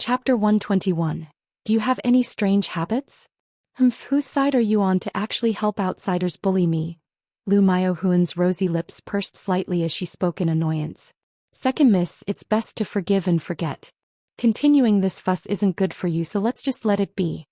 Chapter 121. Do you have any strange habits? Whose side are you on to actually help outsiders bully me? Lu Miaohuan's rosy lips pursed slightly as she spoke in annoyance. Second miss, it's best to forgive and forget. Continuing this fuss isn't good for you, so let's just let it be.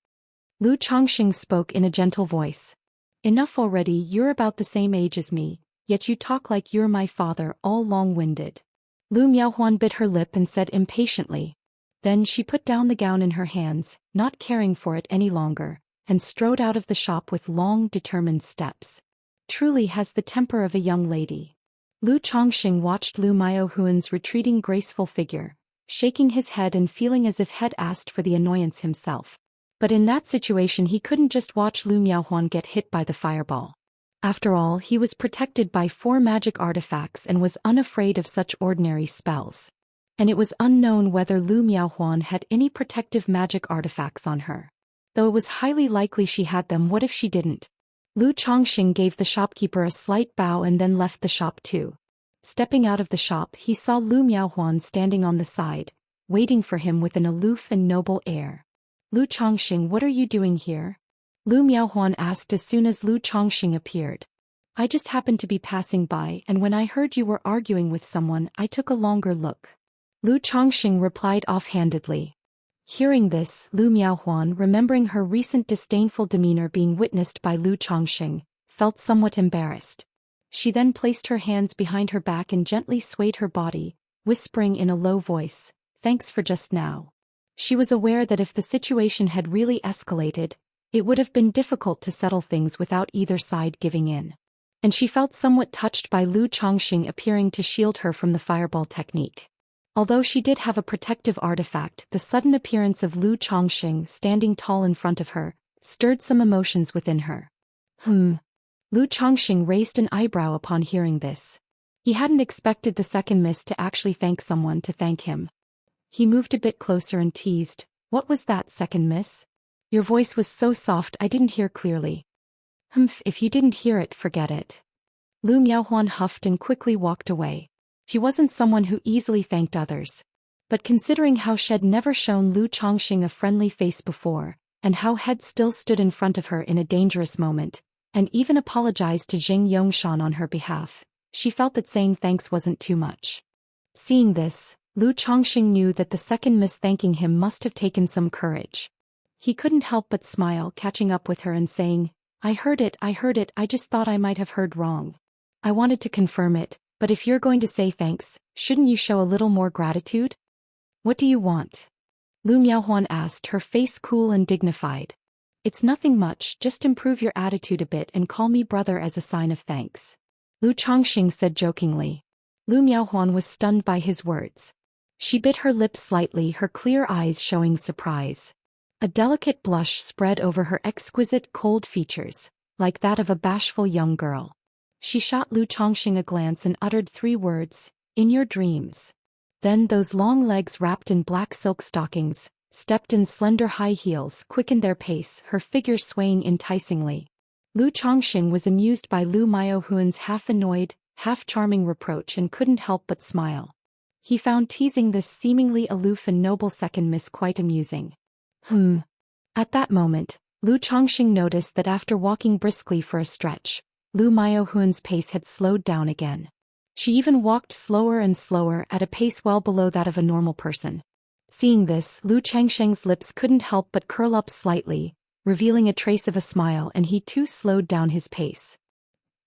Lu Chongqing spoke in a gentle voice. Enough already, you're about the same age as me, yet you talk like you're my father, all long-winded. Lu Miaohuan bit her lip and said impatiently. Then she put down the gown in her hands, not caring for it any longer, and strode out of the shop with long, determined steps. Truly has the temper of a young lady. Lu Chongqing watched Lu Miaohuan's retreating graceful figure, shaking his head and feeling as if he'd asked for the annoyance himself. But in that situation he couldn't just watch Lu Miaohuan get hit by the fireball. After all, he was protected by 4 magic artifacts and was unafraid of such ordinary spells. And it was unknown whether Lu Miaohuan had any protective magic artifacts on her. Though it was highly likely she had them, what if she didn't? Lu Chongqing gave the shopkeeper a slight bow and then left the shop too. Stepping out of the shop, he saw Lu Miaohuan standing on the side, waiting for him with an aloof and noble air. Lu Chongqing, what are you doing here? Lu Miaohuan asked as soon as Lu Chongqing appeared. I just happened to be passing by, and when I heard you were arguing with someone, I took a longer look. Lu Chongqing replied offhandedly. Hearing this, Lu Miaohuan, remembering her recent disdainful demeanor being witnessed by Lu Chongqing, felt somewhat embarrassed. She then placed her hands behind her back and gently swayed her body, whispering in a low voice, "Thanks for just now." She was aware that if the situation had really escalated, it would have been difficult to settle things without either side giving in. And she felt somewhat touched by Lu Chongqing appearing to shield her from the fireball technique. Although she did have a protective artifact, the sudden appearance of Lu Chongqing standing tall in front of her stirred some emotions within her. Lu Chongqing raised an eyebrow upon hearing this. He hadn't expected the second miss to actually thank someone to thank him. He moved a bit closer and teased, "What was that, second miss? Your voice was so soft I didn't hear clearly." If you didn't hear it, forget it. Lu Miaohuan huffed and quickly walked away. She wasn't someone who easily thanked others. But considering how she'd never shown Lu Chongqing a friendly face before, and how he'd still stood in front of her in a dangerous moment, and even apologized to Jing Yongshan on her behalf, she felt that saying thanks wasn't too much. Seeing this, Lu Chongqing knew that the second miss thanking him must have taken some courage. He couldn't help but smile, catching up with her and saying, I heard it, I just thought I might have heard wrong. I wanted to confirm it. But if you're going to say thanks, shouldn't you show a little more gratitude? What do you want? Lu Miaohuan asked, her face cool and dignified. It's nothing much, just improve your attitude a bit and call me brother as a sign of thanks. Lu Chongqing said jokingly. Lu Miaohuan was stunned by his words. She bit her lips slightly, her clear eyes showing surprise. A delicate blush spread over her exquisite cold features, like that of a bashful young girl. She shot Lu Chongqing a glance and uttered 3 words, "In your dreams." Then those long legs wrapped in black silk stockings, stepped in slender high heels, quickened their pace, her figure swaying enticingly. Lu Chongqing was amused by Lu Miaohuan's half-annoyed, half-charming reproach and couldn't help but smile. He found teasing this seemingly aloof and noble second miss quite amusing. At that moment, Lu Chongqing noticed that after walking briskly for a stretch, Lu Miaohuan's pace had slowed down again. She even walked slower and slower at a pace well below that of a normal person. Seeing this, Lu Chongqing's lips couldn't help but curl up slightly, revealing a trace of a smile, and he too slowed down his pace.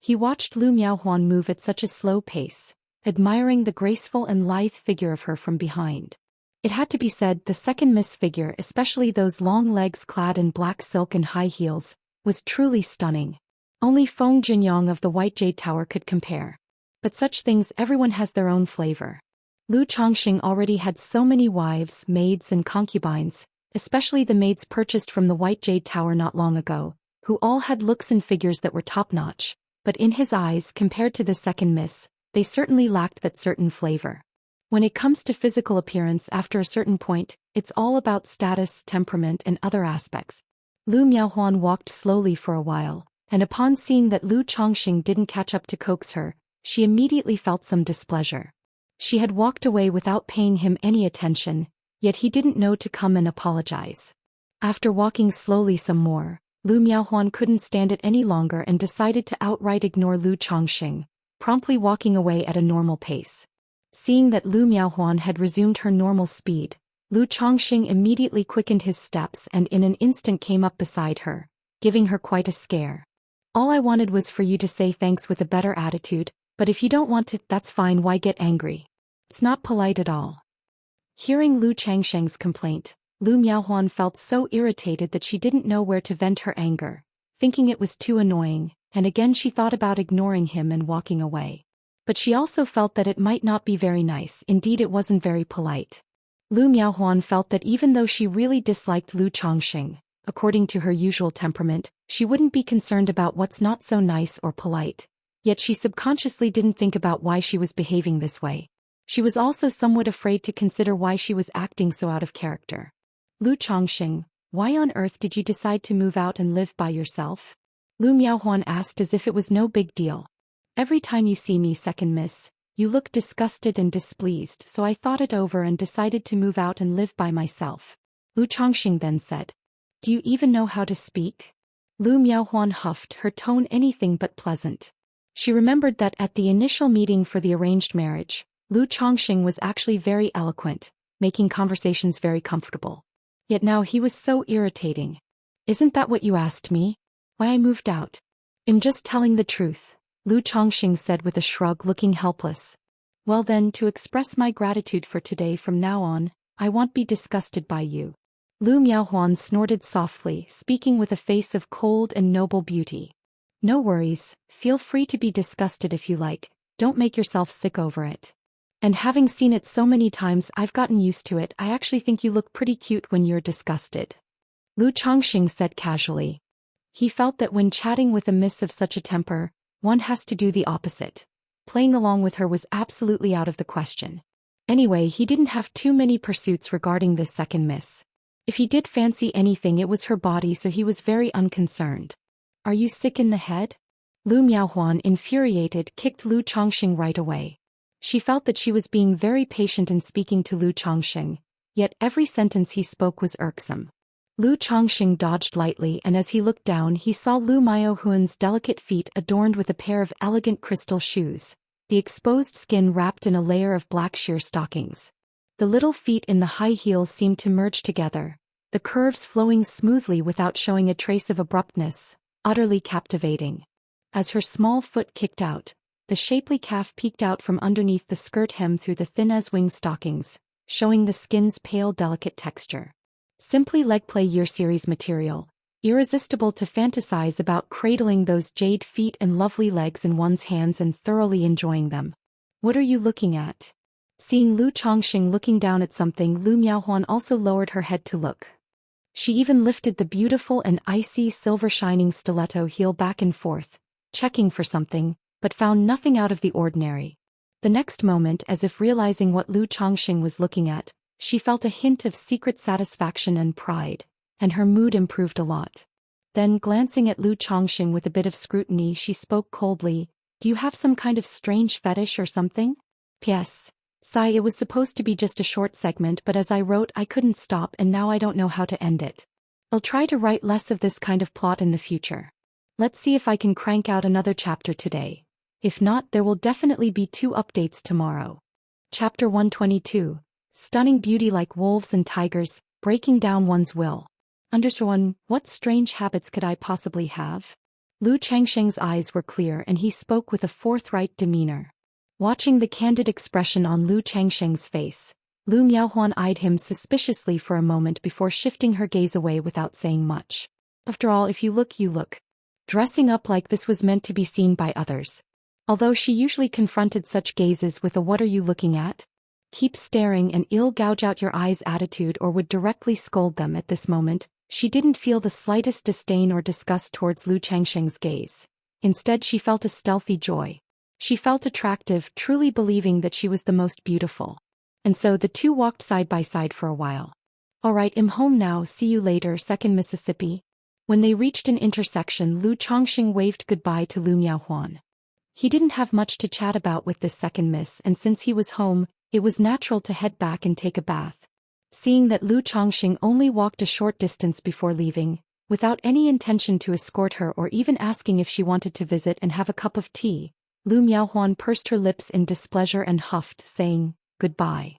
He watched Lu Miaohuan move at such a slow pace, admiring the graceful and lithe figure of her from behind. It had to be said, the second miss figure, especially those long legs clad in black silk and high heels, was truly stunning. Only Feng Jinyang of the White Jade Tower could compare. But such things, everyone has their own flavor. Lu Chongqing already had so many wives, maids and concubines, especially the maids purchased from the White Jade Tower not long ago, who all had looks and figures that were top-notch, but in his eyes, compared to the second miss, they certainly lacked that certain flavor. When it comes to physical appearance after a certain point, it's all about status, temperament and other aspects. Lu Miaohuan walked slowly for a while, and upon seeing that Lu Chongqing didn't catch up to coax her, she immediately felt some displeasure. She had walked away without paying him any attention, yet he didn't know to come and apologize. After walking slowly some more, Lu Miaohuan couldn't stand it any longer and decided to outright ignore Lu Chongqing, promptly walking away at a normal pace. Seeing that Lu Miaohuan had resumed her normal speed, Lu Chongqing immediately quickened his steps and in an instant came up beside her, giving her quite a scare. All I wanted was for you to say thanks with a better attitude, but if you don't want to, that's fine, why get angry? It's not polite at all. Hearing Lu Changsheng's complaint, Lu Miaohuan felt so irritated that she didn't know where to vent her anger, thinking it was too annoying, and again she thought about ignoring him and walking away. But she also felt that it might not be very nice, indeed it wasn't very polite. Lu Miaohuan felt that even though she really disliked Lu Chongqing, according to her usual temperament, she wouldn't be concerned about what's not so nice or polite. Yet she subconsciously didn't think about why she was behaving this way. She was also somewhat afraid to consider why she was acting so out of character. Lu Chongqing, why on earth did you decide to move out and live by yourself? Lu Miaohuan asked as if it was no big deal. Every time you see me, second miss, you look disgusted and displeased, so I thought it over and decided to move out and live by myself. Lu Chongqing then said. Do you even know how to speak? Lu Miaohuan huffed, her tone anything but pleasant. She remembered that at the initial meeting for the arranged marriage, Lu Chongqing was actually very eloquent, making conversations very comfortable. Yet now he was so irritating. Isn't that what you asked me? Why I moved out? I'm just telling the truth, Lu Chongqing said with a shrug, looking helpless. Well then, to express my gratitude for today, from now on, I won't be disgusted by you. Lu Miaohuan snorted softly, speaking with a face of cold and noble beauty. No worries, feel free to be disgusted if you like, don't make yourself sick over it. And having seen it so many times, I've gotten used to it. I actually think you look pretty cute when you're disgusted. Lu Chongqing said casually. He felt that when chatting with a miss of such a temper, one has to do the opposite. Playing along with her was absolutely out of the question. Anyway, he didn't have too many pursuits regarding this second miss. If he did fancy anything, it was her body, so he was very unconcerned. Are you sick in the head? Lu Miaohuan, infuriated, kicked Lu Chongqing right away. She felt that she was being very patient in speaking to Lu Chongqing, yet every sentence he spoke was irksome. Lu Chongqing dodged lightly, and as he looked down he saw Lu Miaohuan's delicate feet adorned with a pair of elegant crystal shoes, the exposed skin wrapped in a layer of black sheer stockings. The little feet in the high heels seemed to merge together, the curves flowing smoothly without showing a trace of abruptness, utterly captivating. As her small foot kicked out, the shapely calf peeked out from underneath the skirt hem through the thin as wing stockings, showing the skin's pale delicate texture. Simply leg play year series material, irresistible to fantasize about cradling those jade feet and lovely legs in one's hands and thoroughly enjoying them. What are you looking at? Seeing Lu Chongqing looking down at something, Lu Miaohuan also lowered her head to look. She even lifted the beautiful and icy silver shining stiletto heel back and forth, checking for something, but found nothing out of the ordinary. The next moment, as if realizing what Lu Chongqing was looking at, she felt a hint of secret satisfaction and pride, and her mood improved a lot. Then, glancing at Lu Chongqing with a bit of scrutiny, she spoke coldly, "Do you have some kind of strange fetish or something?" P.S. Sigh, it was supposed to be just a short segment, but as I wrote I couldn't stop and now I don't know how to end it. I'll try to write less of this kind of plot in the future. Let's see if I can crank out another chapter today. If not, there will definitely be 2 updates tomorrow. Chapter 122. Stunning beauty like wolves and tigers, breaking down one's will. Underscore 1. What strange habits could I possibly have? Lu Changsheng's eyes were clear and he spoke with a forthright demeanor. Watching the candid expression on Lu Changsheng's face, Lu Miaohuan eyed him suspiciously for a moment before shifting her gaze away without saying much. After all, if you look, you look. Dressing up like this was meant to be seen by others. Although she usually confronted such gazes with a "what are you looking at? Keep staring and I'll gouge out your eyes" attitude, or would directly scold them, at this moment, she didn't feel the slightest disdain or disgust towards Lu Changsheng's gaze. Instead, she felt a stealthy joy. She felt attractive, truly believing that she was the most beautiful. And so the two walked side by side for a while. "Alright, I'm home now, see you later, 2nd Mississippi." When they reached an intersection, Lu Chongqing waved goodbye to Lu Miaohuan. He didn't have much to chat about with this second miss, and since he was home, it was natural to head back and take a bath. Seeing that Lu Chongqing only walked a short distance before leaving, without any intention to escort her or even asking if she wanted to visit and have a cup of tea, Lu Miaohuan pursed her lips in displeasure and huffed, saying, "Goodbye."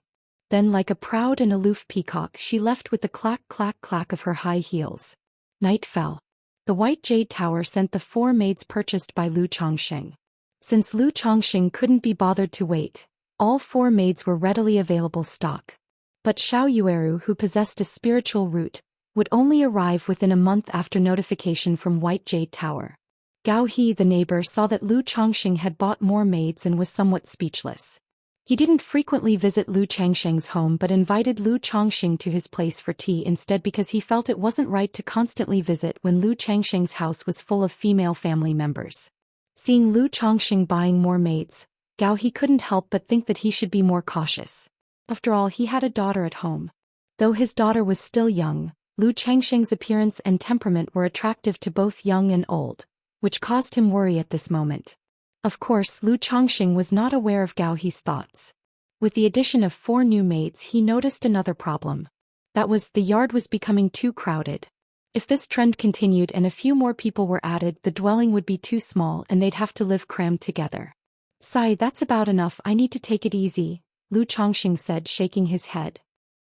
Then like a proud and aloof peacock she left with the clack-clack-clack of her high heels. Night fell. The White Jade Tower sent the 4 maids purchased by Lu Chongqing. Since Lu Chongqing couldn't be bothered to wait, all 4 maids were readily available stock. But Xiao Yueru, who possessed a spiritual root, would only arrive within a month after notification from White Jade Tower. Gao He, the neighbor, saw that Lu Chongqing had bought more maids and was somewhat speechless. He didn't frequently visit Lu Changsheng's home but invited Lu Chongqing to his place for tea instead because he felt it wasn't right to constantly visit when Lu Changsheng's house was full of female family members. Seeing Lu Chongqing buying more maids, Gao He couldn't help but think that he should be more cautious. After all, he had a daughter at home. Though his daughter was still young, Lu Changsheng's appearance and temperament were attractive to both young and old, which caused him worry at this moment. Of course, Lu Chongqing was not aware of Gao He's thoughts. With the addition of 4 new maids, he noticed another problem. That was, the yard was becoming too crowded. If this trend continued and a few more people were added, the dwelling would be too small and they'd have to live crammed together. "Sai, that's about enough, I need to take it easy," Lu Chongqing said, shaking his head.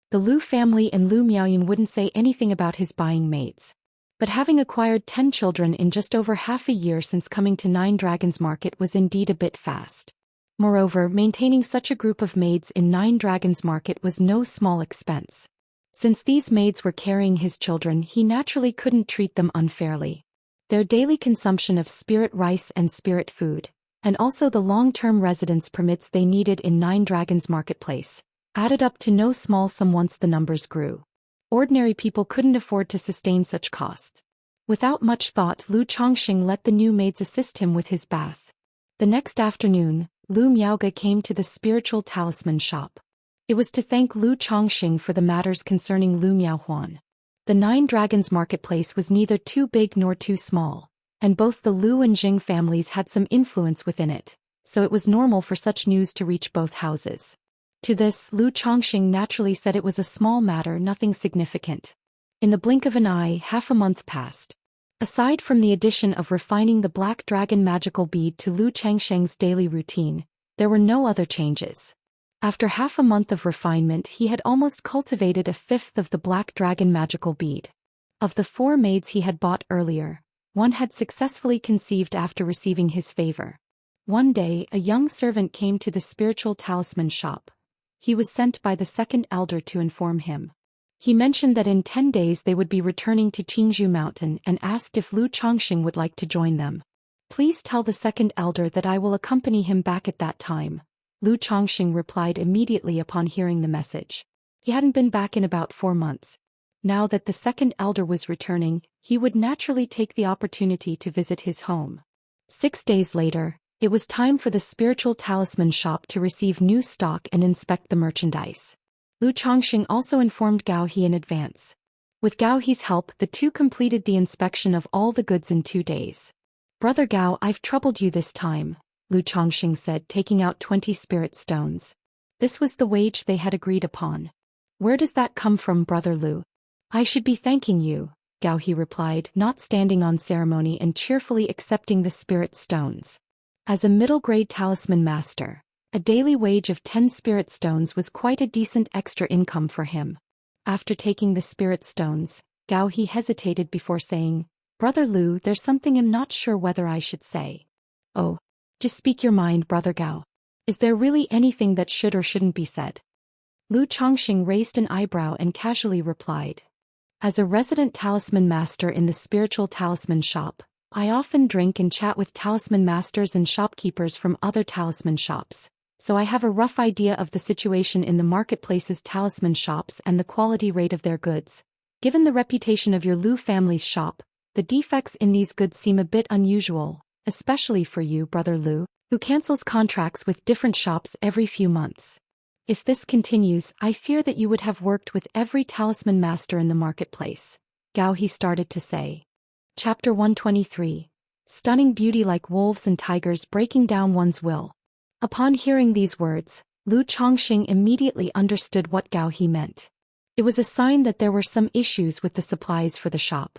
The Lu family and Lu Miaoyan wouldn't say anything about his buying maids. But having acquired 10 children in just over half a year since coming to 9 Dragons Market was indeed a bit fast. Moreover, maintaining such a group of maids in 9 Dragons Market was no small expense. Since these maids were carrying his children, he naturally couldn't treat them unfairly. Their daily consumption of spirit rice and spirit food, and also the long-term residence permits they needed in 9 Dragons Marketplace, added up to no small sum once the numbers grew. Ordinary people couldn't afford to sustain such costs. Without much thought, Lu Chongqing let the new maids assist him with his bath. The next afternoon, Lu Miaoge came to the spiritual talisman shop. It was to thank Lu Chongqing for the matters concerning Lu Miaohuan. The 9 Dragons Marketplace was neither too big nor too small, and both the Lu and Jing families had some influence within it, so it was normal for such news to reach both houses. To this, Lu Chongqing naturally said it was a small matter, nothing significant. In the blink of an eye, half a month passed. Aside from the addition of refining the Black Dragon magical bead to Lu Changsheng's daily routine, there were no other changes. After half a month of refinement, he had almost cultivated a 1/5 of the Black Dragon magical bead. Of the 4 maids he had bought earlier, 1 had successfully conceived after receiving his favor. One day, a young servant came to the spiritual talisman shop. He was sent by the 2nd elder to inform him. He mentioned that in 10 days they would be returning to Qingzhou Mountain and asked if Lu Chongqing would like to join them. "Please tell the 2nd elder that I will accompany him back at that time," Lu Chongqing replied immediately upon hearing the message. He hadn't been back in about 4 months. Now that the 2nd elder was returning, he would naturally take the opportunity to visit his home. 6 days later, it was time for the spiritual talisman shop to receive new stock and inspect the merchandise. Lu Chongqing also informed Gao He in advance. With Gao He's help, the two completed the inspection of all the goods in 2 days. "Brother Gao, I've troubled you this time," Lu Chongqing said, taking out 20 spirit stones. This was the wage they had agreed upon. "Where does that come from, Brother Lu?" "I should be thanking you," Gao He replied, not standing on ceremony and cheerfully accepting the spirit stones. As a middle-grade talisman master, a daily wage of 10 spirit stones was quite a decent extra income for him. After taking the spirit stones, Gao He hesitated before saying, "Brother Lu, there's something I'm not sure whether I should say." "Oh, just speak your mind, Brother Gao. Is there really anything that should or shouldn't be said?" Lu Chongqing raised an eyebrow and casually replied, "As a resident talisman master in the spiritual talisman shop, I often drink and chat with talisman masters and shopkeepers from other talisman shops, so I have a rough idea of the situation in the marketplace's talisman shops and the quality rate of their goods. Given the reputation of your Lu family's shop, the defects in these goods seem a bit unusual, especially for you, Brother Lu, who cancels contracts with different shops every few months. If this continues, I fear that you would have worked with every talisman master in the marketplace," Gao He started to say. Chapter 123. Stunning beauty like wolves and tigers breaking down one's will. Upon hearing these words, Lu Chongqing immediately understood what Gao He meant. It was a sign that there were some issues with the supplies for the shop.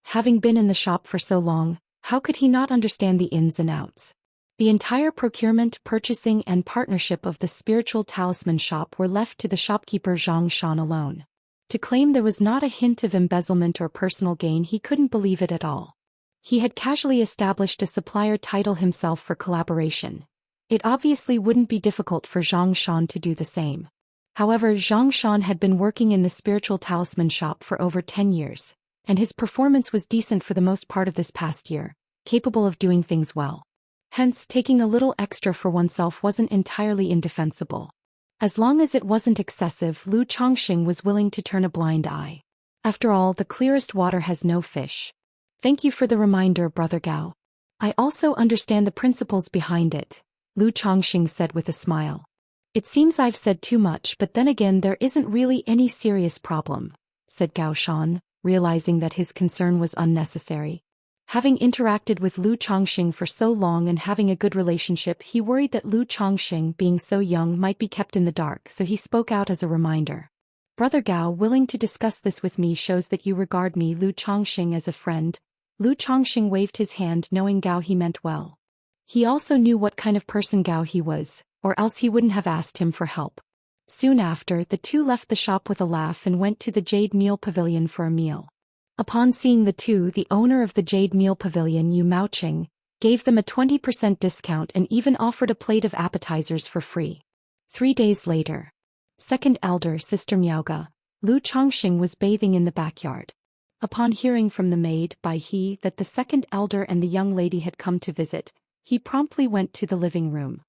Having been in the shop for so long, how could he not understand the ins and outs? The entire procurement, purchasing and partnership of the spiritual talisman shop were left to the shopkeeper Zhou Xian alone. To claim there was not a hint of embezzlement or personal gain, he couldn't believe it at all. He had casually established a supplier title himself for collaboration. It obviously wouldn't be difficult for Zhou Xian to do the same. However, Zhou Xian had been working in the spiritual talisman shop for over 10 years, and his performance was decent for the most part of this past year, capable of doing things well. Hence, taking a little extra for oneself wasn't entirely indefensible. As long as it wasn't excessive, Lu Chongqing was willing to turn a blind eye. After all, the clearest water has no fish. Thank you for the reminder, Brother Gao. I also understand the principles behind it, Lu Chongqing said with a smile. It seems I've said too much, but then again there isn't really any serious problem, said Gao Shan, realizing that his concern was unnecessary. Having interacted with Lu Chongqing for so long and having a good relationship, he worried that Lu Chongqing, being so young, might be kept in the dark, so he spoke out as a reminder. Brother Gao, willing to discuss this with me shows that you regard me, Lu Chongqing, as a friend. Lu Chongqing waved his hand, knowing Gao he meant well. He also knew what kind of person Gao he was, or else he wouldn't have asked him for help. Soon after, the two left the shop with a laugh and went to the Jade Meal Pavilion for a meal. Upon seeing the two, the owner of the Jade Meal Pavilion, Yu Maoqing, gave them a 20% discount and even offered a plate of appetizers for free. 3 days later. Second elder, Sister Miaoga, Lu Chongqing was bathing in the backyard. Upon hearing from the maid Bai He that the second elder and the young lady had come to visit, he promptly went to the living room.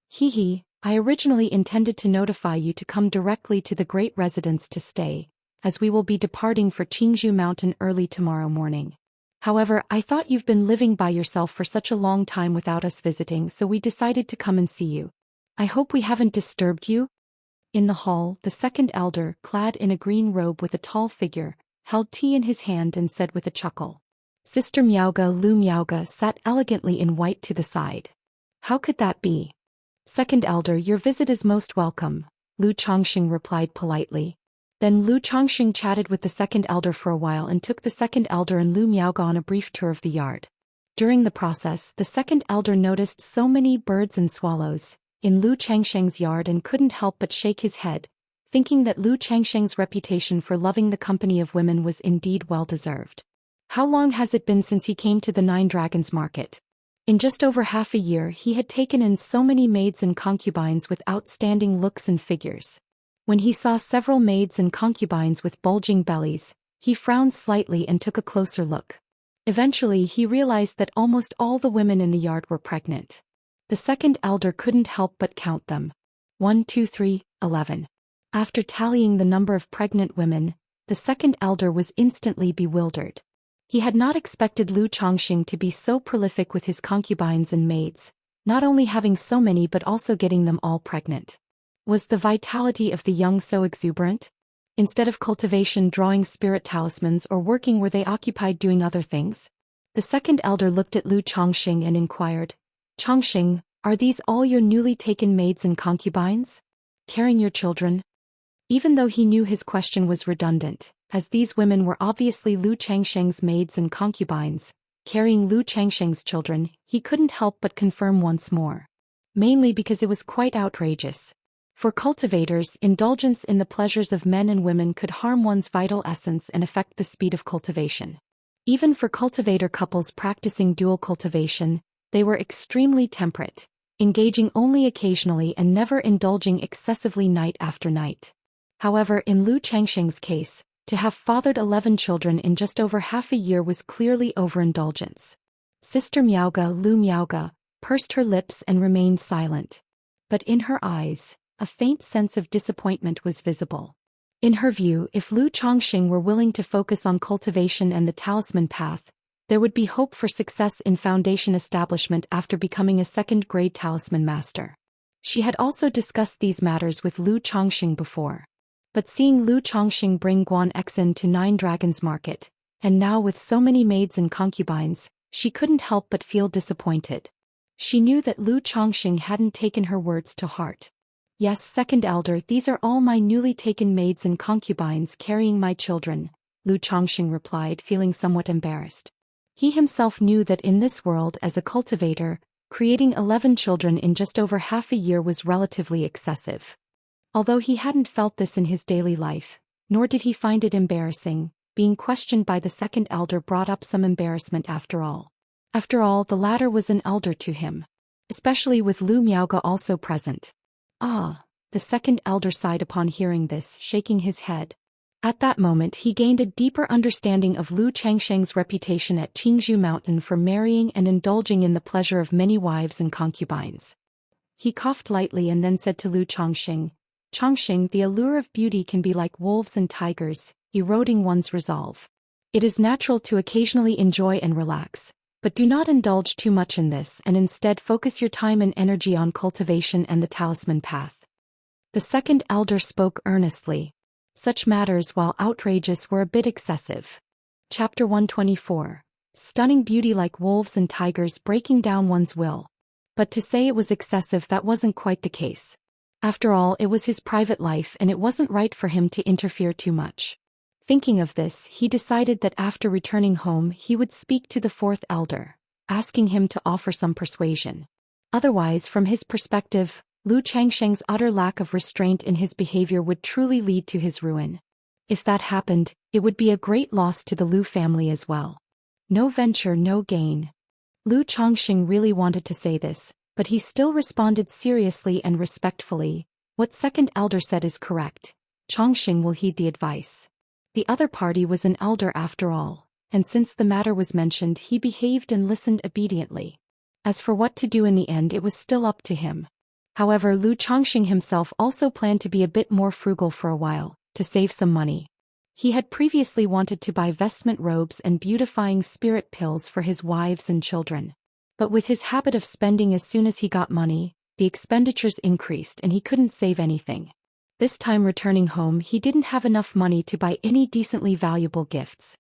He, I originally intended to notify you to come directly to the great residence to stay, as we will be departing for Qingzhou Mountain early tomorrow morning. However, I thought you've been living by yourself for such a long time without us visiting, so we decided to come and see you. I hope we haven't disturbed you? In the hall, the second elder, clad in a green robe with a tall figure, held tea in his hand and said with a chuckle. Sister Miaoga, Lu Miaoga, sat elegantly in white to the side. How could that be? Second elder, your visit is most welcome, Lu Chongqing replied politely. Then Lu Chongqing chatted with the second elder for a while and took the second elder and Lu Miaoga on a brief tour of the yard. During the process, the second elder noticed so many birds and swallows in Lu Changsheng's yard and couldn't help but shake his head, thinking that Lu Changsheng's reputation for loving the company of women was indeed well-deserved. How long has it been since he came to the Nine Dragons market? In just over half a year, he had taken in so many maids and concubines with outstanding looks and figures. When he saw several maids and concubines with bulging bellies, he frowned slightly and took a closer look. Eventually, he realized that almost all the women in the yard were pregnant. The second elder couldn't help but count them. 1, 2, 3, 11. After tallying the number of pregnant women, the second elder was instantly bewildered. He had not expected Lu Chongqing to be so prolific with his concubines and maids, not only having so many but also getting them all pregnant. Was the vitality of the young so exuberant? Instead of cultivation, drawing spirit talismans, or working, were they occupied doing other things? The second elder looked at Lu Chongqing and inquired, Chongqing, are these all your newly taken maids and concubines? Carrying your children? Even though he knew his question was redundant, as these women were obviously Lu Changsheng's maids and concubines, carrying Lu Changsheng's children, he couldn't help but confirm once more. Mainly because it was quite outrageous. For cultivators, indulgence in the pleasures of men and women could harm one's vital essence and affect the speed of cultivation. Even for cultivator couples practicing dual cultivation, they were extremely temperate, engaging only occasionally and never indulging excessively night after night. However, in Lu Changsheng's case, to have fathered 11 children in just over half a year was clearly overindulgence. Sister Miaoga, Lu Miaoga, pursed her lips and remained silent. But in her eyes, a faint sense of disappointment was visible. In her view, if Lu Chongqing were willing to focus on cultivation and the talisman path, there would be hope for success in foundation establishment after becoming a second-grade talisman master. She had also discussed these matters with Lu Chongqing before. But seeing Lu Chongqing bring Guan Exin to Nine Dragons Market, and now with so many maids and concubines, she couldn't help but feel disappointed. She knew that Lu Chongqing hadn't taken her words to heart. Yes, second elder, these are all my newly taken maids and concubines carrying my children, Lu Chongxing replied, feeling somewhat embarrassed. He himself knew that in this world as a cultivator, creating 11 children in just over half a year was relatively excessive. Although he hadn't felt this in his daily life, nor did he find it embarrassing, being questioned by the second elder brought up some embarrassment after all. After all, the latter was an elder to him. Especially with Lu Miaoge also present. Ah, the second elder sighed upon hearing this, shaking his head. At that moment he gained a deeper understanding of Lu Changsheng's reputation at Qingzhou Mountain for marrying and indulging in the pleasure of many wives and concubines. He coughed lightly and then said to Lu Chongxing, "Chongxing, the allure of beauty can be like wolves and tigers, eroding one's resolve. It is natural to occasionally enjoy and relax, but do not indulge too much in this and instead focus your time and energy on cultivation and the talisman path." The second elder spoke earnestly. Such matters, while outrageous, were a bit excessive. Chapter 124. Stunning beauty like wolves and tigers breaking down one's will. But to say it was excessive, that wasn't quite the case. After all, it was his private life and it wasn't right for him to interfere too much. Thinking of this, he decided that after returning home he would speak to the fourth elder, asking him to offer some persuasion. Otherwise, from his perspective, Lu Changsheng's utter lack of restraint in his behavior would truly lead to his ruin. If that happened, it would be a great loss to the Lu family as well. No venture, no gain. Lu Chongxing really wanted to say this, but he still responded seriously and respectfully. What second elder said is correct. Chongxing will heed the advice. The other party was an elder after all, and since the matter was mentioned he behaved and listened obediently. As for what to do in the end, it was still up to him. However, Lu Chongxing himself also planned to be a bit more frugal for a while, to save some money. He had previously wanted to buy vestment robes and beautifying spirit pills for his wives and children. But with his habit of spending as soon as he got money, the expenditures increased and he couldn't save anything. This time returning home he didn't have enough money to buy any decently valuable gifts.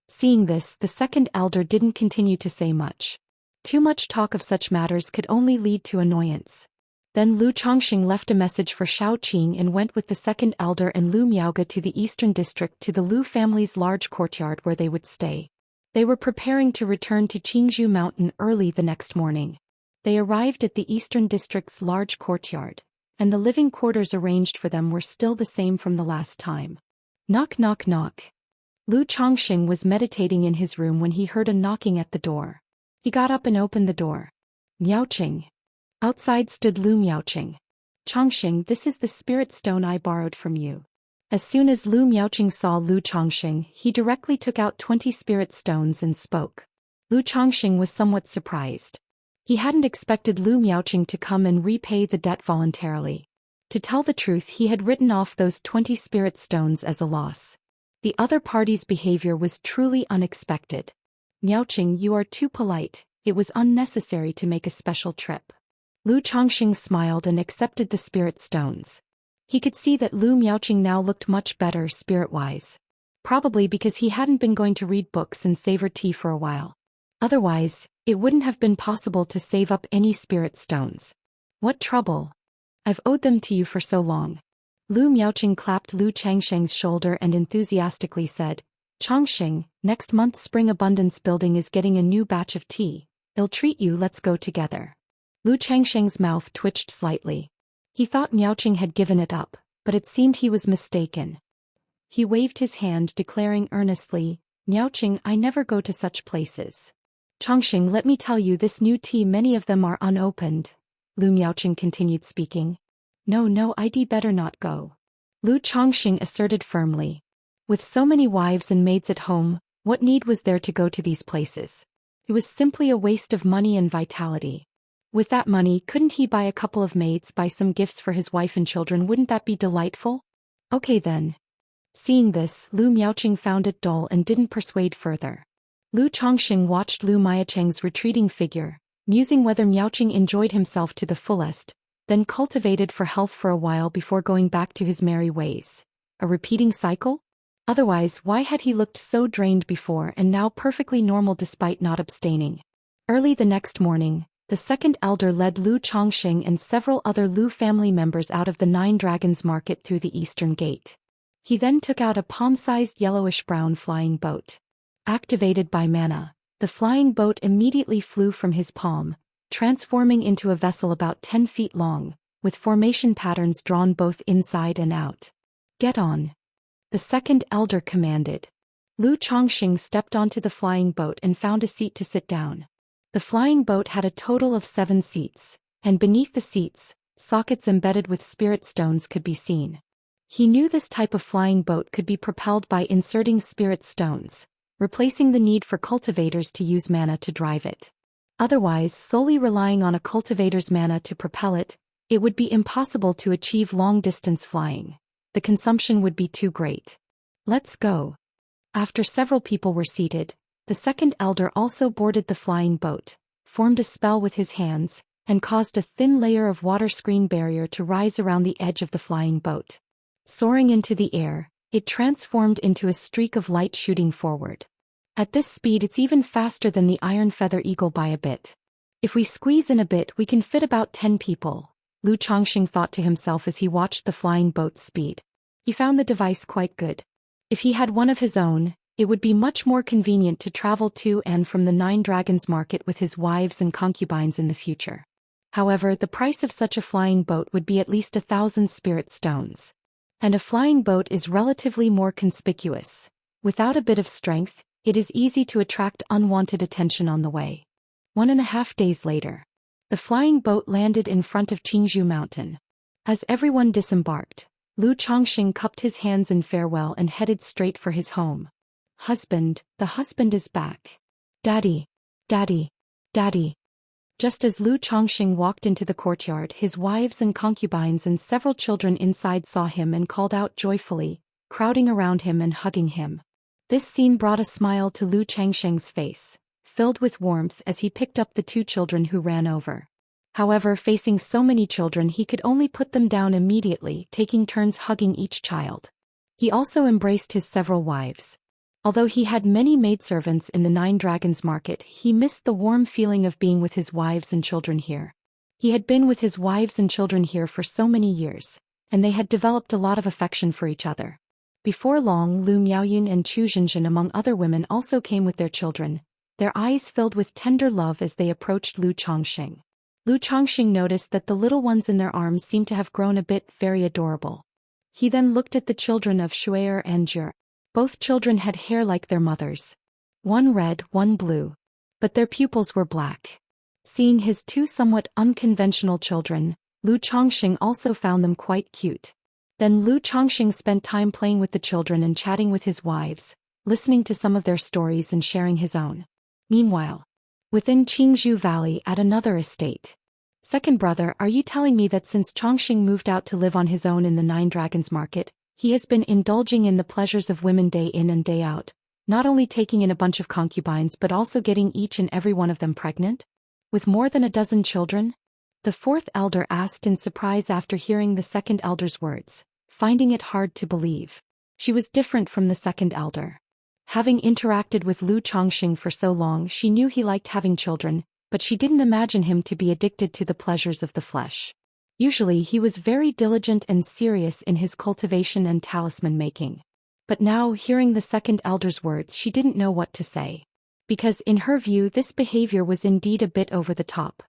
Seeing this, the second elder didn't continue to say much. Too much talk of such matters could only lead to annoyance. Then Lu Chongxing left a message for Shao Qing and went with the second elder and Lu Miaoge to the eastern district to the Lu family's large courtyard where they would stay. They were preparing to return to Qingzhou Mountain early the next morning. They arrived at the eastern district's large courtyard, and the living quarters arranged for them were still the same from the last time. Knock, knock, knock. Lu Chongxing was meditating in his room when he heard a knocking at the door. He got up and opened the door. Miaoqing. Outside stood Lu Miaoqing. "Chongxing, this is the spirit stone I borrowed from you." As soon as Lu Miaoqing saw Lu Chongxing, he directly took out 20 spirit stones and spoke. Lu Chongxing was somewhat surprised. He hadn't expected Lu Miaoqing to come and repay the debt voluntarily. To tell the truth, he had written off those 20 spirit stones as a loss. The other party's behavior was truly unexpected. "Miaoqing, you are too polite. It was unnecessary to make a special trip." Lu Chongxing smiled and accepted the spirit stones. He could see that Lu Miaoqing now looked much better spirit-wise. Probably because he hadn't been going to read books and savor tea for a while. Otherwise, it wouldn't have been possible to save up any spirit stones. "What trouble? I've owed them to you for so long." Lu Miaoqing clapped Lu Changsheng's shoulder and enthusiastically said, "Chongxing, next month Spring Abundance Building is getting a new batch of tea. I'll treat you, let's go together." Lu Changsheng's mouth twitched slightly. He thought Miaoqing had given it up, but it seemed he was mistaken. He waved his hand, declaring earnestly, "Miaoqing, I never go to such places." "Chongxing, let me tell you, this new tea, many of them are unopened." Lu Miaoqing continued speaking. No, I'd better not go," Lu Chongxing asserted firmly. With so many wives and maids at home, what need was there to go to these places? It was simply a waste of money and vitality. With that money, couldn't he buy a couple of maids, buy some gifts for his wife and children? Wouldn't that be delightful? Okay then. Seeing this, Lu Miaoqing found it dull and didn't persuade further. Lu Chongxing watched Lu Miaoqing's retreating figure, musing whether Miaoqing enjoyed himself to the fullest, then cultivated for health for a while before going back to his merry ways. A repeating cycle? Otherwise, why had he looked so drained before and now perfectly normal despite not abstaining? Early the next morning, The second elder led Lu Chongqing and several other Lu family members out of the Nine Dragons Market through the eastern gate. He then took out a palm-sized yellowish-brown flying boat. Activated by mana, the flying boat immediately flew from his palm, transforming into a vessel about 10 feet long, with formation patterns drawn both inside and out. "Get on," the second elder commanded. Lu Chongqing stepped onto the flying boat and found a seat to sit down. The flying boat had a total of 7 seats, and beneath the seats, sockets embedded with spirit stones could be seen. He knew this type of flying boat could be propelled by inserting spirit stones, replacing the need for cultivators to use mana to drive it. Otherwise, solely relying on a cultivator's mana to propel it, it would be impossible to achieve long-distance flying. The consumption would be too great. "Let's go." After several people were seated, the second elder also boarded the flying boat, formed a spell with his hands, and caused a thin layer of water screen barrier to rise around the edge of the flying boat. Soaring into the air, it transformed into a streak of light shooting forward. At this speed, it's even faster than the iron feather eagle by a bit. "If we squeeze in a bit, we can fit about 10 people, Lu Chongqing thought to himself as he watched the flying boat's speed. He found the device quite good. If he had one of his own, it would be much more convenient to travel to and from the Nine Dragons Market with his wives and concubines in the future. However, the price of such a flying boat would be at least 1,000 spirit stones. And a flying boat is relatively more conspicuous. Without a bit of strength, it is easy to attract unwanted attention on the way. 1.5 days later, the flying boat landed in front of Qingzhou Mountain. As everyone disembarked, Lu Chongqing cupped his hands in farewell and headed straight for his home. "Husband, the husband is back. Daddy, daddy, daddy." Just as Lu Chongqing walked into the courtyard, his wives and concubines and several children inside saw him and called out joyfully, crowding around him and hugging him. This scene brought a smile to Lu Chongqing's face, filled with warmth as he picked up the 2 children who ran over. However, facing so many children, he could only put them down immediately, taking turns hugging each child. He also embraced his several wives. Although he had many maidservants in the Nine Dragons Market, he missed the warm feeling of being with his wives and children here. He had been with his wives and children here for so many years, and they had developed a lot of affection for each other. Before long, Lu Miaoyun and Chu Zhenjin among other women also came with their children, their eyes filled with tender love as they approached Lu Chongqing. Lu Chongqing noticed that the little ones in their arms seemed to have grown a bit very adorable. He then looked at the children of Shui'er and Jur. Both children had hair like their mothers. One red, one blue. But their pupils were black. Seeing his 2 somewhat unconventional children, Lu Chongqing also found them quite cute. Then Lu Chongqing spent time playing with the children and chatting with his wives, listening to some of their stories and sharing his own. Meanwhile, within Qingzhou Valley at another estate. "Second brother, are you telling me that since Chongqing moved out to live on his own in the Nine Dragons Market, he has been indulging in the pleasures of women day in and day out, not only taking in a bunch of concubines but also getting each and every one of them pregnant? With more than a dozen children?" The 4th elder asked in surprise after hearing the second elder's words, finding it hard to believe. She was different from the second elder. Having interacted with Lu Chongqing for so long, she knew he liked having children, but she didn't imagine him to be addicted to the pleasures of the flesh. Usually he was very diligent and serious in his cultivation and talisman making. But now, hearing the second elder's words, she didn't know what to say. Because in her view, this behavior was indeed a bit over the top.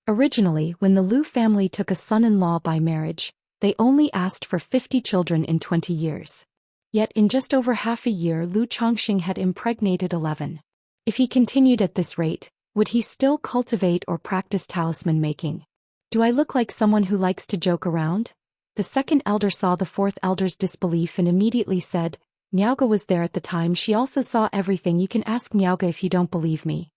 Originally, when the Lu family took a son-in-law by marriage, they only asked for 50 children in 20 years. Yet in just over half a year, Lu Chongqing had impregnated 11. If he continued at this rate, would he still cultivate or practice talisman making? "Do I look like someone who likes to joke around?" The second elder saw the 4th elder's disbelief and immediately said, "Miaoge was there at the time. She also saw everything. You can ask Miaoge if you don't believe me."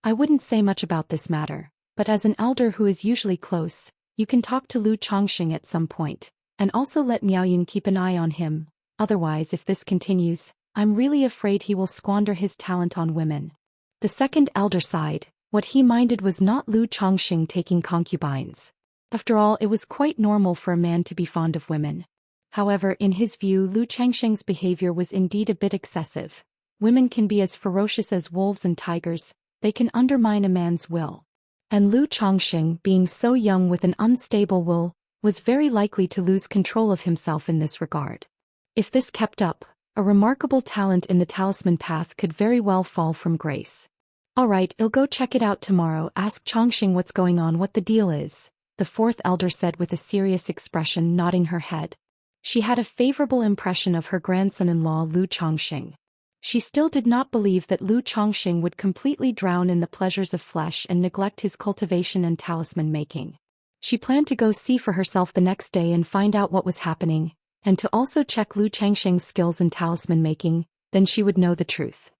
"I wouldn't say much about this matter, but as an elder who is usually close, you can talk to Lu Chongqing at some point, and also let Miaoyun keep an eye on him. Otherwise, if this continues, I'm really afraid he will squander his talent on women." The second elder sighed. What he minded was not Lu Chongqing taking concubines. After all, it was quite normal for a man to be fond of women. However, in his view, Lu Chongqing's behavior was indeed a bit excessive. Women can be as ferocious as wolves and tigers, they can undermine a man's will. And Lu Chongxing, being so young with an unstable will, was very likely to lose control of himself in this regard. If this kept up, a remarkable talent in the talisman path could very well fall from grace. Alright, I'll go check it out tomorrow. Ask Chongxing what's going on, what the deal is, the fourth elder said with a serious expression, nodding her head. She had a favorable impression of her grandson-in-law Lu Chongxing. She still did not believe that Lu Chongxing would completely drown in the pleasures of flesh and neglect his cultivation and talisman making. She planned to go see for herself the next day and find out what was happening, and to also check Lu Chongxing's skills in talisman making, then she would know the truth.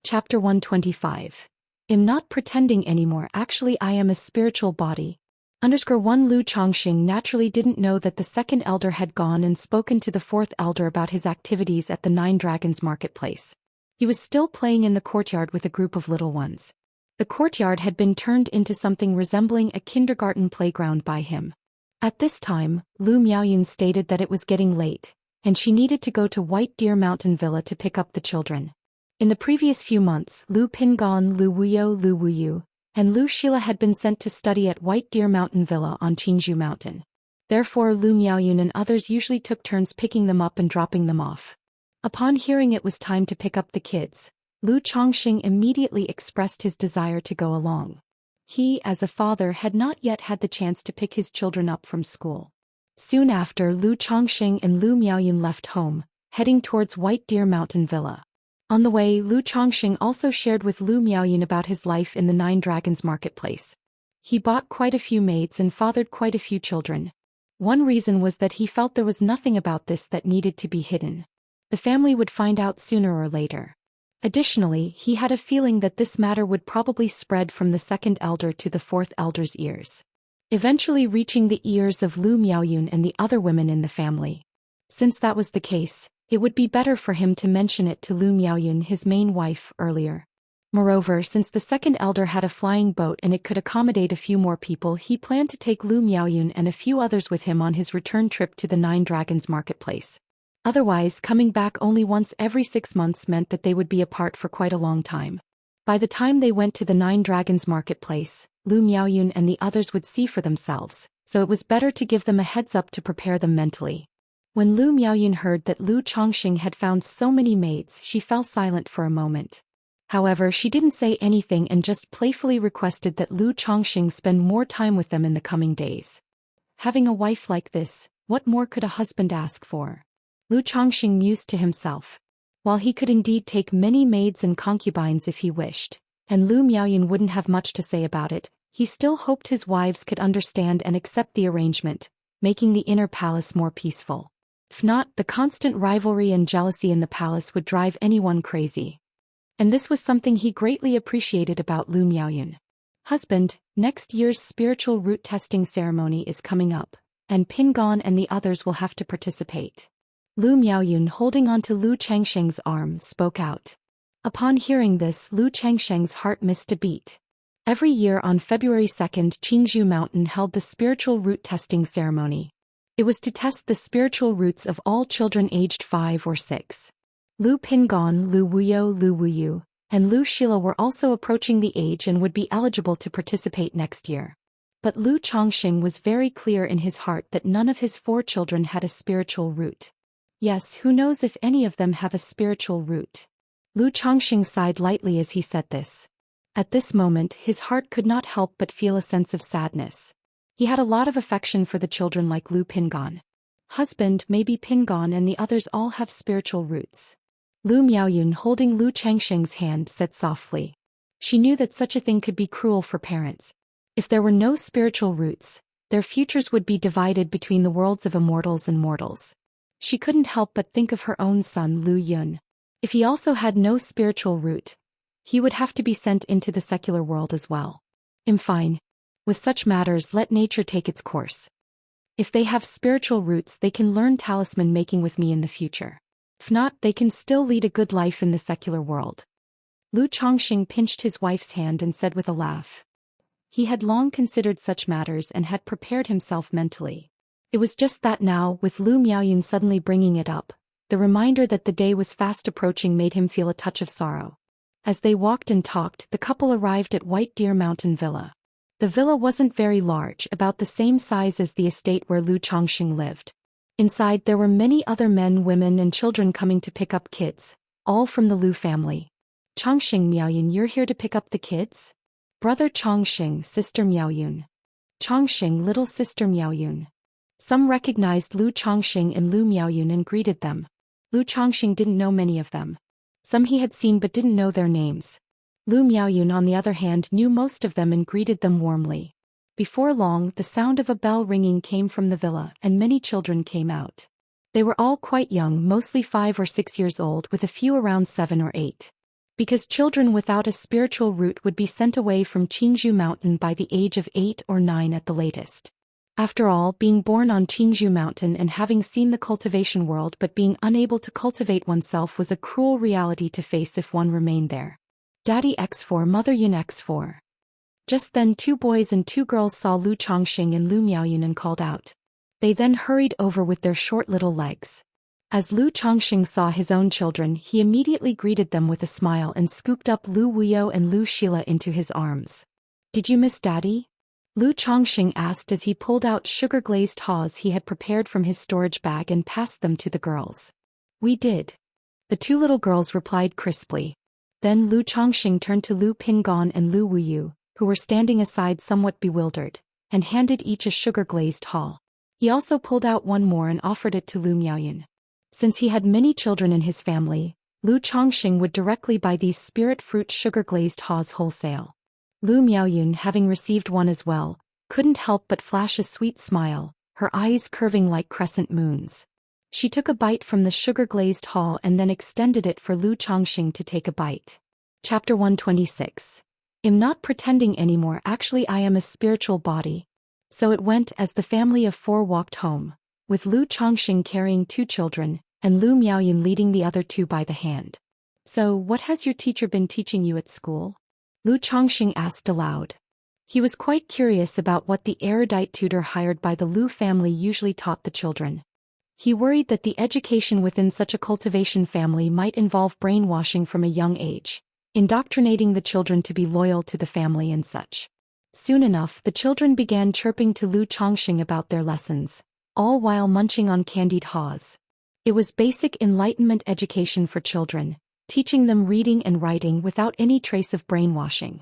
Chapter 125. I'm not pretending anymore, actually I am a spiritual body. _1 Lu Chongxing naturally didn't know that the second elder had gone and spoken to the fourth elder about his activities at the Nine Dragons marketplace. He was still playing in the courtyard with a group of little ones. The courtyard had been turned into something resembling a kindergarten playground by him. At this time, Lu Miaoyun stated that it was getting late, and she needed to go to White Deer Mountain Villa to pick up the children. In the previous few months, Lu Pingon, Lu Wuyu, and Lu Xila had been sent to study at White Deer Mountain Villa on Qingzhou Mountain. Therefore Lu Miaoyun and others usually took turns picking them up and dropping them off. Upon hearing it was time to pick up the kids, Lu Chongxing immediately expressed his desire to go along. He, as a father, had not yet had the chance to pick his children up from school. Soon after, Lu Chongxing and Lu Miaoyun left home, heading towards White Deer Mountain Villa. On the way, Lu Chongxing also shared with Lu Miaoyun about his life in the Nine Dragons marketplace. He bought quite a few maids and fathered quite a few children. One reason was that he felt there was nothing about this that needed to be hidden. The family would find out sooner or later. Additionally, he had a feeling that this matter would probably spread from the second elder to the fourth elder's ears, eventually reaching the ears of Lu Miaoyun and the other women in the family. Since that was the case, it would be better for him to mention it to Lu Miaoyun, his main wife, earlier. Moreover, since the second elder had a flying boat and it could accommodate a few more people, he planned to take Lu Miaoyun and a few others with him on his return trip to the Nine Dragons marketplace. Otherwise, coming back only once every 6 months meant that they would be apart for quite a long time. By the time they went to the Nine Dragons marketplace, Lu Miaoyun and the others would see for themselves, so it was better to give them a heads up to prepare them mentally. When Lu Miaoyun heard that Lu Chongxing had found so many maids, she fell silent for a moment. However, she didn't say anything and just playfully requested that Lu Chongxing spend more time with them in the coming days. Having a wife like this, what more could a husband ask for? Lu Chongxing mused to himself. While he could indeed take many maids and concubines if he wished, and Lu Miaoyun wouldn't have much to say about it, he still hoped his wives could understand and accept the arrangement, making the inner palace more peaceful. If not, the constant rivalry and jealousy in the palace would drive anyone crazy. And this was something he greatly appreciated about Lu Miaoyun. Husband, next year's spiritual root testing ceremony is coming up, and Pingon and the others will have to participate. Lu Miaoyun, holding onto Lu Chongxing's arm, spoke out. Upon hearing this, Lu Chongxing's heart missed a beat. Every year on February 2nd, Qingzhou Mountain held the spiritual root testing ceremony. It was to test the spiritual roots of all children aged 5 or 6. Lu Pingon, Lu Wuyu, and Lu Xila were also approaching the age and would be eligible to participate next year. But Lu Chongxing was very clear in his heart that none of his 4 children had a spiritual root. Yes, who knows if any of them have a spiritual root? Lu Chongxing sighed lightly as he said this. At this moment, his heart could not help but feel a sense of sadness. He had a lot of affection for the children like Lu Pingon. Husband, maybe Pingon and the others all have spiritual roots. Lu Miaoyun, holding Lu Chongxing's hand, said softly. She knew that such a thing could be cruel for parents. If there were no spiritual roots, their futures would be divided between the worlds of immortals and mortals. She couldn't help but think of her own son Lu Yun. If he also had no spiritual root, he would have to be sent into the secular world as well. Fine. With such matters, let nature take its course. If they have spiritual roots, they can learn talisman making with me in the future. If not, they can still lead a good life in the secular world. Lu Chongxing pinched his wife's hand and said with a laugh. He had long considered such matters and had prepared himself mentally. It was just that now, with Lu Miaoyun suddenly bringing it up, the reminder that the day was fast approaching made him feel a touch of sorrow. As they walked and talked, the couple arrived at White Deer Mountain Villa. The villa wasn't very large, about the same size as the estate where Lu Chongxing lived. Inside there were many other men, women and children coming to pick up kids, all from the Lu family. Chongxing, Miaoyun, you're here to pick up the kids? Brother Chongxing, sister Miaoyun. Chongxing, little sister Miaoyun. Some recognized Lu Chongxing and Lu Miaoyun and greeted them. Lu Chongxing didn't know many of them. Some he had seen but didn't know their names. Lu Miaoyun, on the other hand, knew most of them and greeted them warmly. Before long, the sound of a bell ringing came from the villa, and many children came out. They were all quite young, mostly 5 or 6 years old, with a few around 7 or 8. Because children without a spiritual root would be sent away from Qingzhou Mountain by the age of 8 or 9 at the latest. After all, being born on Qingzhou Mountain and having seen the cultivation world but being unable to cultivate oneself was a cruel reality to face if one remained there. Daddy X4, Mother Yun X4. Just then 2 boys and 2 girls saw Lu Chongxing and Lu Miaoyun and called out. They then hurried over with their short little legs. As Lu Chongxing saw his own children, he immediately greeted them with a smile and scooped up Lu Wuyo and Lu Shila into his arms. Did you miss Daddy? Lu Chongxing asked as he pulled out sugar-glazed haws he had prepared from his storage bag and passed them to the girls. We did. The 2 little girls replied crisply. Then Lu Chongxing turned to Lu Pingon and Lu Wuyu, who were standing aside somewhat bewildered, and handed each a sugar-glazed haw. He also pulled out one more and offered it to Lu Miaoyun. Since he had many children in his family, Lu Chongxing would directly buy these spirit fruit sugar-glazed haws wholesale. Lu Miaoyun, having received one as well, couldn't help but flash a sweet smile, her eyes curving like crescent moons. She took a bite from the sugar-glazed haw and then extended it for Lu Chongxing to take a bite. Chapter 126. I'm not pretending anymore, actually I am a spiritual body. So it went as the family of 4 walked home, with Lu Chongxing carrying 2 children, and Lu Miaoyun leading the other 2 by the hand. So, what has your teacher been teaching you at school? Lu Chongxing asked aloud. He was quite curious about what the erudite tutor hired by the Lu family usually taught the children. He worried that the education within such a cultivation family might involve brainwashing from a young age, indoctrinating the children to be loyal to the family and such. Soon enough, the children began chirping to Lu Chongxing about their lessons, all while munching on candied haws. It was basic enlightenment education for children, teaching them reading and writing without any trace of brainwashing.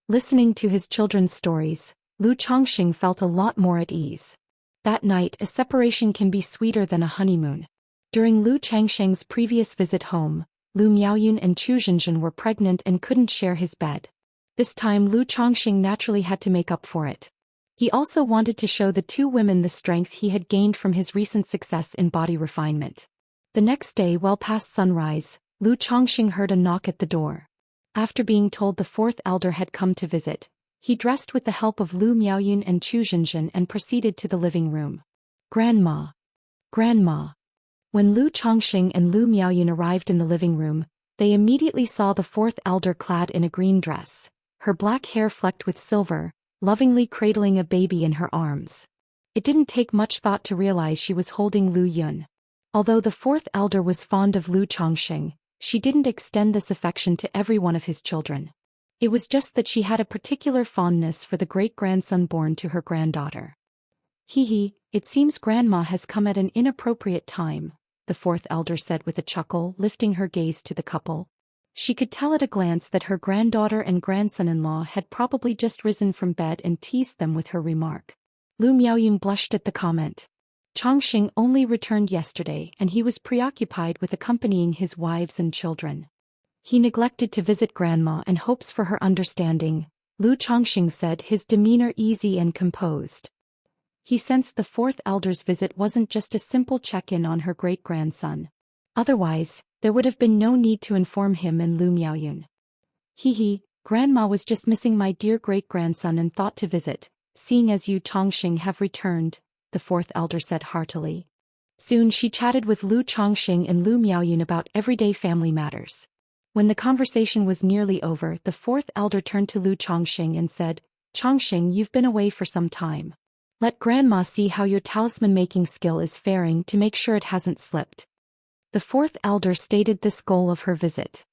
Listening to his children's stories, Lu Chongxing felt a lot more at ease. That night, a separation can be sweeter than a honeymoon. During Lu Changsheng's previous visit home, Lu Miaoyun and Chu Zhenzhen were pregnant and couldn't share his bed. This time Lu Chongxing naturally had to make up for it. He also wanted to show the 2 women the strength he had gained from his recent success in body refinement. The next day, well past sunrise, Lu Chongxing heard a knock at the door. After being told the 4th elder had come to visit, he dressed with the help of Lu Miaoyun and Chu Zhenzhen and proceeded to the living room. Grandma. Grandma. When Lu Chongxing and Lu Miaoyun arrived in the living room, they immediately saw the 4th elder clad in a green dress, her black hair flecked with silver, lovingly cradling a baby in her arms. It didn't take much thought to realize she was holding Lu Yun. Although the 4th elder was fond of Lu Chongxing, she didn't extend this affection to every one of his children. It was just that she had a particular fondness for the great-grandson born to her granddaughter. Hee, it seems Grandma has come at an inappropriate time, the 4th elder said with a chuckle, lifting her gaze to the couple. She could tell at a glance that her granddaughter and grandson-in-law had probably just risen from bed and teased them with her remark. Lu Miaoyun blushed at the comment. Chongxing only returned yesterday and he was preoccupied with accompanying his wives and children. He neglected to visit Grandma and hopes for her understanding, Lu Chongxing said, his demeanor easy and composed. He sensed the 4th elder's visit wasn't just a simple check-in on her great-grandson. Otherwise, there would have been no need to inform him and Lu Miaoyun. Grandma was just missing my dear great-grandson and thought to visit, seeing as you Chongxing have returned, the 4th elder said heartily. Soon she chatted with Lu Chongxing and Lu Miaoyun about everyday family matters. When the conversation was nearly over, the 4th elder turned to Lu Chongxing and said, Chongxing, you've been away for some time. Let Grandma see how your talisman-making skill is faring to make sure it hasn't slipped. The 4th elder stated this goal of her visit.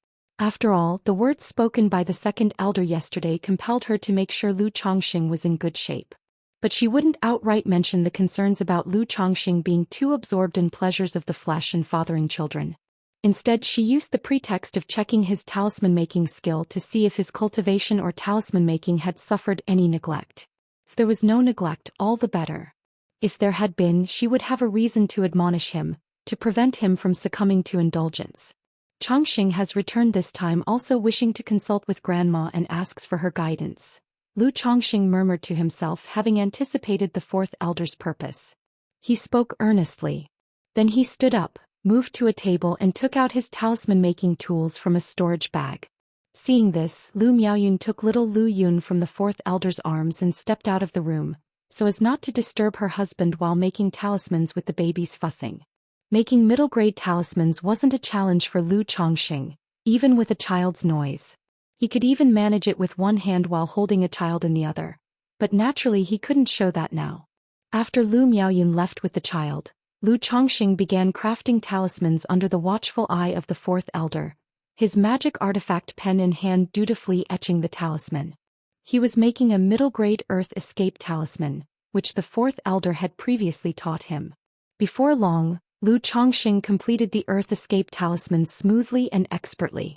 After all, the words spoken by the second elder yesterday compelled her to make sure Lu Chongqing was in good shape. But she wouldn't outright mention the concerns about Lu Chongqing being too absorbed in pleasures of the flesh and fathering children. Instead, she used the pretext of checking his talisman-making skill to see if his cultivation or talisman-making had suffered any neglect. If there was no neglect, all the better. If there had been, she would have a reason to admonish him, to prevent him from succumbing to indulgence. Chongqing has returned this time also wishing to consult with Grandma and asks for her guidance. Lu Chongqing murmured to himself, having anticipated the fourth elder's purpose. He spoke earnestly. Then he stood up, moved to a table and took out his talisman-making tools from a storage bag. Seeing this, Lu Miaoyun took little Lu Yun from the fourth elder's arms and stepped out of the room, so as not to disturb her husband while making talismans with the babies fussing. Making middle-grade talismans wasn't a challenge for Lu Chongqing, even with a child's noise. He could even manage it with one hand while holding a child in the other. But naturally he couldn't show that now. After Lu Miaoyun left with the child, Lu Chongqing began crafting talismans under the watchful eye of the fourth elder, his magic artifact pen in hand dutifully etching the talisman. He was making a middle-grade earth escape talisman, which the fourth elder had previously taught him. Before long, Lu Chongqing completed the earth escape talisman smoothly and expertly.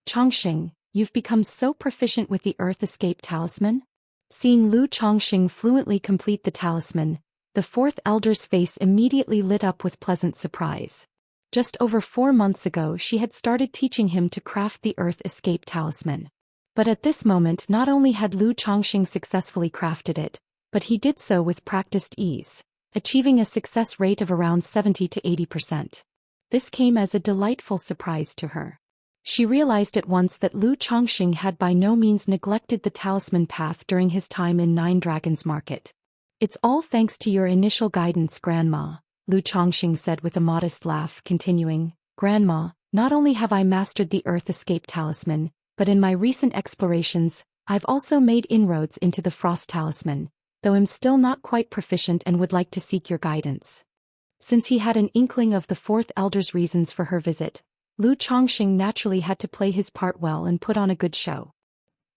Chongqing, you've become so proficient with the earth escape talisman? Seeing Lu Chongqing fluently complete the talisman, the fourth elder's face immediately lit up with pleasant surprise. Just over 4 months ago she had started teaching him to craft the earth escape talisman. But at this moment not only had Lu Chongqing successfully crafted it, but he did so with practiced ease, achieving a success rate of around 70 to 80%. This came as a delightful surprise to her. She realized at once that Lu Chongqing had by no means neglected the talisman path during his time in Nine Dragons Market. It's all thanks to your initial guidance, Grandma, Lu Chongqing said with a modest laugh, continuing, Grandma, not only have I mastered the earth escape talisman, but in my recent explorations, I've also made inroads into the frost talisman, though I'm still not quite proficient and would like to seek your guidance. Since he had an inkling of the fourth elder's reasons for her visit, Lu Chongqing naturally had to play his part well and put on a good show.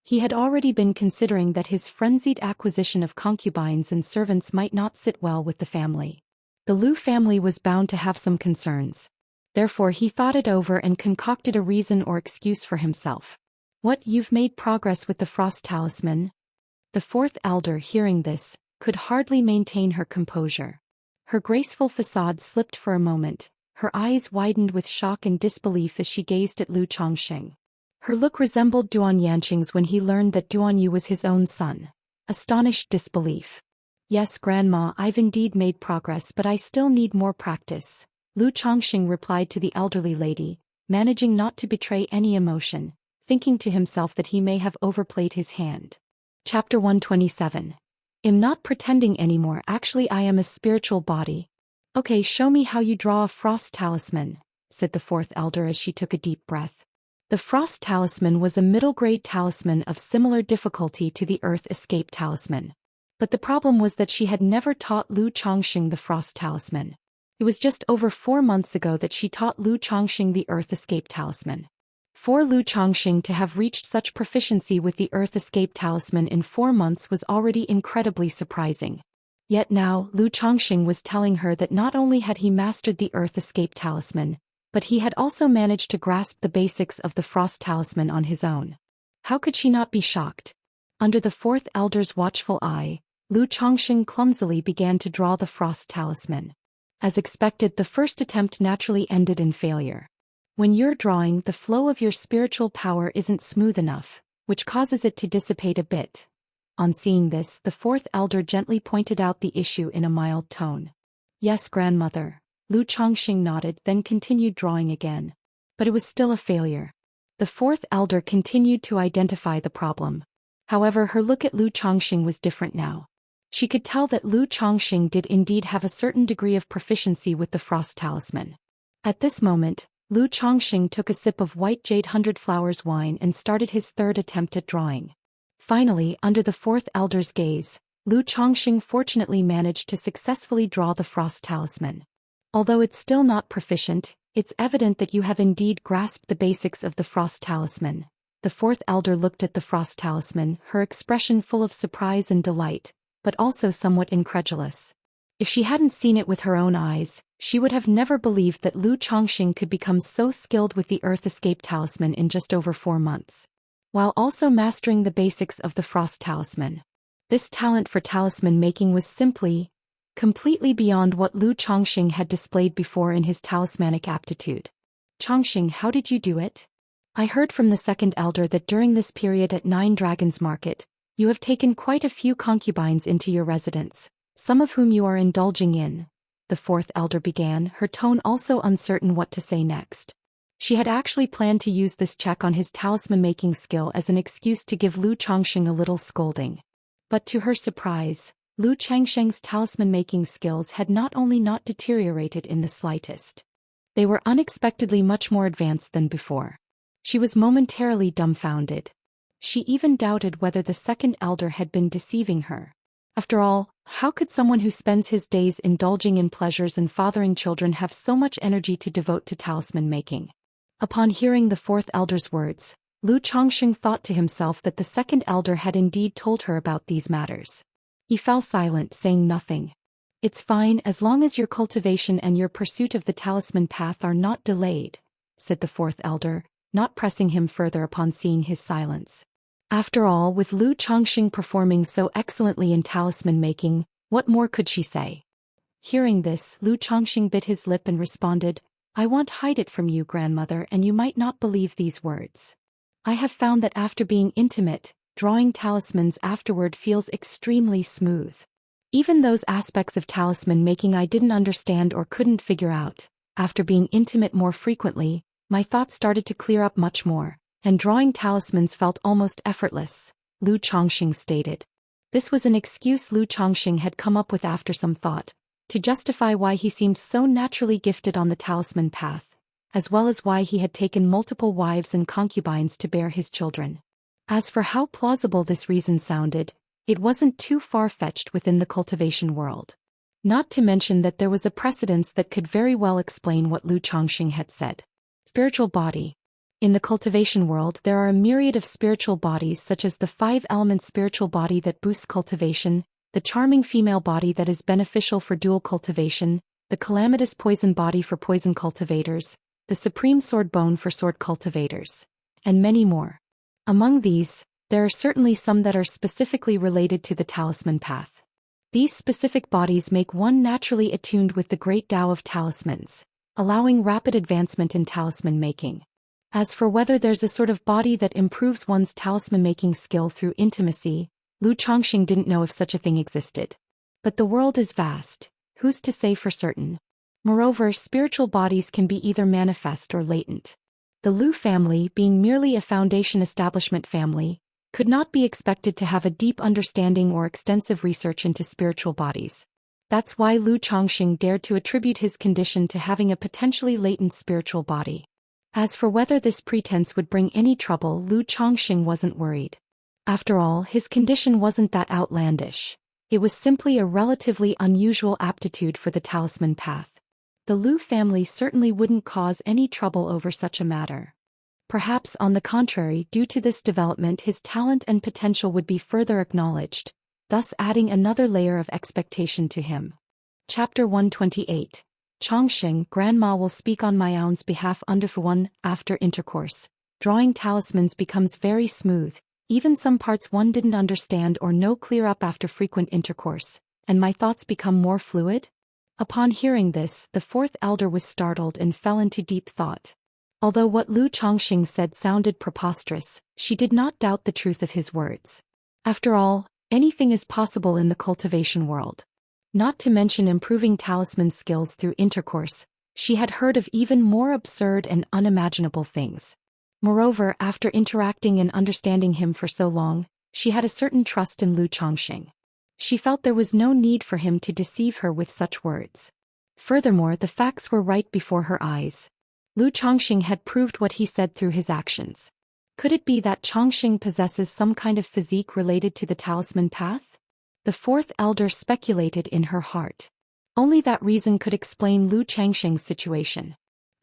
He had already been considering that his frenzied acquisition of concubines and servants might not sit well with the family. The Lu family was bound to have some concerns. Therefore he thought it over and concocted a reason or excuse for himself. What, you've made progress with the frost talisman? The fourth elder, hearing this, could hardly maintain her composure. Her graceful facade slipped for a moment, her eyes widened with shock and disbelief as she gazed at Lu Chongqing. Her look resembled Duan Yanqing's when he learned that Duan Yu was his own son. Astonished disbelief. Yes, Grandma, I've indeed made progress, but I still need more practice, Lu Chongqing replied to the elderly lady, managing not to betray any emotion, thinking to himself that he may have overplayed his hand. Chapter 127. I'm not pretending anymore, actually I am a spiritual body. Okay, show me how you draw a frost talisman, said the fourth elder as she took a deep breath. The frost talisman was a middle-grade talisman of similar difficulty to the earth escape talisman. But the problem was that she had never taught Lu Chongqing the frost talisman. It was just over 4 months ago that she taught Lu Chongqing the earth escape talisman. For Lu Chongqing to have reached such proficiency with the earth escape talisman in 4 months was already incredibly surprising. Yet now, Lu Chongqing was telling her that not only had he mastered the earth escape talisman, but he had also managed to grasp the basics of the frost talisman on his own. How could she not be shocked? Under the fourth elder's watchful eye, Lu Chongqing clumsily began to draw the frost talisman. As expected, the first attempt naturally ended in failure. When you're drawing, the flow of your spiritual power isn't smooth enough, which causes it to dissipate a bit. On seeing this, the fourth elder gently pointed out the issue in a mild tone. Yes, grandmother. Lu Chongqing nodded, then continued drawing again. But it was still a failure. The fourth elder continued to identify the problem. However, her look at Lu Chongqing was different now. She could tell that Lu Chongqing did indeed have a certain degree of proficiency with the frost talisman. At this moment, Lu Chongqing took a sip of white jade 100 flowers wine and started his third attempt at drawing. Finally, under the fourth elder's gaze, Lu Chongqing fortunately managed to successfully draw the frost talisman. Although it's still not proficient, It's evident that you have indeed grasped the basics of the Frost Talisman. The fourth elder looked at the Frost Talisman, her expression full of surprise and delight, but also somewhat incredulous. If she hadn't seen it with her own eyes, she would have never believed that Lu Chongqing could become so skilled with the Earth Escape Talisman in just over 4 months, while also mastering the basics of the Frost Talisman. This talent for talisman making was completely beyond what Lu Chongqing had displayed before in his talismanic aptitude. Chongqing, how did you do it? I heard from the second elder that during this period at 9 Dragons Market, you have taken quite a few concubines into your residence, some of whom you are indulging in. The fourth elder began, her tone also uncertain what to say next. She had actually planned to use this check on his talisman-making skill as an excuse to give Lu Chongqing a little scolding. But to her surprise, Lu Chongqing's talisman-making skills had not only not deteriorated in the slightest, they were unexpectedly much more advanced than before. She was momentarily dumbfounded. She even doubted whether the second elder had been deceiving her. After all, how could someone who spends his days indulging in pleasures and fathering children have so much energy to devote to talisman making? Upon hearing the fourth elder's words, Lu Chongqing thought to himself that the second elder had indeed told her about these matters. He fell silent, saying nothing. It's fine as long as your cultivation and your pursuit of the talisman path are not delayed, said the fourth elder, not pressing him further upon seeing his silence. After all, with Lu Chongqing performing so excellently in talisman making, what more could she say? Hearing this, Lu Chongqing bit his lip and responded, I won't hide it from you, grandmother, and you might not believe these words. I have found that after being intimate, drawing talismans afterward feels extremely smooth. Even those aspects of talisman making I didn't understand or couldn't figure out, after being intimate more frequently, my thoughts started to clear up much more, and drawing talismans felt almost effortless, Lu Chongqing stated. This was an excuse Lu Chongqing had come up with after some thought, to justify why he seemed so naturally gifted on the talisman path, as well as why he had taken multiple wives and concubines to bear his children. As for how plausible this reason sounded, it wasn't too far-fetched within the cultivation world. Not to mention that there was a precedence that could very well explain what Lu Chongqing had said. Spiritual body. In the cultivation world there are a myriad of spiritual bodies such as the 5-element spiritual body that boosts cultivation, the charming female body that is beneficial for dual cultivation, the calamitous poison body for poison cultivators, the supreme sword bone for sword cultivators, and many more. Among these, there are certainly some that are specifically related to the talisman path. These specific bodies make one naturally attuned with the great Tao of talismans, allowing rapid advancement in talisman making. As for whether there's a sort of body that improves one's talisman making skill through intimacy, Lu Chongqing didn't know if such a thing existed. But the world is vast, who's to say for certain? Moreover, spiritual bodies can be either manifest or latent. The Lu family, being merely a foundation establishment family, could not be expected to have a deep understanding or extensive research into spiritual bodies. That's why Lu Chongqing dared to attribute his condition to having a potentially latent spiritual body. As for whether this pretense would bring any trouble, Lu Chongqing wasn't worried. After all, his condition wasn't that outlandish. It was simply a relatively unusual aptitude for the talisman path. The Lu family certainly wouldn't cause any trouble over such a matter. Perhaps on the contrary, due to this development his talent and potential would be further acknowledged, thus adding another layer of expectation to him. Chapter 128. Chongqing, Grandma will speak on my own's behalf. After intercourse, drawing talismans becomes very smooth, even some parts one didn't understand or know clear up after frequent intercourse, and my thoughts become more fluid? Upon hearing this, the fourth elder was startled and fell into deep thought. Although what Lu Chongqing said sounded preposterous, she did not doubt the truth of his words. After all, anything is possible in the cultivation world. Not to mention improving talisman skills through intercourse, she had heard of even more absurd and unimaginable things. Moreover, after interacting and understanding him for so long, she had a certain trust in Lu Chongqing. She felt there was no need for him to deceive her with such words. Furthermore, the facts were right before her eyes. Lu Chongqing had proved what he said through his actions. Could it be that Chongqing possesses some kind of physique related to the talisman path? The fourth elder speculated in her heart. Only that reason could explain Lu Chongqing's situation.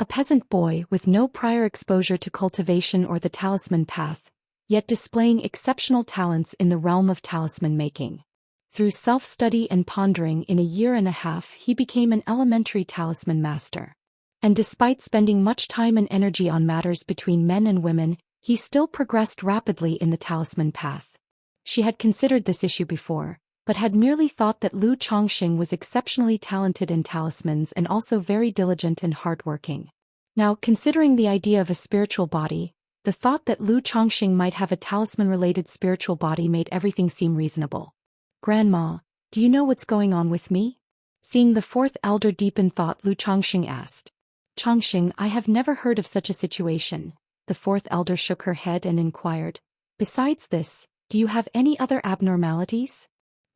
A peasant boy with no prior exposure to cultivation or the talisman path, yet displaying exceptional talents in the realm of talisman making. Through self-study and pondering, in a year and a half he became an elementary talisman master. And despite spending much time and energy on matters between men and women, he still progressed rapidly in the talisman path. She had considered this issue before, but had merely thought that Lu Chongqing was exceptionally talented in talismans and also very diligent and hardworking. Now, considering the idea of a spiritual body, the thought that Lu Chongqing might have a talisman-related spiritual body made everything seem reasonable. "Grandma, do you know what's going on with me?" Seeing the fourth elder deep in thought, Lu Chongqing asked. "Chongqing, I have never heard of such a situation." The fourth elder shook her head and inquired. "Besides this, do you have any other abnormalities?"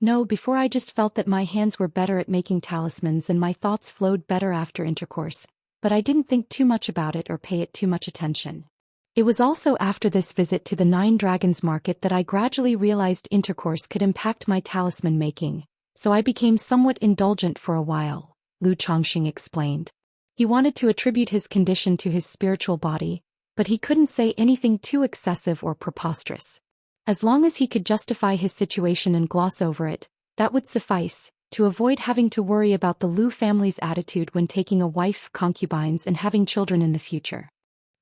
"No, before I just felt that my hands were better at making talismans and my thoughts flowed better after intercourse, but I didn't think too much about it or pay it too much attention. It was also after this visit to the Nine Dragons market that I gradually realized intercourse could impact my talisman making, so I became somewhat indulgent for a while," Lu Chongqing explained. He wanted to attribute his condition to his spiritual body, but he couldn't say anything too excessive or preposterous. As long as he could justify his situation and gloss over it, that would suffice, to avoid having to worry about the Lu family's attitude when taking a wife, concubines, and having children in the future.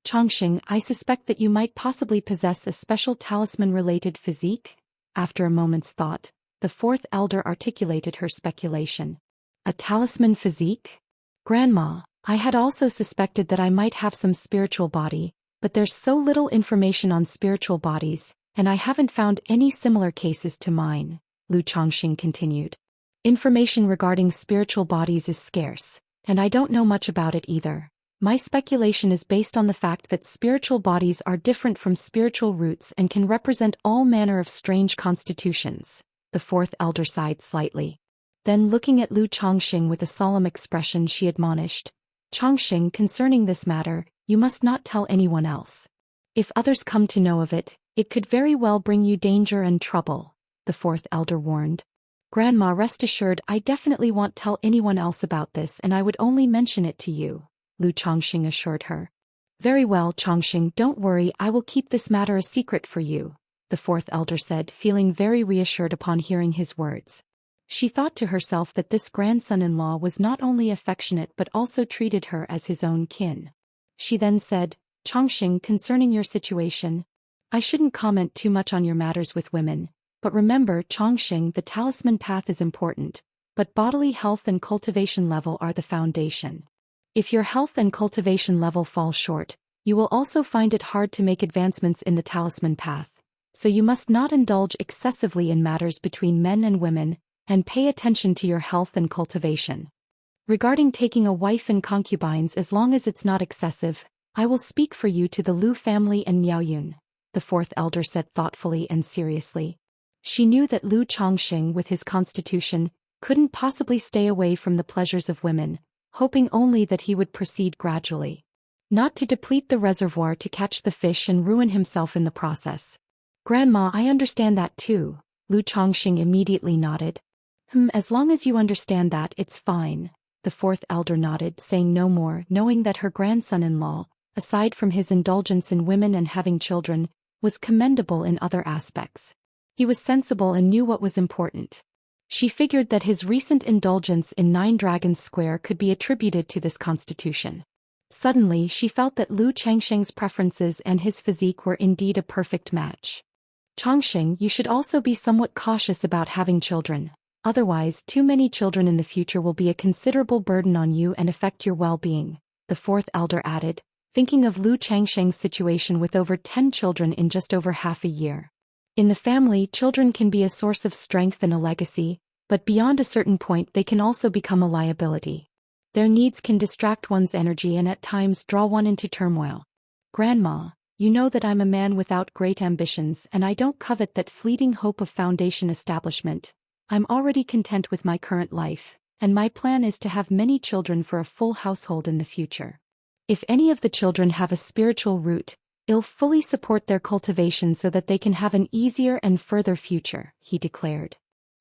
"Chongqing, I suspect that you might possibly possess a special talisman-related physique?" After a moment's thought, the fourth elder articulated her speculation. "A talisman physique? Grandma, I had also suspected that I might have some spiritual body, but there's so little information on spiritual bodies, and I haven't found any similar cases to mine," Lu Chongqing continued. "Information regarding spiritual bodies is scarce, and I don't know much about it either. My speculation is based on the fact that spiritual bodies are different from spiritual roots and can represent all manner of strange constitutions." The fourth elder sighed slightly. Then, looking at Lu Chongqing with a solemn expression, she admonished, "Chongqing, concerning this matter, you must not tell anyone else. If others come to know of it, it could very well bring you danger and trouble," the fourth elder warned. "Grandma, rest assured, I definitely won't tell anyone else about this, and I would only mention it to you," Lu Chongqing assured her. "Very well, Chongqing, don't worry, I will keep this matter a secret for you," the fourth elder said, feeling very reassured upon hearing his words. She thought to herself that this grandson-in-law was not only affectionate but also treated her as his own kin. She then said, "Chongqing, concerning your situation, I shouldn't comment too much on your matters with women, but remember, Chongqing, the talisman path is important, but bodily health and cultivation level are the foundation. If your health and cultivation level fall short, you will also find it hard to make advancements in the talisman path, so you must not indulge excessively in matters between men and women, and pay attention to your health and cultivation. Regarding taking a wife and concubines, as long as it's not excessive, I will speak for you to the Lu family and Miaoyun," the fourth elder said thoughtfully and seriously. She knew that Lu Chongqing, with his constitution, couldn't possibly stay away from the pleasures of women, hoping only that he would proceed gradually, not to deplete the reservoir to catch the fish and ruin himself in the process. "Grandma, I understand that too," Lu Chongqing immediately nodded. As long as you understand that, it's fine," the fourth elder nodded, saying no more, knowing that her grandson-in-law, aside from his indulgence in women and having children, was commendable in other aspects. He was sensible and knew what was important. She figured that his recent indulgence in Nine Dragons Square could be attributed to this constitution. Suddenly she felt that Lu Changsheng's preferences and his physique were indeed a perfect match. "Chongqing, you should also be somewhat cautious about having children. Otherwise, too many children in the future will be a considerable burden on you and affect your well-being," the fourth elder added, thinking of Lu Changsheng's situation with over 10 children in just over half a year. In the family, children can be a source of strength and a legacy, but beyond a certain point they can also become a liability. Their needs can distract one's energy and at times draw one into turmoil. "Grandma, you know that I'm a man without great ambitions and I don't covet that fleeting hope of foundation establishment. I'm already content with my current life, and my plan is to have many children for a full household in the future. If any of the children have a spiritual root, it'll fully support their cultivation so that they can have an easier and further future," he declared.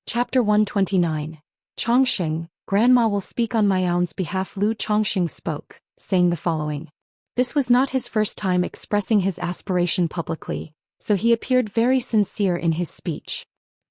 Chapter 129. Chongqing, Grandma will speak on my own's behalf. Lu Chongqing spoke, saying the following. This was not his first time expressing his aspiration publicly, so he appeared very sincere in his speech.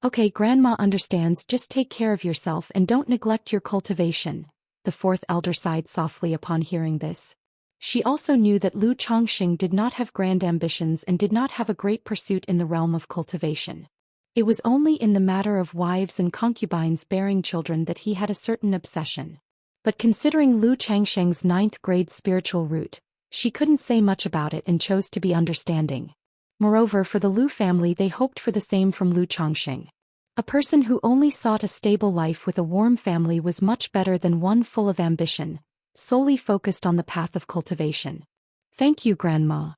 Okay, Grandma understands, just take care of yourself and don't neglect your cultivation. The fourth elder sighed softly upon hearing this. She also knew that Lu Chongqing did not have grand ambitions and did not have a great pursuit in the realm of cultivation. It was only in the matter of wives and concubines bearing children that he had a certain obsession. But considering Lu Changsheng's 9th grade spiritual root, she couldn't say much about it and chose to be understanding. Moreover, for the Lu family, they hoped for the same from Lu Chongqing. A person who only sought a stable life with a warm family was much better than one full of ambition, solely focused on the path of cultivation. Thank you, Grandma.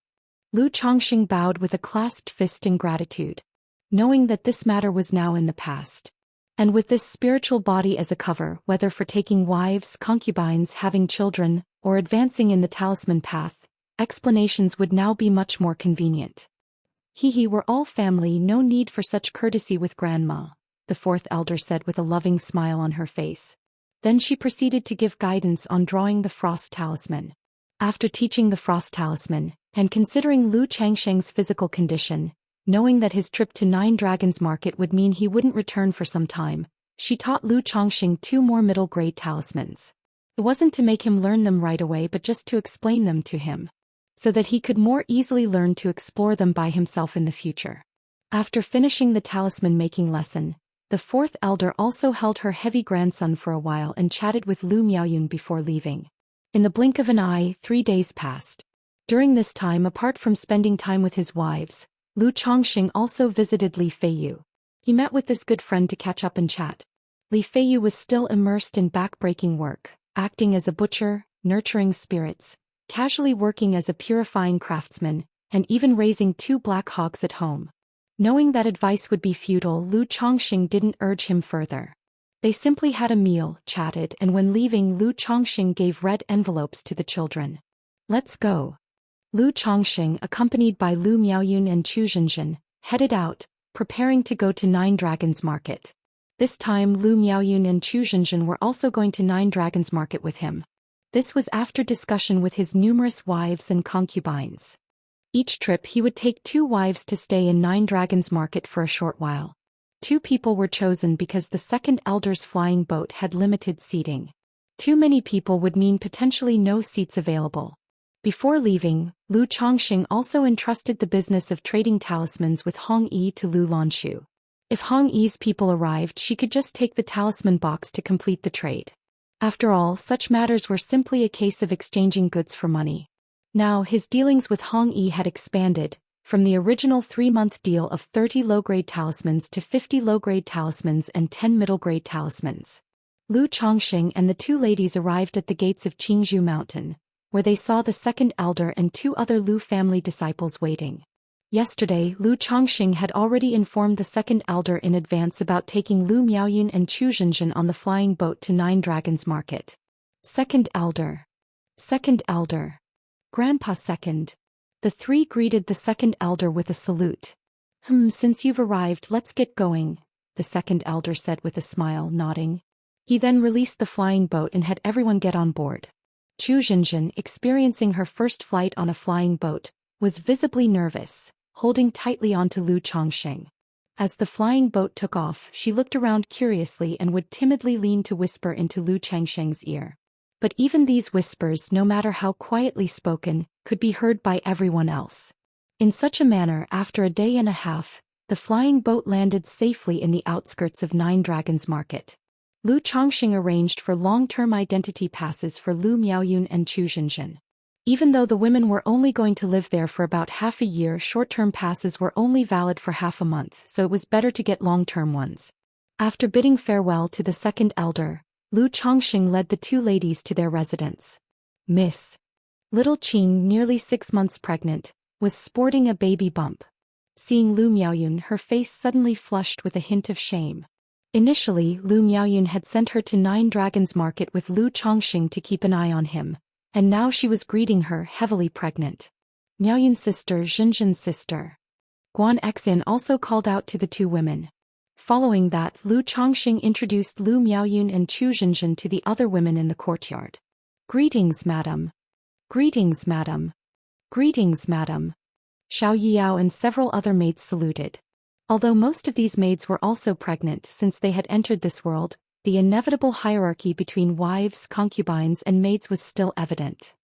Lu Chongqing bowed with a clasped fist in gratitude, knowing that this matter was now in the past. And with this spiritual body as a cover, whether for taking wives, concubines, having children, or advancing in the talisman path, explanations would now be much more convenient. We're all family, no need for such courtesy with Grandma, the fourth elder said with a loving smile on her face. Then she proceeded to give guidance on drawing the frost talisman. After teaching the frost talisman, and considering Lu Changsheng's physical condition, knowing that his trip to Nine Dragons Market would mean he wouldn't return for some time, she taught Lu Chongqing 2 more middle-grade talismans. It wasn't to make him learn them right away but just to explain them to him, so that he could more easily learn to explore them by himself in the future. After finishing the talisman-making lesson, the fourth elder also held her heavy grandson for a while and chatted with Lu Miaoyun before leaving. In the blink of an eye, 3 days passed. During this time, apart from spending time with his wives, Lu Chongqing also visited Li Feiyu. He met with this good friend to catch up and chat. Li Feiyu was still immersed in back-breaking work, acting as a butcher, nurturing spirits, casually working as a purifying craftsman, and even raising 2 black hogs at home. Knowing that advice would be futile, Lu Chongqing didn't urge him further. They simply had a meal, chatted, and when leaving, Lu Chongqing gave red envelopes to the children. Let's go. Lu Chongqing, accompanied by Lu Miaoyun and Chu Zhenzhen, headed out, preparing to go to Nine Dragons Market. This time Lu Miaoyun and Chu Zhenzhen were also going to Nine Dragons Market with him. This was after discussion with his numerous wives and concubines. Each trip he would take 2 wives to stay in Nine Dragons Market for a short while. 2 people were chosen because the second elder's flying boat had limited seating. Too many people would mean potentially no seats available. Before leaving, Lu Chongqing also entrusted the business of trading talismans with Hong Yi to Lu Lanshu. If Hong Yi's people arrived, she could just take the talisman box to complete the trade. After all, such matters were simply a case of exchanging goods for money. Now his dealings with Hong Yi had expanded, from the original 3-month deal of 30 low-grade talismans to 50 low-grade talismans and 10 middle-grade talismans. Lu Chongqing and the 2 ladies arrived at the gates of Qingzhou Mountain, where they saw the second elder and 2 other Lu family disciples waiting. Yesterday, Lu Chongqing had already informed the second elder in advance about taking Lu Miaoyun and Chu Zhenzhen on the flying boat to Nine Dragons Market. Second elder. Second elder. Grandpa second. The 3 greeted the second elder with a salute. Since you've arrived, let's get going, the second elder said with a smile, nodding. He then released the flying boat and had everyone get on board. Chu Zhenzhen, experiencing her first flight on a flying boat, was visibly nervous, holding tightly onto Lu Chongqing. As the flying boat took off, she looked around curiously and would timidly lean to whisper into Lu Changsheng's ear. But even these whispers, no matter how quietly spoken, could be heard by everyone else. In such a manner, after a day and a half, the flying boat landed safely in the outskirts of Nine Dragons Market. Lu Chongqing arranged for long-term identity passes for Lu Miaoyun and Chu Zhenzhen. Even though the women were only going to live there for about half a year, short-term passes were only valid for half a month, so it was better to get long-term ones. After bidding farewell to the second elder, Lu Chongqing led the 2 ladies to their residence. Miss. Little Qing, nearly 6 months pregnant, was sporting a baby bump. Seeing Lu Miaoyun, her face suddenly flushed with a hint of shame. Initially, Lu Miaoyun had sent her to Nine Dragons Market with Lu Chongqing to keep an eye on him, and now she was greeting her, heavily pregnant. Miaoyun's sister, Zhenzhen's sister. Guan Exin also called out to the 2 women. Following that, Lu Chongqing introduced Lu Miaoyun and Chu Zhenzhen to the other women in the courtyard. Greetings, madam. Greetings, madam. Greetings, madam. Xiao Yiyao and several other maids saluted. Although most of these maids were also pregnant since they had entered this world, the inevitable hierarchy between wives, concubines and maids was still evident.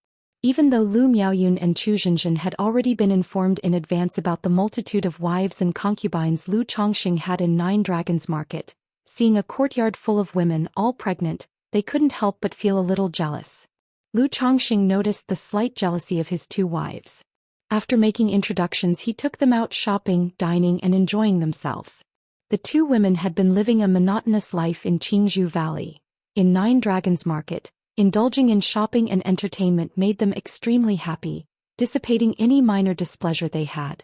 Even though Lu Miaoyun and Chu Zhenzhen had already been informed in advance about the multitude of wives and concubines Lu Chongqing had in Nine Dragons Market, seeing a courtyard full of women all pregnant, they couldn't help but feel a little jealous. Lu Chongqing noticed the slight jealousy of his two wives. After making introductions, he took them out shopping, dining and enjoying themselves. The two women had been living a monotonous life in Qingzhou Valley. In Nine Dragons Market, indulging in shopping and entertainment made them extremely happy, dissipating any minor displeasure they had.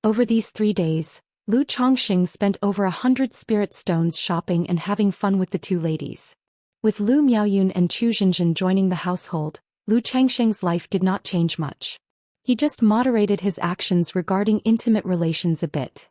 Over these 3 days, Lu Chongqing spent over 100 spirit stones shopping and having fun with the two ladies. With Lu Miaoyun and Chu Zhenzhen joining the household, Lu Changsheng's life did not change much. He just moderated his actions regarding intimate relations a bit.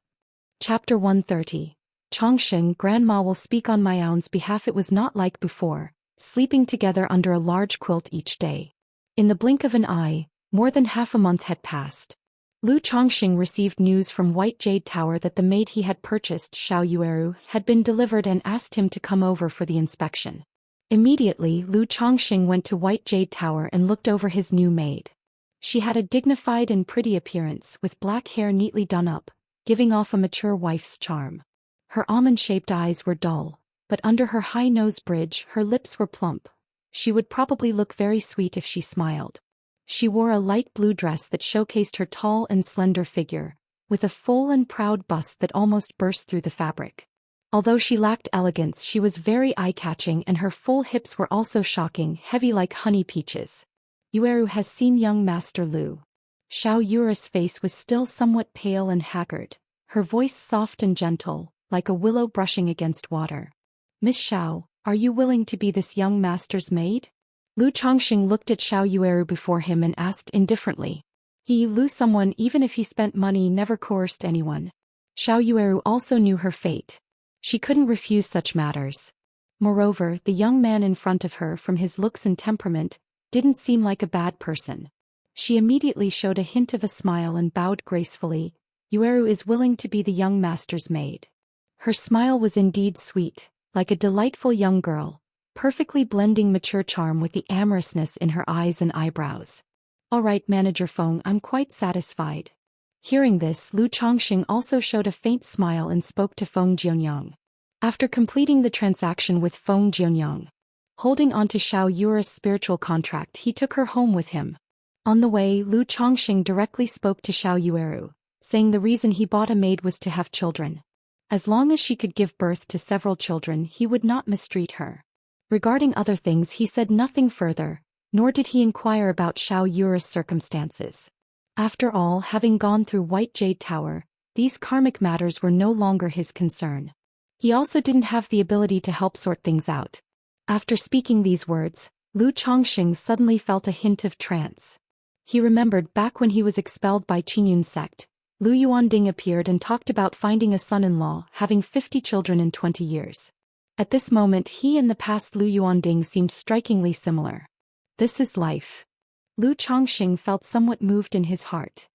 Chapter 130. Chongqing, Grandma will speak on Miaoyun's behalf. It was not like before, sleeping together under a large quilt each day. In the blink of an eye, more than half a month had passed. Lu Chongqing received news from White Jade Tower that the maid he had purchased, Xiao Yueru, had been delivered and asked him to come over for the inspection. Immediately, Lu Chongqing went to White Jade Tower and looked over his new maid. She had a dignified and pretty appearance with black hair neatly done up, giving off a mature wife's charm. Her almond-shaped eyes were dull, but under her high nose bridge her lips were plump. She would probably look very sweet if she smiled. She wore a light blue dress that showcased her tall and slender figure, with a full and proud bust that almost burst through the fabric. Although she lacked elegance, she was very eye-catching and her full hips were also shocking, heavy like honey peaches. Yueru has seen young Master Lu. Xiao Yueru's face was still somewhat pale and haggard, her voice soft and gentle, like a willow brushing against water. Miss Xiao, are you willing to be this young master's maid? Lu Chongqing looked at Xiao Yueru before him and asked indifferently. He, Lu, someone even if he spent money, never coerced anyone. Xiao Yueru also knew her fate. She couldn't refuse such matters. Moreover, the young man in front of her, from his looks and temperament, didn't seem like a bad person. She immediately showed a hint of a smile and bowed gracefully. Yueru is willing to be the young master's maid. Her smile was indeed sweet, like a delightful young girl, perfectly blending mature charm with the amorousness in her eyes and eyebrows. All right, Manager Feng, I'm quite satisfied. Hearing this, Lu Chongqing also showed a faint smile and spoke to Feng Jianyang. After completing the transaction with Feng Jianyang, holding on to Xiao Yueru's spiritual contract, he took her home with him. On the way, Lu Chongqing directly spoke to Xiao Yueru, saying the reason he bought a maid was to have children. As long as she could give birth to several children, he would not mistreat her. Regarding other things, he said nothing further, nor did he inquire about Xiao Yueru's circumstances. After all, having gone through White Jade Tower, these karmic matters were no longer his concern. He also didn't have the ability to help sort things out. After speaking these words, Lu Chongqing suddenly felt a hint of trance. He remembered back when he was expelled by Qingyun's sect, Lu Yuanding appeared and talked about finding a son-in-law, having 50 children in 20 years. At this moment, he and the past Lu Yuanding seemed strikingly similar. This is life. Lu Chongqing felt somewhat moved in his heart.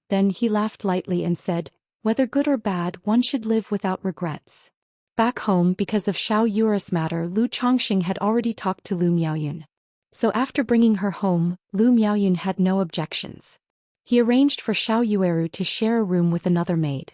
Then he laughed lightly and said, whether good or bad, one should live without regrets. Back home, because of Xiao Yueru's matter, Lu Chongqing had already talked to Lu Miaoyun. So after bringing her home, Lu Miaoyun had no objections. He arranged for Xiao Yueru to share a room with another maid.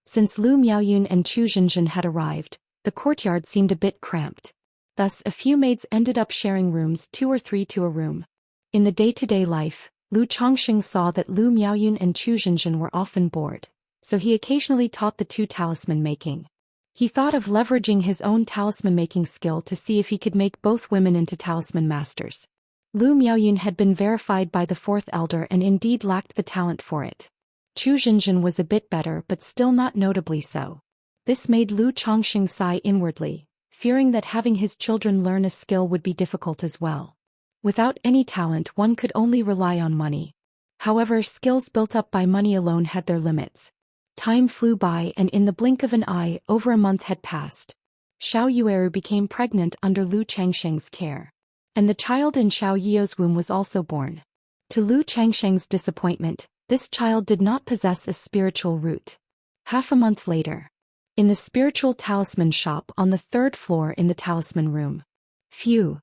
Since Lu Miaoyun and Chu Zhenzhen had arrived, the courtyard seemed a bit cramped. Thus, a few maids ended up sharing rooms, 2 or 3 to a room. In the day-to-day life, Lu Chongqing saw that Lu Miaoyun and Chu Zhenzhen were often bored, so he occasionally taught the two talisman making. He thought of leveraging his own talisman-making skill to see if he could make both women into talisman masters. Lu Miaoyun had been verified by the 4th elder and indeed lacked the talent for it. Chu Zhenzhen was a bit better but still not notably so. This made Lu Chongqing sigh inwardly, fearing that having his children learn a skill would be difficult as well. Without any talent, one could only rely on money. However, skills built up by money alone had their limits. Time flew by and in the blink of an eye, over a month had passed. Xiao Yueru became pregnant under Lu Changsheng's care. And the child in Xiao Yi's womb was also born. To Lu Changsheng's disappointment, this child did not possess a spiritual root. Half a month later. In the spiritual talisman shop on the third floor in the talisman room. Phew.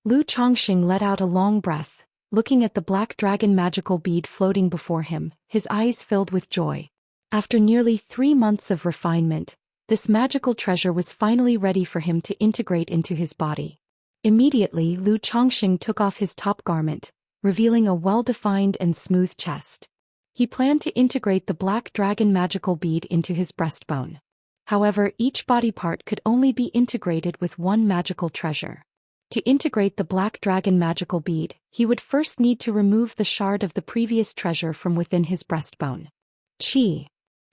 Lu Changsheng let out a long breath, looking at the black dragon magical bead floating before him, his eyes filled with joy. After nearly 3 months of refinement, this magical treasure was finally ready for him to integrate into his body. Immediately, Lu Changsheng took off his top garment, revealing a well-defined and smooth chest. He planned to integrate the black dragon magical bead into his breastbone. However, each body part could only be integrated with one magical treasure. To integrate the black dragon magical bead, he would first need to remove the shard of the previous treasure from within his breastbone. Chi.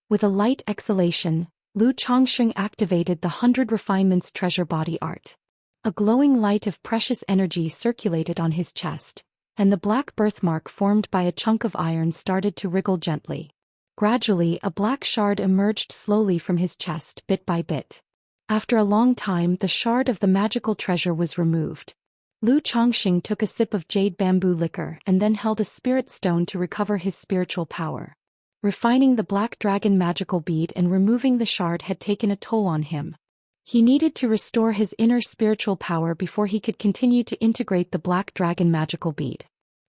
With a light exhalation, Lu Changsheng activated the 100 Refinements treasure body art. A glowing light of precious energy circulated on his chest, and the black birthmark formed by a chunk of iron started to wriggle gently. Gradually, a black shard emerged slowly from his chest bit by bit. After a long time, the shard of the magical treasure was removed. Lu Changsheng took a sip of jade bamboo liquor and then held a spirit stone to recover his spiritual power. Refining the black dragon magical bead and removing the shard had taken a toll on him. He needed to restore his inner spiritual power before he could continue to integrate the black dragon magical bead.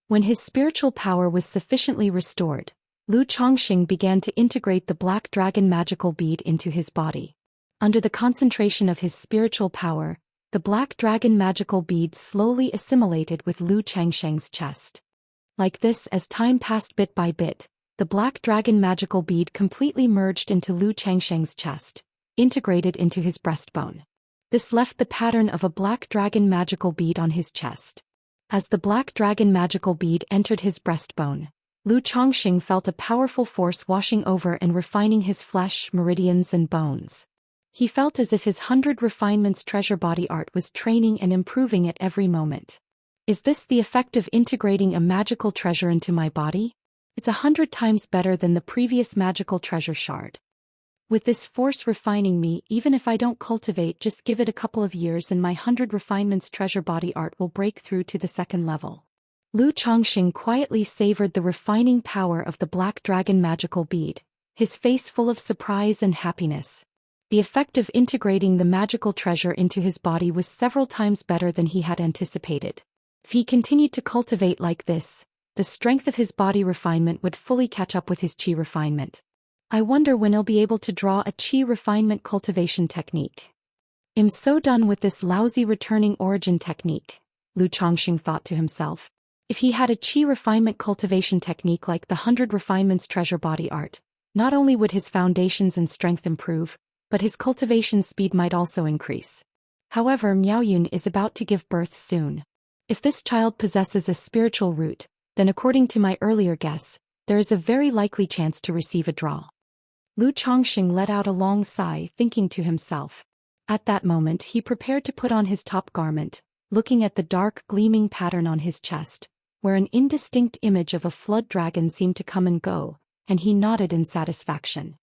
When his spiritual power was sufficiently restored, Lu Changsheng began to integrate the black dragon magical bead into his body. Under the concentration of his spiritual power, the black dragon magical bead slowly assimilated with Lu Changsheng's chest. Like this, as time passed bit by bit, the black dragon magical bead completely merged into Lu Changsheng's chest, integrated into his breastbone. This left the pattern of a black dragon magical bead on his chest. As the black dragon magical bead entered his breastbone, Lu Changsheng felt a powerful force washing over and refining his flesh, meridians and bones. He felt as if his 100 Refinements treasure body art was training and improving at every moment. Is this the effect of integrating a magical treasure into my body? It's 100 times better than the previous magical treasure shard. With this force refining me, even if I don't cultivate, just give it a couple of years and my 100 Refinements treasure body art will break through to the second level. Lu Changsheng quietly savored the refining power of the black dragon magical bead, his face full of surprise and happiness. The effect of integrating the magical treasure into his body was several times better than he had anticipated. If he continued to cultivate like this, the strength of his body refinement would fully catch up with his chi refinement. I wonder when he'll be able to draw a chi refinement cultivation technique. I'm so done with this lousy returning origin technique, Lu Changsheng thought to himself. If he had a chi refinement cultivation technique like the 100 Refinements treasure body art, not only would his foundations and strength improve, but his cultivation speed might also increase. However, Miaoyun is about to give birth soon. If this child possesses a spiritual root, then according to my earlier guess, there is a very likely chance to receive a draw. Lu Changsheng let out a long sigh, thinking to himself. At that moment he prepared to put on his top garment, looking at the dark gleaming pattern on his chest, where an indistinct image of a flood dragon seemed to come and go, and he nodded in satisfaction.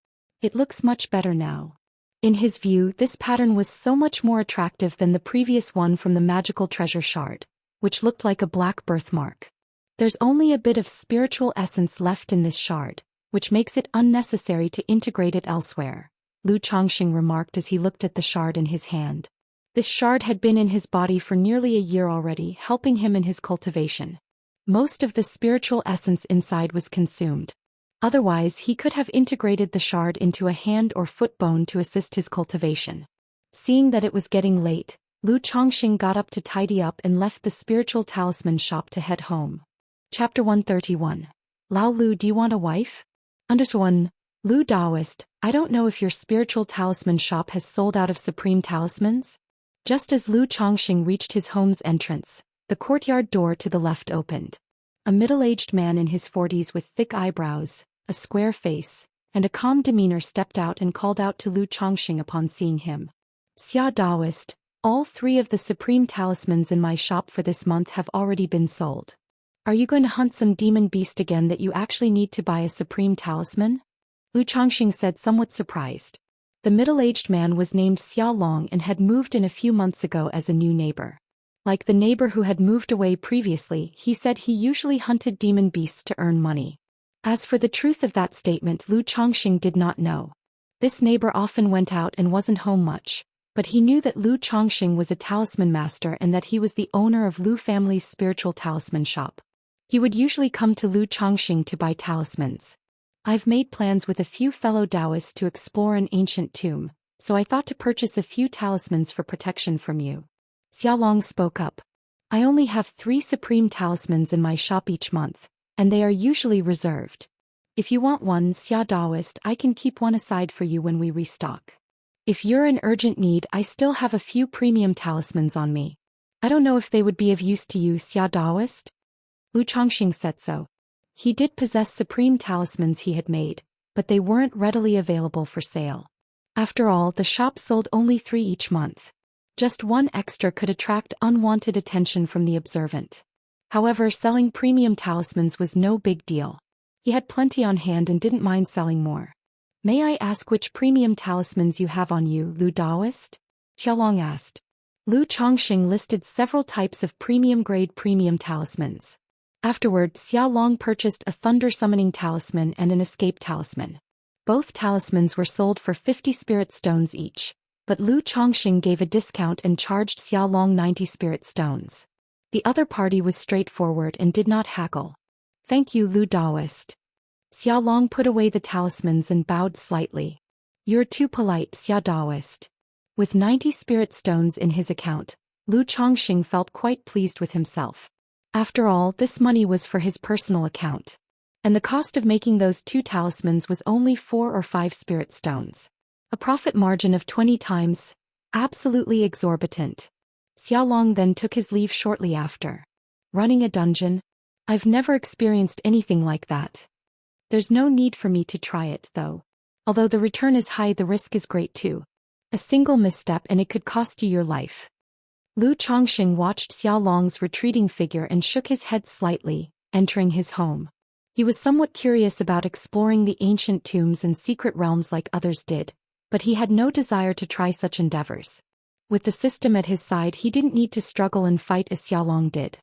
It looks much better now. In his view, this pattern was so much more attractive than the previous one from the magical treasure shard, which looked like a black birthmark. There's only a bit of spiritual essence left in this shard, which makes it unnecessary to integrate it elsewhere, Lu Changsheng remarked as he looked at the shard in his hand. This shard had been in his body for nearly a year already, helping him in his cultivation. Most of the spiritual essence inside was consumed. Otherwise, he could have integrated the shard into a hand or foot bone to assist his cultivation. Seeing that it was getting late, Lu Changsheng got up to tidy up and left the spiritual talisman shop to head home. Chapter 131. Lao Lu, do you want a wife? Underswan, Lu Daoist, I don't know if your spiritual talisman shop has sold out of supreme talismans? Just as Lu Changsheng reached his home's entrance, the courtyard door to the left opened. A middle-aged man in his 40s with thick eyebrows, a square face, and a calm demeanor stepped out and called out to Lu Changsheng upon seeing him. Xia Daoist, all 3 of the supreme talismans in my shop for this month have already been sold. Are you going to hunt some demon beast again that you actually need to buy a supreme talisman? Lu Changxing said, somewhat surprised. The middle-aged man was named Xia Long and had moved in a few months ago as a new neighbor. Like the neighbor who had moved away previously, he said he usually hunted demon beasts to earn money. As for the truth of that statement, Lu Chongxing did not know. This neighbor often went out and wasn't home much, but he knew that Lu Chongxing was a talisman master and that he was the owner of Lu family's spiritual talisman shop. He would usually come to Lu Chongxing to buy talismans. I've made plans with a few fellow Daoists to explore an ancient tomb, so I thought to purchase a few talismans for protection from you. Xiaolong spoke up. I only have 3 supreme talismans in my shop each month, and they are usually reserved. If you want one, Xia Daoist, I can keep one aside for you when we restock. If you're in urgent need, I still have a few premium talismans on me. I don't know if they would be of use to you, Xia Daoist? Lu Chongxing said so. He did possess supreme talismans he had made, but they weren't readily available for sale. After all, the shop sold only 3 each month. Just one extra could attract unwanted attention from the observant. However, selling premium talismans was no big deal. He had plenty on hand and didn't mind selling more. May I ask which premium talismans you have on you, Lu Daoist? Xiaolong asked. Lu Chongxing listed several types of premium-grade premium talismans. Afterward, Xiaolong purchased a thunder-summoning talisman and an escape talisman. Both talismans were sold for 50 spirit stones each, but Lu Chongxing gave a discount and charged Xiaolong 90 spirit stones. The other party was straightforward and did not haggle. Thank you, Lu Daoist. Xiaolong put away the talismans and bowed slightly. You're too polite, Xia Daoist. With 90 spirit stones in his account, Lu Chongxing felt quite pleased with himself. After all, this money was for his personal account. And the cost of making those 2 talismans was only 4 or 5 spirit stones. A profit margin of 20 times. Absolutely exorbitant. Xiaolong then took his leave shortly after. Running a dungeon? I've never experienced anything like that. There's no need for me to try it, though. Although the return is high, the risk is great too. A single misstep and it could cost you your life. Lu Chongxing watched Xiaolong's retreating figure and shook his head slightly, entering his home. He was somewhat curious about exploring the ancient tombs and secret realms like others did, but he had no desire to try such endeavors. With the system at his side, he didn't need to struggle and fight as Xiaolong did.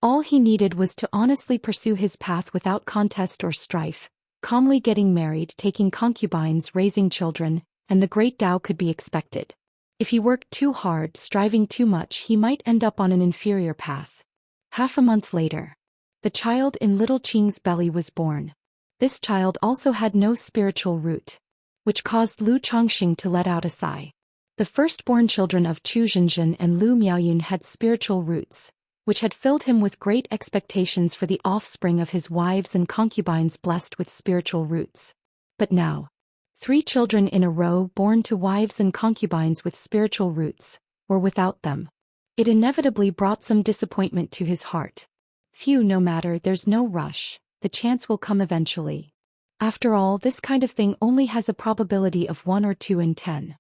All he needed was to honestly pursue his path without contest or strife, calmly getting married, taking concubines, raising children, and the great Tao could be expected. If he worked too hard, striving too much, he might end up on an inferior path. Half a month later, the child in little Qing's belly was born. This child also had no spiritual root, which caused Lu Chongxing to let out a sigh. The firstborn children of Chu Zhenzhen and Lu Miaoyun had spiritual roots, which had filled him with great expectations for the offspring of his wives and concubines blessed with spiritual roots. But now, 3 children in a row born to wives and concubines with spiritual roots were without them. It inevitably brought some disappointment to his heart. Phew, no matter, there's no rush, the chance will come eventually. After all, this kind of thing only has a probability of 1 or 2 in 10.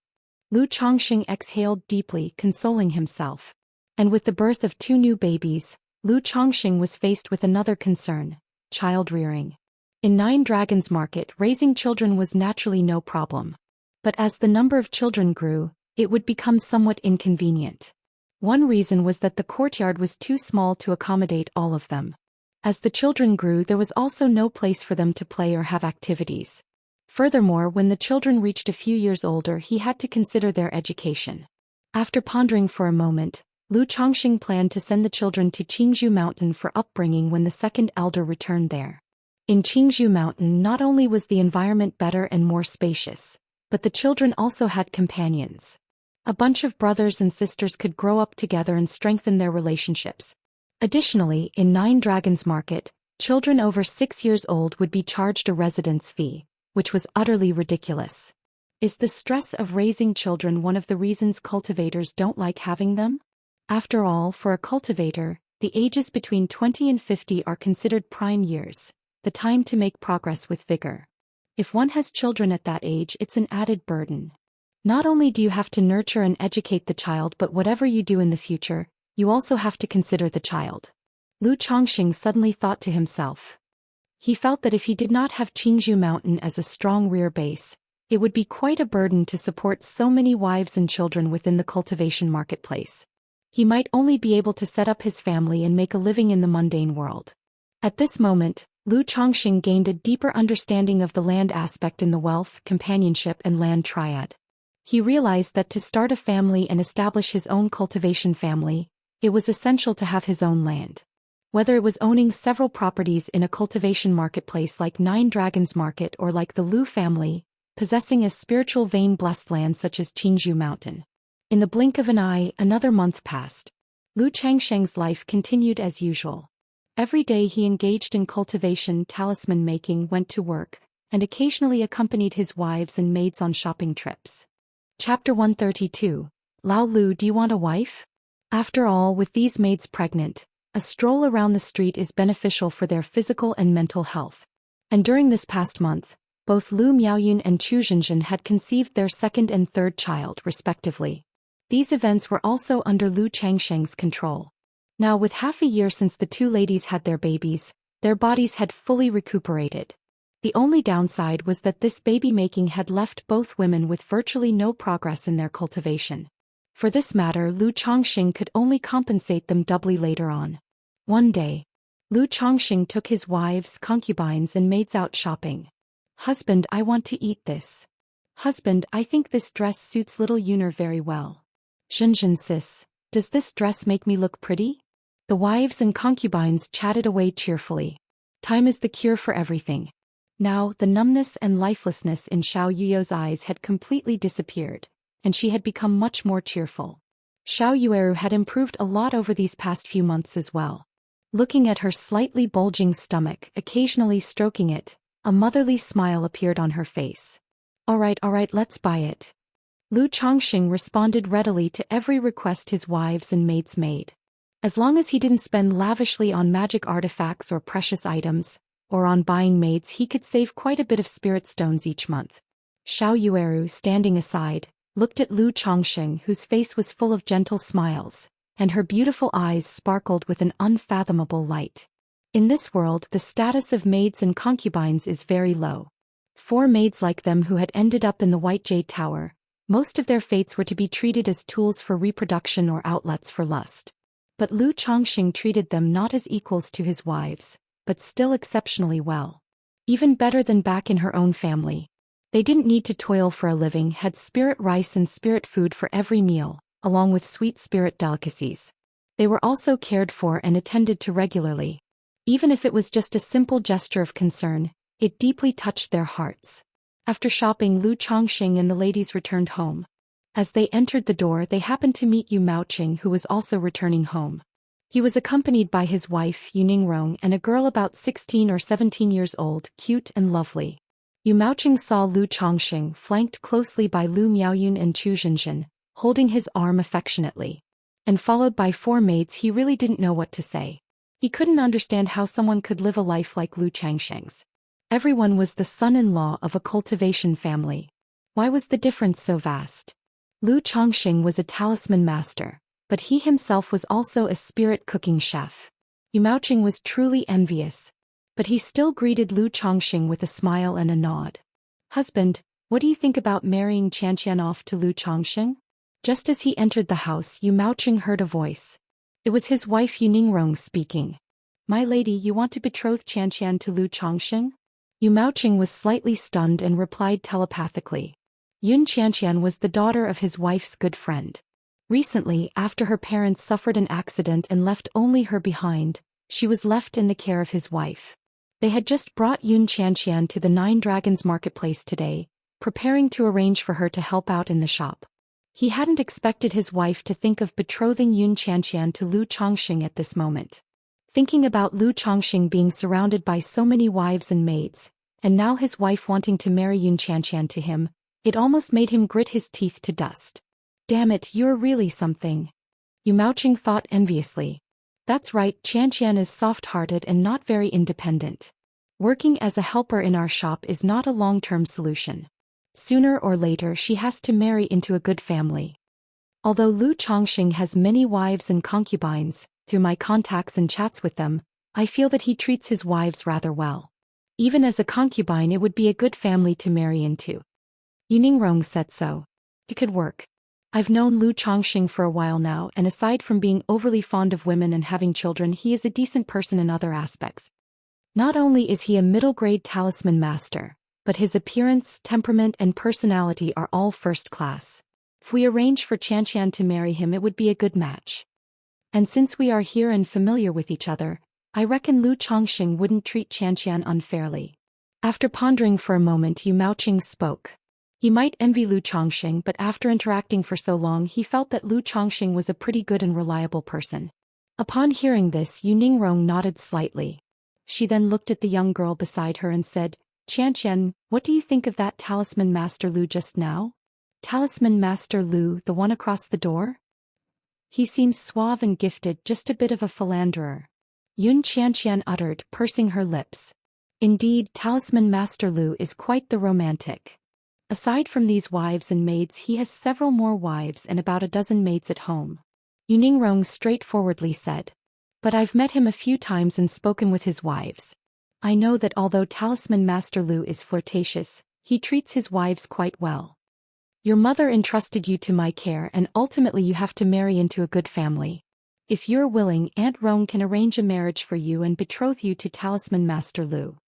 Lu Chongxing exhaled deeply, consoling himself. And with the birth of 2 new babies, Lu Chongxing was faced with another concern: child rearing. In 9 Dragons Market, raising children was naturally no problem. But as the number of children grew, it would become somewhat inconvenient. One reason was that the courtyard was too small to accommodate all of them. As the children grew, there was also no place for them to play or have activities. Furthermore, when the children reached a few years older, he had to consider their education. After pondering for a moment, Lu Chongxing planned to send the children to Qingzhou Mountain for upbringing when the second elder returned there. In Qingzhou Mountain, not only was the environment better and more spacious, but the children also had companions. A bunch of brothers and sisters could grow up together and strengthen their relationships. Additionally, in 9 Dragons Market, children over 6 years old would be charged a residence fee, which was utterly ridiculous. Is the stress of raising children one of the reasons cultivators don't like having them? After all, for a cultivator, the ages between 20 and 50 are considered prime years, the time to make progress with vigor. If one has children at that age, it's an added burden. Not only do you have to nurture and educate the child, but whatever you do in the future, you also have to consider the child. Lu Chongxing suddenly thought to himself. He felt that if he did not have Qingzhou Mountain as a strong rear base, it would be quite a burden to support so many wives and children within the cultivation marketplace. He might only be able to set up his family and make a living in the mundane world. At this moment, Lu Chongqing gained a deeper understanding of the land aspect in the wealth, companionship and land triad. He realized that to start a family and establish his own cultivation family, it was essential to have his own land. Whether it was owning several properties in a cultivation marketplace like Nine Dragons Market or like the Lu family, possessing a spiritual vein blessed land such as Qingzhou Mountain. In the blink of an eye, another month passed. Lu Changsheng's life continued as usual. Every day he engaged in cultivation, talisman making, went to work, and occasionally accompanied his wives and maids on shopping trips. Chapter 132. Lao Lu, do you want a wife? After all, with these maids pregnant, a stroll around the street is beneficial for their physical and mental health. And during this past month, both Lu Miaoyun and Chu Zhenzhen had conceived their second and third child, respectively. These events were also under Lu Changsheng's control. Now, with half a year since the two ladies had their babies, their bodies had fully recuperated. The only downside was that this baby-making had left both women with virtually no progress in their cultivation. For this matter, Lu Chongqing could only compensate them doubly later on. One day, Lu Chongqing took his wives, concubines and maids out shopping. "Husband, I want to eat this. Husband, I think this dress suits little Yuner very well. Zhenzhen sis, does this dress make me look pretty?" The wives and concubines chatted away cheerfully. Time is the cure for everything. Now, the numbness and lifelessness in Xiao Yuyo's eyes had completely disappeared, and she had become much more cheerful. Xiao Yueru had improved a lot over these past few months as well. Looking at her slightly bulging stomach, occasionally stroking it, a motherly smile appeared on her face. All right, let's buy it." Lu Chongqing responded readily to every request his wives and maids made. As long as he didn't spend lavishly on magic artifacts or precious items, or on buying maids, he could save quite a bit of spirit stones each month. Xiao Yueru, standing aside, looked at Lu Chongqing, whose face was full of gentle smiles, and her beautiful eyes sparkled with an unfathomable light. In this world, the status of maids and concubines is very low. 4 maids like them who had ended up in the White Jade Tower, most of their fates were to be treated as tools for reproduction or outlets for lust. But Lu Chongqing treated them not as equals to his wives, but still exceptionally well. Even better than back in her own family. They didn't need to toil for a living, had spirit rice and spirit food for every meal, along with sweet spirit delicacies. They were also cared for and attended to regularly. Even if it was just a simple gesture of concern, it deeply touched their hearts. After shopping, Lu Chongqing and the ladies returned home. As they entered the door, they happened to meet Yu Maoqing, who was also returning home. He was accompanied by his wife, Yu Ningrong, and a girl about 16 or 17 years old, cute and lovely. Yu Maoqing saw Lu Chongqing, flanked closely by Lu Miaoyun and Chu Zhenzhen, holding his arm affectionately. And followed by 4 maids, he really didn't know what to say. He couldn't understand how someone could live a life like Lu Changsheng's. Everyone was the son-in-law of a cultivation family. Why was the difference so vast? Lu Chongqing was a talisman master, but he himself was also a spirit cooking chef. Yu Maoqing was truly envious. But he still greeted Lu Chongqing with a smile and a nod. "Husband, what do you think about marrying Xianxia off to Lu Chongqing?" Just as he entered the house, Yu Maoqing heard a voice. It was his wife Yu Ningrong speaking. "My lady, you want to betroth Xianxia to Lu Chongqing?" Yu Maoqing was slightly stunned and replied telepathically. Yun Xianxian was the daughter of his wife's good friend. Recently, after her parents suffered an accident and left only her behind, she was left in the care of his wife. They had just brought Yun Xianxian to the Nine Dragons marketplace today, preparing to arrange for her to help out in the shop. He hadn't expected his wife to think of betrothing Yun Xianxian to Lu Chongqing at this moment. Thinking about Lu Chongqing being surrounded by so many wives and maids, and now his wife wanting to marry Yun Xianxian to him, it almost made him grit his teeth to dust. "Damn it, you're really something," Yu Maoqing thought enviously. "That's right, Xianxian is soft-hearted and not very independent. Working as a helper in our shop is not a long-term solution. Sooner or later she has to marry into a good family." Although Lu Chongqing has many wives and concubines, through my contacts and chats with them, I feel that he treats his wives rather well. Even as a concubine, it would be a good family to marry into. Yu Ningrong said so. It could work. I've known Lu Chongqing for a while now, and aside from being overly fond of women and having children, he is a decent person in other aspects. Not only is he a middle-grade talisman master, but his appearance, temperament and personality are all first class. If we arrange for Xianxia to marry him, it would be a good match. And since we are here and familiar with each other, I reckon Lu Chongqing wouldn't treat Xianxia unfairly. After pondering for a moment, Yu Maoqing spoke. He might envy Lu Chongqing, but after interacting for so long he felt that Lu Chongqing was a pretty good and reliable person. Upon hearing this, Yu Ningrong nodded slightly. She then looked at the young girl beside her and said, Xianxia, what do you think of that Talisman Master Lu just now? Talisman Master Lu, the one across the door? He seems suave and gifted, just a bit of a philanderer. Yun Xianxian uttered, pursing her lips. Indeed, Talisman Master Lu is quite the romantic. Aside from these wives and maids, he has several more wives and about a dozen maids at home. Yu Ningrong straightforwardly said. But I've met him a few times and spoken with his wives. I know that although Talisman Master Lu is flirtatious, he treats his wives quite well. Your mother entrusted you to my care, and ultimately you have to marry into a good family. If you're willing, Aunt Rong can arrange a marriage for you and betroth you to Talisman Master Lu.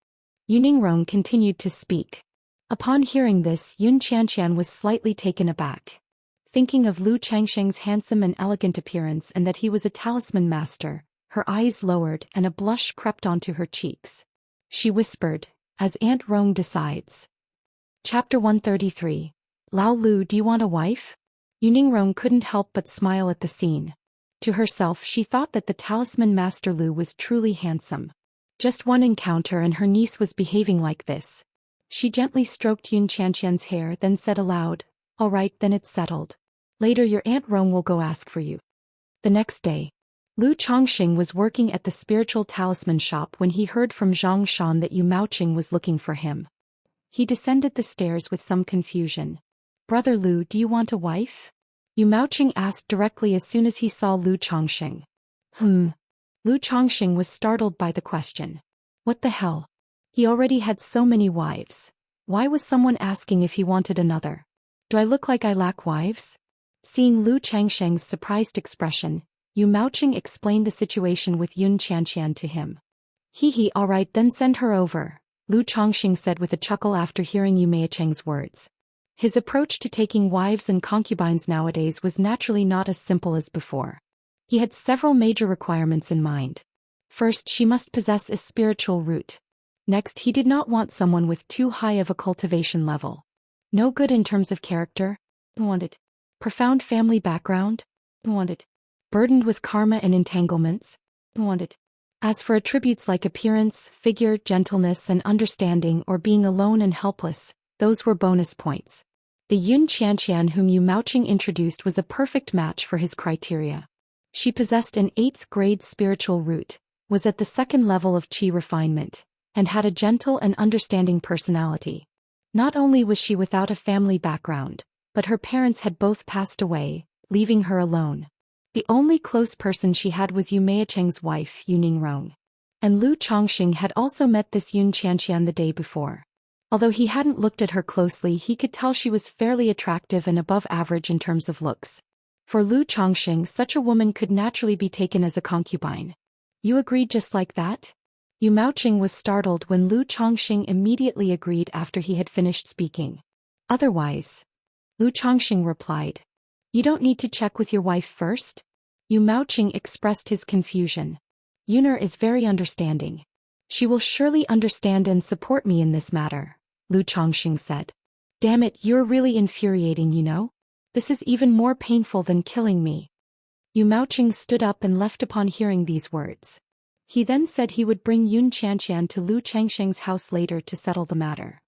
Yu Ningrong continued to speak. Upon hearing this, Yun Qianqian was slightly taken aback. Thinking of Lu Changsheng's handsome and elegant appearance and that he was a talisman master, her eyes lowered and a blush crept onto her cheeks. She whispered, as Aunt Rong decides. Chapter 133. Lao Lu, do you want a wife? Yu Ningrong couldn't help but smile at the scene. To herself, she thought that the talisman master Lu was truly handsome. Just one encounter and her niece was behaving like this. She gently stroked Yun Qianqian's hair, then said aloud, all right, then it's settled. Later your Aunt Rong will go ask for you. The next day, Lu Chongqing was working at the spiritual talisman shop when he heard from Zhou Xian that Yu Maoqing was looking for him. He descended the stairs with some confusion. Brother Lu, do you want a wife? Yu Maoqing asked directly as soon as he saw Lu Chongqing. Lu Chongqing was startled by the question. What the hell? He already had so many wives. Why was someone asking if he wanted another? Do I look like I lack wives? Seeing Lu Changsheng's surprised expression, Yu Maoqing explained the situation with Yun Qianqian to him. All right, then send her over, Lu Chongqing said with a chuckle after hearing Yu Maoqing's words. His approach to taking wives and concubines nowadays was naturally not as simple as before. He had several major requirements in mind. First, she must possess a spiritual root. Next, he did not want someone with too high of a cultivation level. No good in terms of character. Wanted. Profound family background. Wanted. Burdened with karma and entanglements. Wanted. As for attributes like appearance, figure, gentleness and understanding, or being alone and helpless, those were bonus points. The Yun Qianqian whom Yu Maoqing introduced was a perfect match for his criteria. She possessed an 8th grade spiritual root, was at the 2nd level of qi refinement, and had a gentle and understanding personality. Not only was she without a family background, but her parents had both passed away, leaving her alone. The only close person she had was Yu Maoqing's wife, Yu Ningrong. And Lu Chongqing had also met this Yun Qianqian the day before. Although he hadn't looked at her closely, he could tell she was fairly attractive and above average in terms of looks. For Lu Chongqing, such a woman could naturally be taken as a concubine. You agreed just like that? Yu Maoqing was startled when Lu Chongqing immediately agreed after he had finished speaking. Otherwise, Lu Chongqing replied. You don't need to check with your wife first? Yu Maoqing expressed his confusion. Yuner is very understanding. She will surely understand and support me in this matter, Lu Chongqing said. Damn it, you're really infuriating, you know? This is even more painful than killing me. Yu Maoqing stood up and left upon hearing these words. He then said he would bring Yun Qianqian to Lu Changsheng's house later to settle the matter.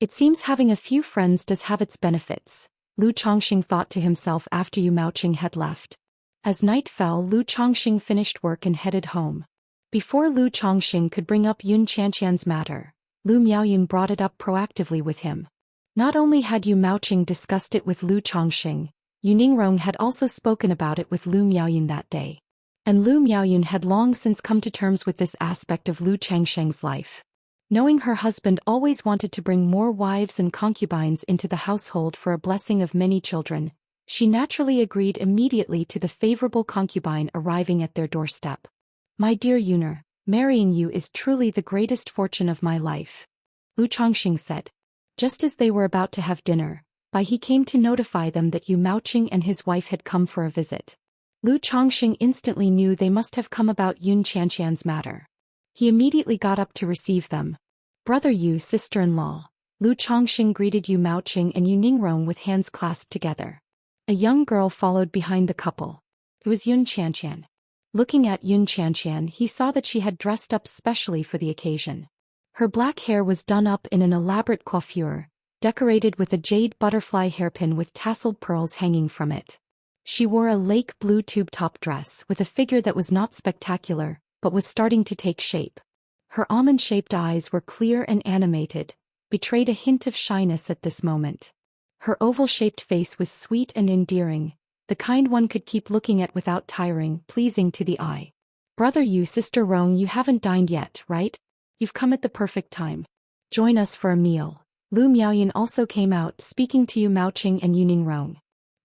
It seems having a few friends does have its benefits, Lu Chongqing thought to himself after Yu Maoqing had left. As night fell, Lu Chongqing finished work and headed home. Before Lu Chongqing could bring up Yun Qianqian's matter, Lu Miaoyun brought it up proactively with him. Not only had Yu Maoqing discussed it with Lu Chongqing, Yu Ningrong had also spoken about it with Lu Miaoyun that day. And Lu Miaoyun had long since come to terms with this aspect of Lu Changsheng's life. Knowing her husband always wanted to bring more wives and concubines into the household for a blessing of many children, She naturally agreed immediately to the favorable concubine arriving at their doorstep. "My dear Yuner, marrying you is truly the greatest fortune of my life," Lu Chongqing said. Just as they were about to have dinner, he came to notify them that Yu Maoqing and his wife had come for a visit. Lu Chongqing instantly knew they must have come about Yun Qianqian's matter. He immediately got up to receive them. "Brother Yu, sister-in-law," Lu Chongqing greeted Yu Maoqing and Yu Ningrong with hands clasped together. A young girl followed behind the couple. It was Yun Qianqian. Looking at Yun Qianqian, he saw that she had dressed up specially for the occasion. Her black hair was done up in an elaborate coiffure, decorated with a jade butterfly hairpin with tasseled pearls hanging from it. She wore a lake blue tube top dress with a figure that was not spectacular, but was starting to take shape. Her almond-shaped eyes were clear and animated, betrayed a hint of shyness at this moment. Her oval-shaped face was sweet and endearing, the kind one could keep looking at without tiring, pleasing to the eye. "Brother Yu, sister Rong, you haven't dined yet, right? You've come at the perfect time. Join us for a meal." Lu Miaoyan also came out, speaking to Yu Maoqing and Yu Ningrong.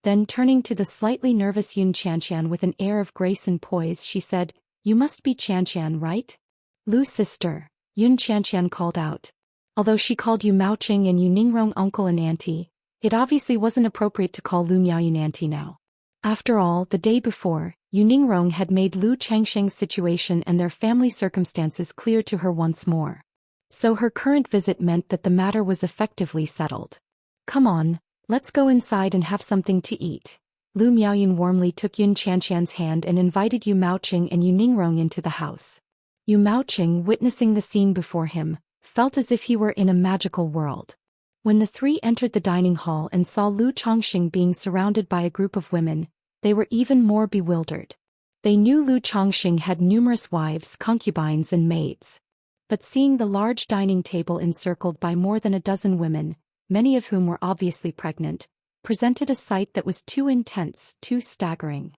Then turning to the slightly nervous Yun Qianqian with an air of grace and poise, she said, "You must be Qianqian, right?" "Lu sister," Yun Qianqian called out. Although she called Yu Maoqing and Yu Ningrong uncle and auntie, it obviously wasn't appropriate to call Lu Miaoyan auntie now. After all, the day before, Yu Ningrong had made Lu Chengsheng's situation and their family circumstances clear to her once more. So her current visit meant that the matter was effectively settled. "Come on, let's go inside and have something to eat." Lu Miaoyan warmly took Yun Qianqian's hand and invited Yu Maoqing and Yu Ningrong into the house. Yu Maoqing, witnessing the scene before him, felt as if he were in a magical world. When the three entered the dining hall and saw Lu Chongqing being surrounded by a group of women, they were even more bewildered. They knew Lu Chongqing had numerous wives, concubines and maids. But seeing the large dining table encircled by more than a dozen women, many of whom were obviously pregnant, presented a sight that was too intense, too staggering.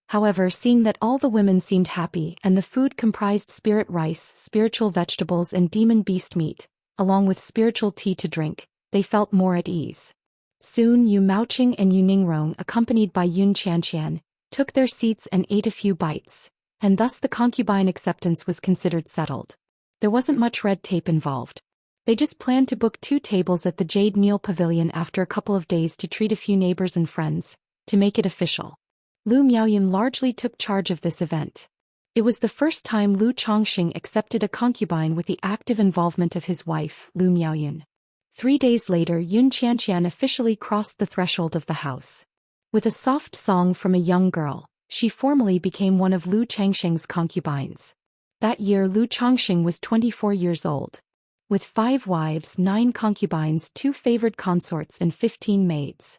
However, seeing that all the women seemed happy and the food comprised spirit rice, spiritual vegetables and demon beast meat, along with spiritual tea to drink, they felt more at ease. Soon Yu Maoqing and Yu Ningrong, accompanied by Yun Qianqian, took their seats and ate a few bites, and thus the concubine acceptance was considered settled. There wasn't much red tape involved. They just planned to book 2 tables at the Jade Meal Pavilion after a couple of days to treat a few neighbors and friends, to make it official. Lu Miaoyan largely took charge of this event. It was the first time Lu Chongqing accepted a concubine with the active involvement of his wife, Lu Miaoyan. 3 days later, Yun Qianqian officially crossed the threshold of the house. With a soft song from a young girl, she formally became one of Lu Chengsheng's concubines. That year Lu Chongqing was 24 years old. With 5 wives, 9 concubines, 2 favored consorts and 15 maids.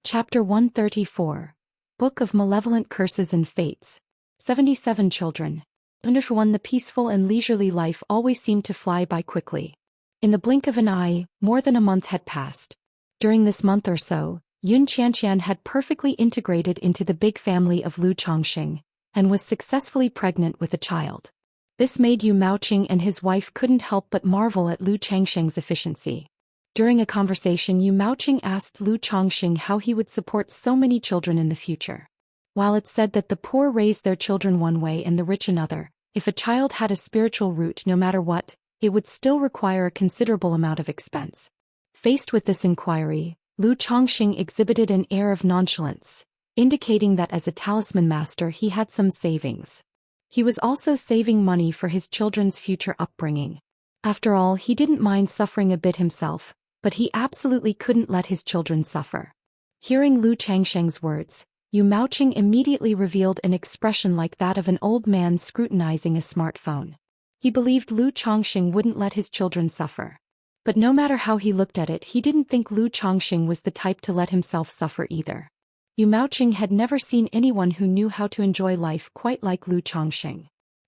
Chapter 134. Book of Malevolent Curses and Fates. 77 children. Under one, the peaceful and leisurely life always seemed to fly by quickly. In the blink of an eye, more than a month had passed. During this month or so, Yun Qianqian had perfectly integrated into the big family of Lu Chongqing, and was successfully pregnant with a child. This made Yu Maoqing and his wife couldn't help but marvel at Lu Chengsheng's efficiency. During a conversation, Yu Maoqing asked Lu Chongqing how he would support so many children in the future. While it's said that the poor raise their children one way and the rich another, if a child had a spiritual root no matter what, it would still require a considerable amount of expense. Faced with this inquiry, Lu Chongqing exhibited an air of nonchalance, indicating that as a talisman master he had some savings. He was also saving money for his children's future upbringing. After all, he didn't mind suffering a bit himself, but he absolutely couldn't let his children suffer. Hearing Lu Chengsheng's words, Yu Maoqing immediately revealed an expression like that of an old man scrutinizing a smartphone. He believed Lu Chongqing wouldn't let his children suffer. But no matter how he looked at it, he didn't think Lu Chongqing was the type to let himself suffer either. Yu Maoqing had never seen anyone who knew how to enjoy life quite like Lu Chongqing.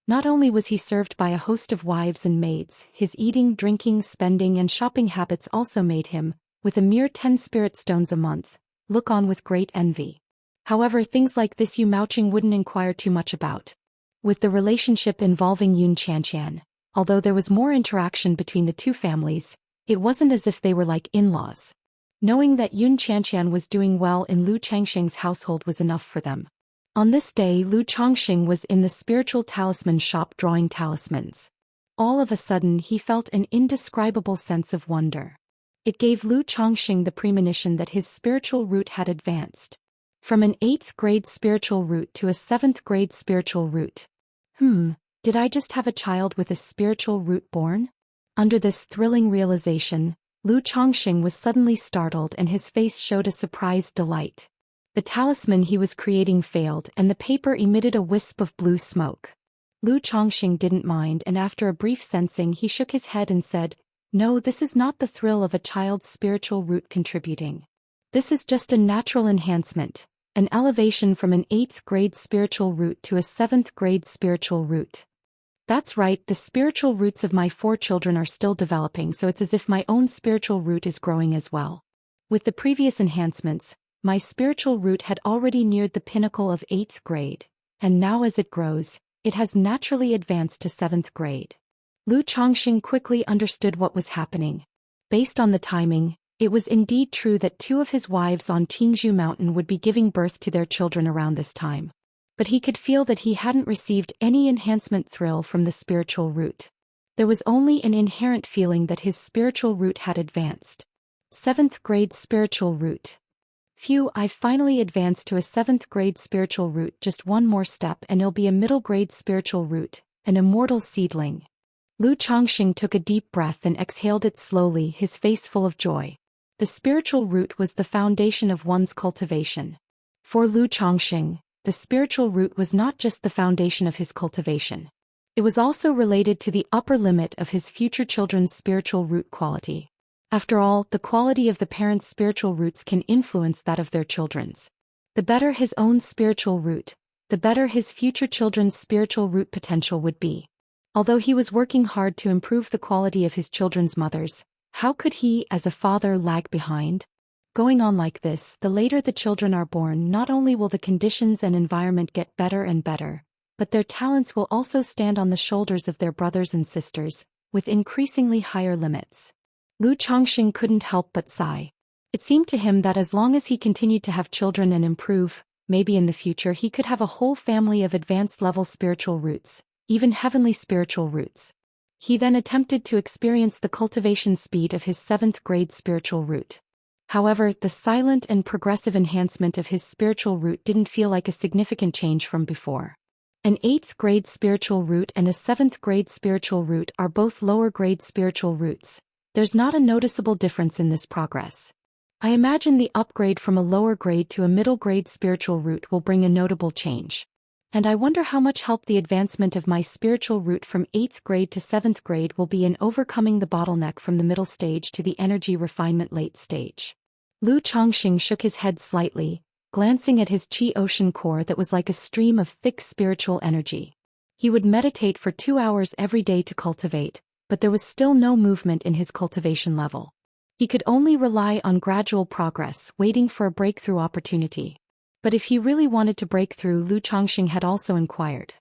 Not only was he served by a host of wives and maids, his eating, drinking, spending and shopping habits also made him, with a mere 10 spirit stones a month, look on with great envy. However, things like this Yu Maoqing wouldn't inquire too much about. With the relationship involving Yun Qianqian, although there was more interaction between the two families, it wasn't as if they were like in-laws. Knowing that Yun Xianxian was doing well in Lu Changxing's household was enough for them. On this day, Lu Changxing was in the spiritual talisman shop drawing talismans. All of a sudden he felt an indescribable sense of wonder. It gave Lu Changxing the premonition that his spiritual root had advanced. From an 8th grade spiritual root to a 7th grade spiritual root. Did I just have a child with a spiritual root born? Under this thrilling realization, Lu Changxing was suddenly startled and his face showed a surprised delight. The talisman he was creating failed and the paper emitted a wisp of blue smoke. Lu Changxing didn't mind, and after a brief sensing he shook his head and said, "No, this is not the thrill of a child's spiritual root contributing. This is just a natural enhancement, an elevation from an 8th grade spiritual root to a 7th grade spiritual root. That's right, the spiritual roots of my 4 children are still developing, so it's as if my own spiritual root is growing as well. With the previous enhancements, my spiritual root had already neared the pinnacle of 8th grade, and now as it grows, it has naturally advanced to 7th grade." Lu Changxing quickly understood what was happening. Based on the timing, it was indeed true that 2 of his wives on Tingzhu Mountain would be giving birth to their children around this time. But he could feel that he hadn't received any enhancement thrill from the spiritual root. There was only an inherent feeling that his spiritual root had advanced. 7th grade spiritual root. Phew, I finally advanced to a 7th grade spiritual root, just one more step and it'll be a middle grade spiritual root, an immortal seedling. Lu Changxing took a deep breath and exhaled it slowly, his face full of joy. The spiritual root was the foundation of one's cultivation. For Lu Changxing, the spiritual root was not just the foundation of his cultivation. It was also related to the upper limit of his future children's spiritual root quality. After all, the quality of the parents' spiritual roots can influence that of their children's. The better his own spiritual root, the better his future children's spiritual root potential would be. Although he was working hard to improve the quality of his children's mothers, how could he, as a father, lag behind? Going on like this, the later the children are born, not only will the conditions and environment get better and better, but their talents will also stand on the shoulders of their brothers and sisters, with increasingly higher limits. Lu Changxing couldn't help but sigh. It seemed to him that as long as he continued to have children and improve, maybe in the future he could have a whole family of advanced-level spiritual roots, even heavenly spiritual roots. He then attempted to experience the cultivation speed of his 7th grade spiritual root. However, the silent and progressive enhancement of his spiritual root didn't feel like a significant change from before. An 8th grade spiritual root and a 7th grade spiritual root are both lower grade spiritual roots. There's not a noticeable difference in this progress. I imagine the upgrade from a lower grade to a middle grade spiritual root will bring a notable change. And I wonder how much help the advancement of my spiritual root from 8th grade to 7th grade will be in overcoming the bottleneck from the middle stage to the energy refinement late stage. Lu Changxing shook his head slightly, glancing at his chi ocean core that was like a stream of thick spiritual energy. He would meditate for 2 hours every day to cultivate, but there was still no movement in his cultivation level. He could only rely on gradual progress, waiting for a breakthrough opportunity. But if he really wanted to break through, Lu Changxing had also inquired.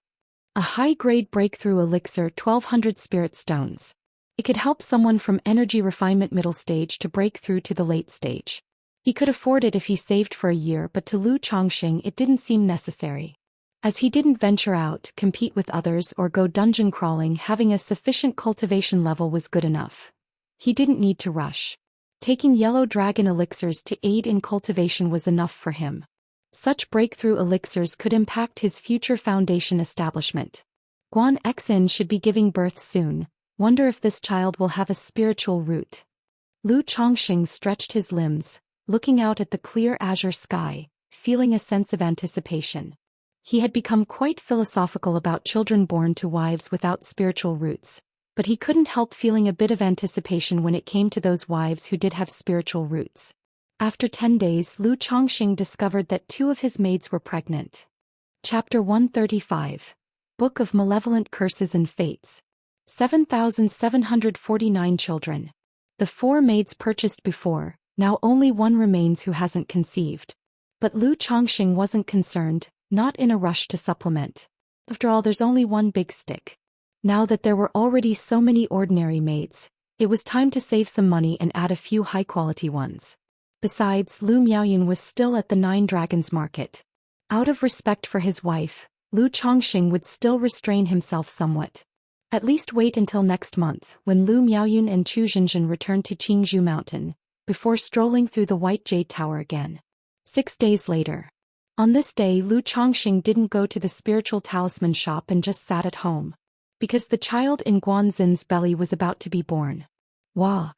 A high-grade breakthrough elixir, 1200 spirit stones. It could help someone from energy refinement middle stage to break through to the late stage. He could afford it if he saved for a year, but to Lu Changxing it didn't seem necessary. As he didn't venture out, compete with others, or go dungeon crawling, having a sufficient cultivation level was good enough. He didn't need to rush. Taking yellow dragon elixirs to aid in cultivation was enough for him. Such breakthrough elixirs could impact his future foundation establishment. Guan Xin should be giving birth soon. Wonder if this child will have a spiritual root. Lu Changxing stretched his limbs, looking out at the clear azure sky, feeling a sense of anticipation. He had become quite philosophical about children born to wives without spiritual roots, but he couldn't help feeling a bit of anticipation when it came to those wives who did have spiritual roots. After 10 days, Lu Changxing discovered that 2 of his maids were pregnant. Chapter 135. Book of Malevolent Curses and Fates. 7,749 children. The 4 maids purchased before, now only 1 remains who hasn't conceived. But Lu Changxing wasn't concerned, not in a rush to supplement. After all, there's only 1 big stick. Now that there were already so many ordinary maids, it was time to save some money and add a few high-quality ones. Besides, Lu Miaoyun was still at the Nine Dragons market. Out of respect for his wife, Lu Chongqing would still restrain himself somewhat. At least wait until next month, when Lu Miaoyun and Chu Xinzhen returned to Qingzhou Mountain, before strolling through the White Jade Tower again. 6 days later. On this day, Lu Chongqing didn't go to the spiritual talisman shop and just sat at home. Because the child in Guanxin's belly was about to be born. Wah!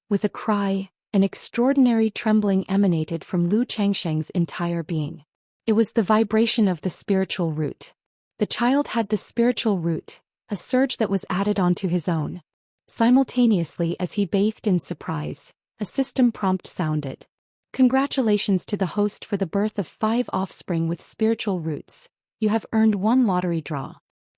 With a cry, an extraordinary trembling emanated from Lu Changsheng's entire being. It was the vibration of the spiritual root. The child had the spiritual root, a surge that was added onto his own. Simultaneously, as he bathed in surprise, a system prompt sounded. Congratulations to the host for the birth of 5 offspring with spiritual roots. You have earned 1 lottery draw.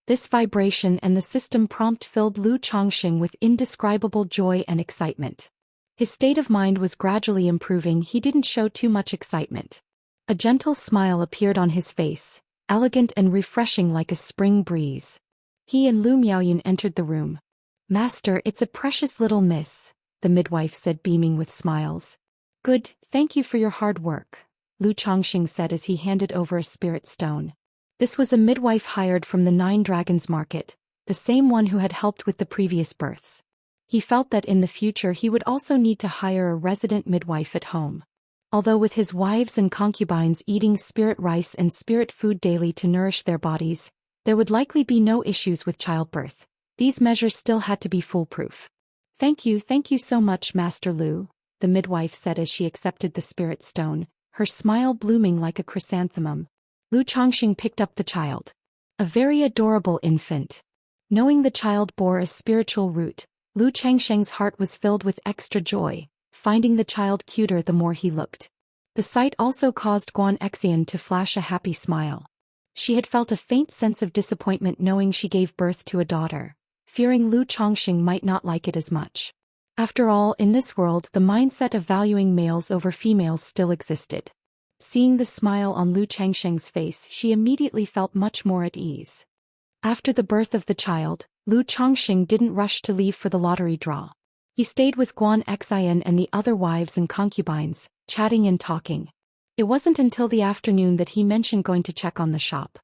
This vibration and the system prompt filled Lu Chongqing with indescribable joy and excitement. His state of mind was gradually improving. He didn't show too much excitement. A gentle smile appeared on his face, elegant and refreshing like a spring breeze. He and Lu Miaoyun entered the room. "Master, it's a precious little miss," the midwife said, beaming with smiles. "Good, thank you for your hard work," Lu Chongqing said as he handed over a spirit stone. This was a midwife hired from the Nine Dragons market, the same one who had helped with the previous births. He felt that in the future he would also need to hire a resident midwife at home. Although with his wives and concubines eating spirit rice and spirit food daily to nourish their bodies, there would likely be no issues with childbirth. These measures still had to be foolproof. Thank you so much, Master Lu," the midwife said as she accepted the spirit stone, her smile blooming like a chrysanthemum. Lu Chongqing picked up the child. A very adorable infant. Knowing the child bore a spiritual root, Lu Changsheng's heart was filled with extra joy, finding the child cuter the more he looked. The sight also caused Guan Xian to flash a happy smile. She had felt a faint sense of disappointment knowing she gave birth to a daughter, fearing Lu Chongqing might not like it as much. After all, in this world the mindset of valuing males over females still existed. Seeing the smile on Lu Changsheng's face, she immediately felt much more at ease. After the birth of the child, Lu Chongqing didn't rush to leave for the lottery draw. He stayed with Guan Xian and the other wives and concubines, chatting and talking. It wasn't until the afternoon that he mentioned going to check on the shop.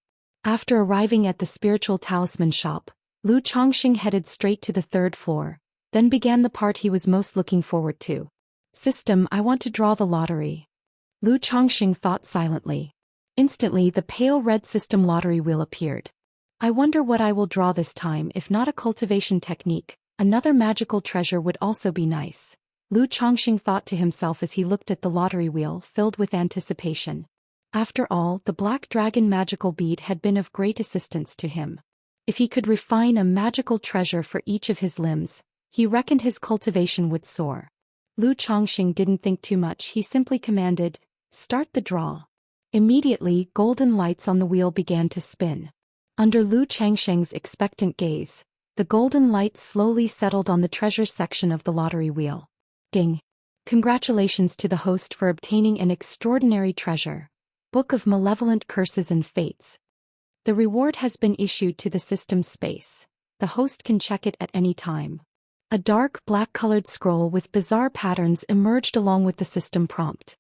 After arriving at the spiritual talisman shop, Lu Chongqing headed straight to the 3rd floor, then began the part he was most looking forward to. "System, I want to draw the lottery." Lu Chongqing thought silently. Instantly the pale red system lottery wheel appeared. "I wonder what I will draw this time. If not a cultivation technique, another magical treasure would also be nice," Lu Chongqing thought to himself as he looked at the lottery wheel filled with anticipation. After all, the black dragon magical bead had been of great assistance to him. If he could refine a magical treasure for each of his limbs, he reckoned his cultivation would soar. Lu Chongqing didn't think too much. He simply commanded, "Start the draw." Immediately, golden lights on the wheel began to spin. Under Lu Changsheng's expectant gaze, the golden light slowly settled on the treasure section of the lottery wheel. Ding! Congratulations to the host for obtaining an extraordinary treasure. Book of Malevolent Curses and Fates. The reward has been issued to the system space. The host can check it at any time. A dark black-colored scroll with bizarre patterns emerged along with the system prompt.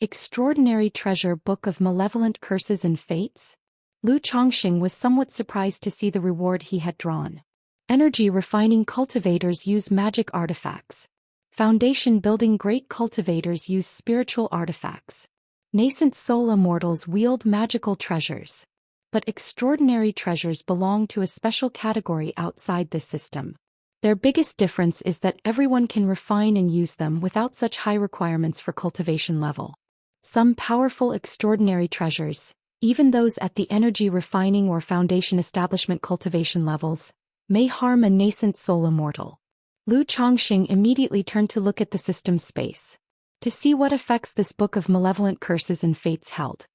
Extraordinary Treasure, Book of Malevolent Curses and Fates? Lu Chongqing was somewhat surprised to see the reward he had drawn. Energy refining cultivators use magic artifacts. Foundation building great cultivators use spiritual artifacts. Nascent soul immortals wield magical treasures. But extraordinary treasures belong to a special category outside this system. Their biggest difference is that everyone can refine and use them without such high requirements for cultivation level. Some powerful extraordinary treasures, even those at the energy refining or foundation establishment cultivation levels, may harm a nascent soul immortal. Lu Chongqing immediately turned to look at the system space. To see what effects this Book of Malevolent Curses and Fates held.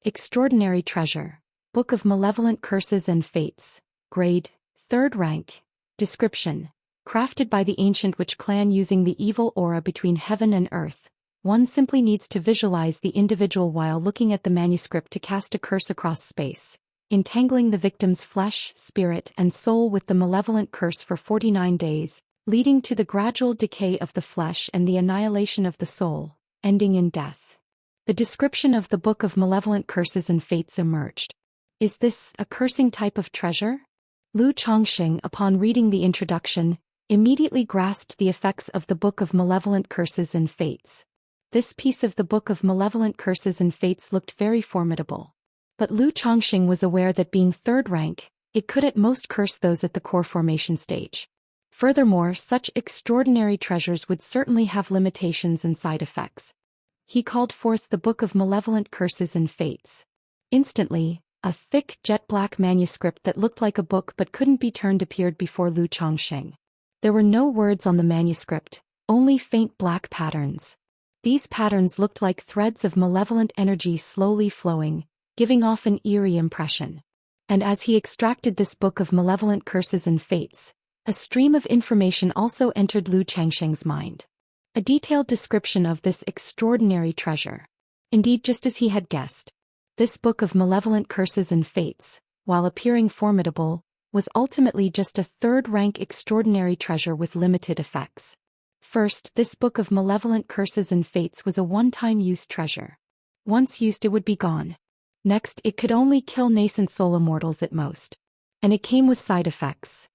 Extraordinary Treasure. Book of Malevolent Curses and Fates. Grade, 3rd rank. Description. Crafted by the ancient witch clan using the evil aura between heaven and earth. One simply needs to visualize the individual while looking at the manuscript to cast a curse across space, entangling the victim's flesh, spirit, and soul with the malevolent curse for 49 days, leading to the gradual decay of the flesh and the annihilation of the soul, ending in death. The description of the Book of Malevolent Curses and Fates emerged. Is this a cursing type of treasure? Lu Chongqing, upon reading the introduction, immediately grasped the effects of the Book of Malevolent Curses and Fates. This piece of the Book of Malevolent Curses and Fates looked very formidable. But Lu Chongqing was aware that being third rank, it could at most curse those at the core formation stage. Furthermore, such extraordinary treasures would certainly have limitations and side effects. He called forth the Book of Malevolent Curses and Fates. Instantly, a thick jet-black manuscript that looked like a book but couldn't be turned appeared before Lu Chongqing. There were no words on the manuscript, only faint black patterns. These patterns looked like threads of malevolent energy slowly flowing, giving off an eerie impression. And as he extracted this Book of Malevolent Curses and Fates, a stream of information also entered Lu Chongqing's mind. A detailed description of this extraordinary treasure. Indeed, just as he had guessed, this Book of Malevolent Curses and Fates, while appearing formidable, was ultimately just a third-rank extraordinary treasure with limited effects. First, this Book of Malevolent Curses and Fates was a one-time use treasure. Once used, it would be gone. Next, it could only kill nascent soul immortals at most. And it came with side effects.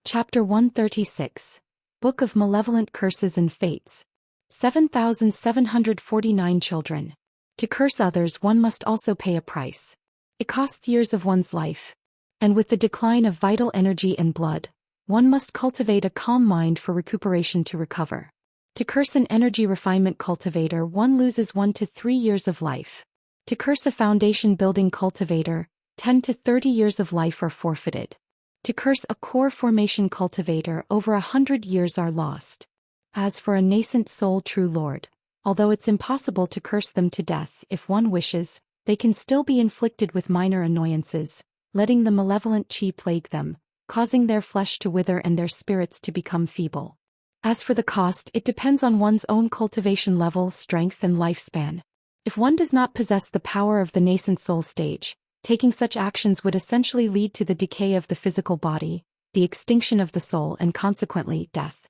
Chapter 136. Book of Malevolent Curses and Fates. 7,749 children. To curse others, one must also pay a price. It costs years of one's life. And with the decline of vital energy and blood, one must cultivate a calm mind for recuperation to recover. To curse an energy refinement cultivator, one loses 1 to 3 years of life. To curse a foundation building cultivator, 10 to 30 years of life are forfeited. To curse a core formation cultivator, over 100 years are lost. As for a nascent soul true lord, although it's impossible to curse them to death if one wishes, they can still be inflicted with minor annoyances, letting the malevolent qi plague them, causing their flesh to wither and their spirits to become feeble. As for the cost, it depends on one's own cultivation level, strength and lifespan. If one does not possess the power of the nascent soul stage, taking such actions would essentially lead to the decay of the physical body, the extinction of the soul and consequently, death.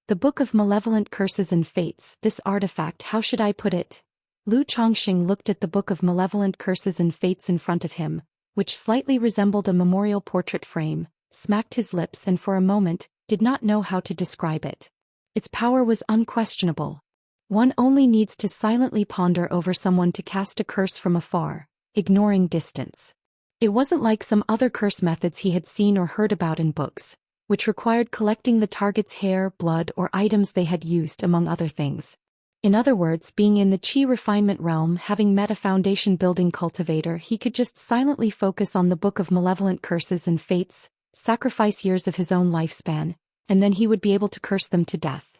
The Book of Malevolent Curses and Fates, this artifact, how should I put it? Lu Chongqing looked at the Book of Malevolent Curses and Fates in front of him, which slightly resembled a memorial portrait frame, smacked his lips and for a moment, did not know how to describe it. Its power was unquestionable. One only needs to silently ponder over someone to cast a curse from afar, ignoring distance. It wasn't like some other curse methods he had seen or heard about in books, which required collecting the target's hair, blood, or items they had used, among other things. In other words, being in the qi refinement realm, having met a foundation building cultivator, he could just silently focus on the Book of Malevolent Curses and Fates, sacrifice years of his own lifespan, and then he would be able to curse them to death.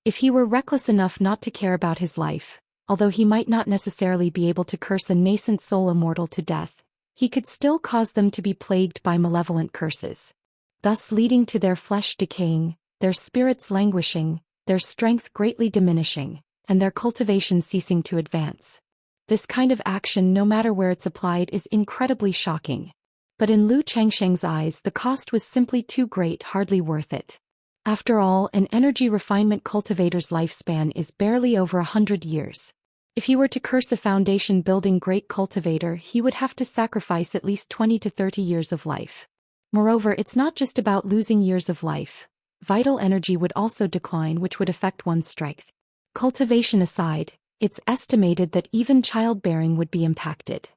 If he were reckless enough not to care about his life, although he might not necessarily be able to curse a nascent soul immortal to death, he could still cause them to be plagued by malevolent curses, thus leading to their flesh decaying, their spirits languishing, their strength greatly diminishing, and their cultivation ceasing to advance. This kind of action, no matter where it's applied, is incredibly shocking. But in Lu Chongqing's eyes, the cost was simply too great, hardly worth it. After all, an energy refinement cultivator's lifespan is barely over 100 years. If he were to curse a foundation-building great cultivator, he would have to sacrifice at least 20 to 30 years of life. Moreover, it's not just about losing years of life. Vital energy would also decline, which would affect one's strength. Cultivation aside, it's estimated that even childbearing would be impacted.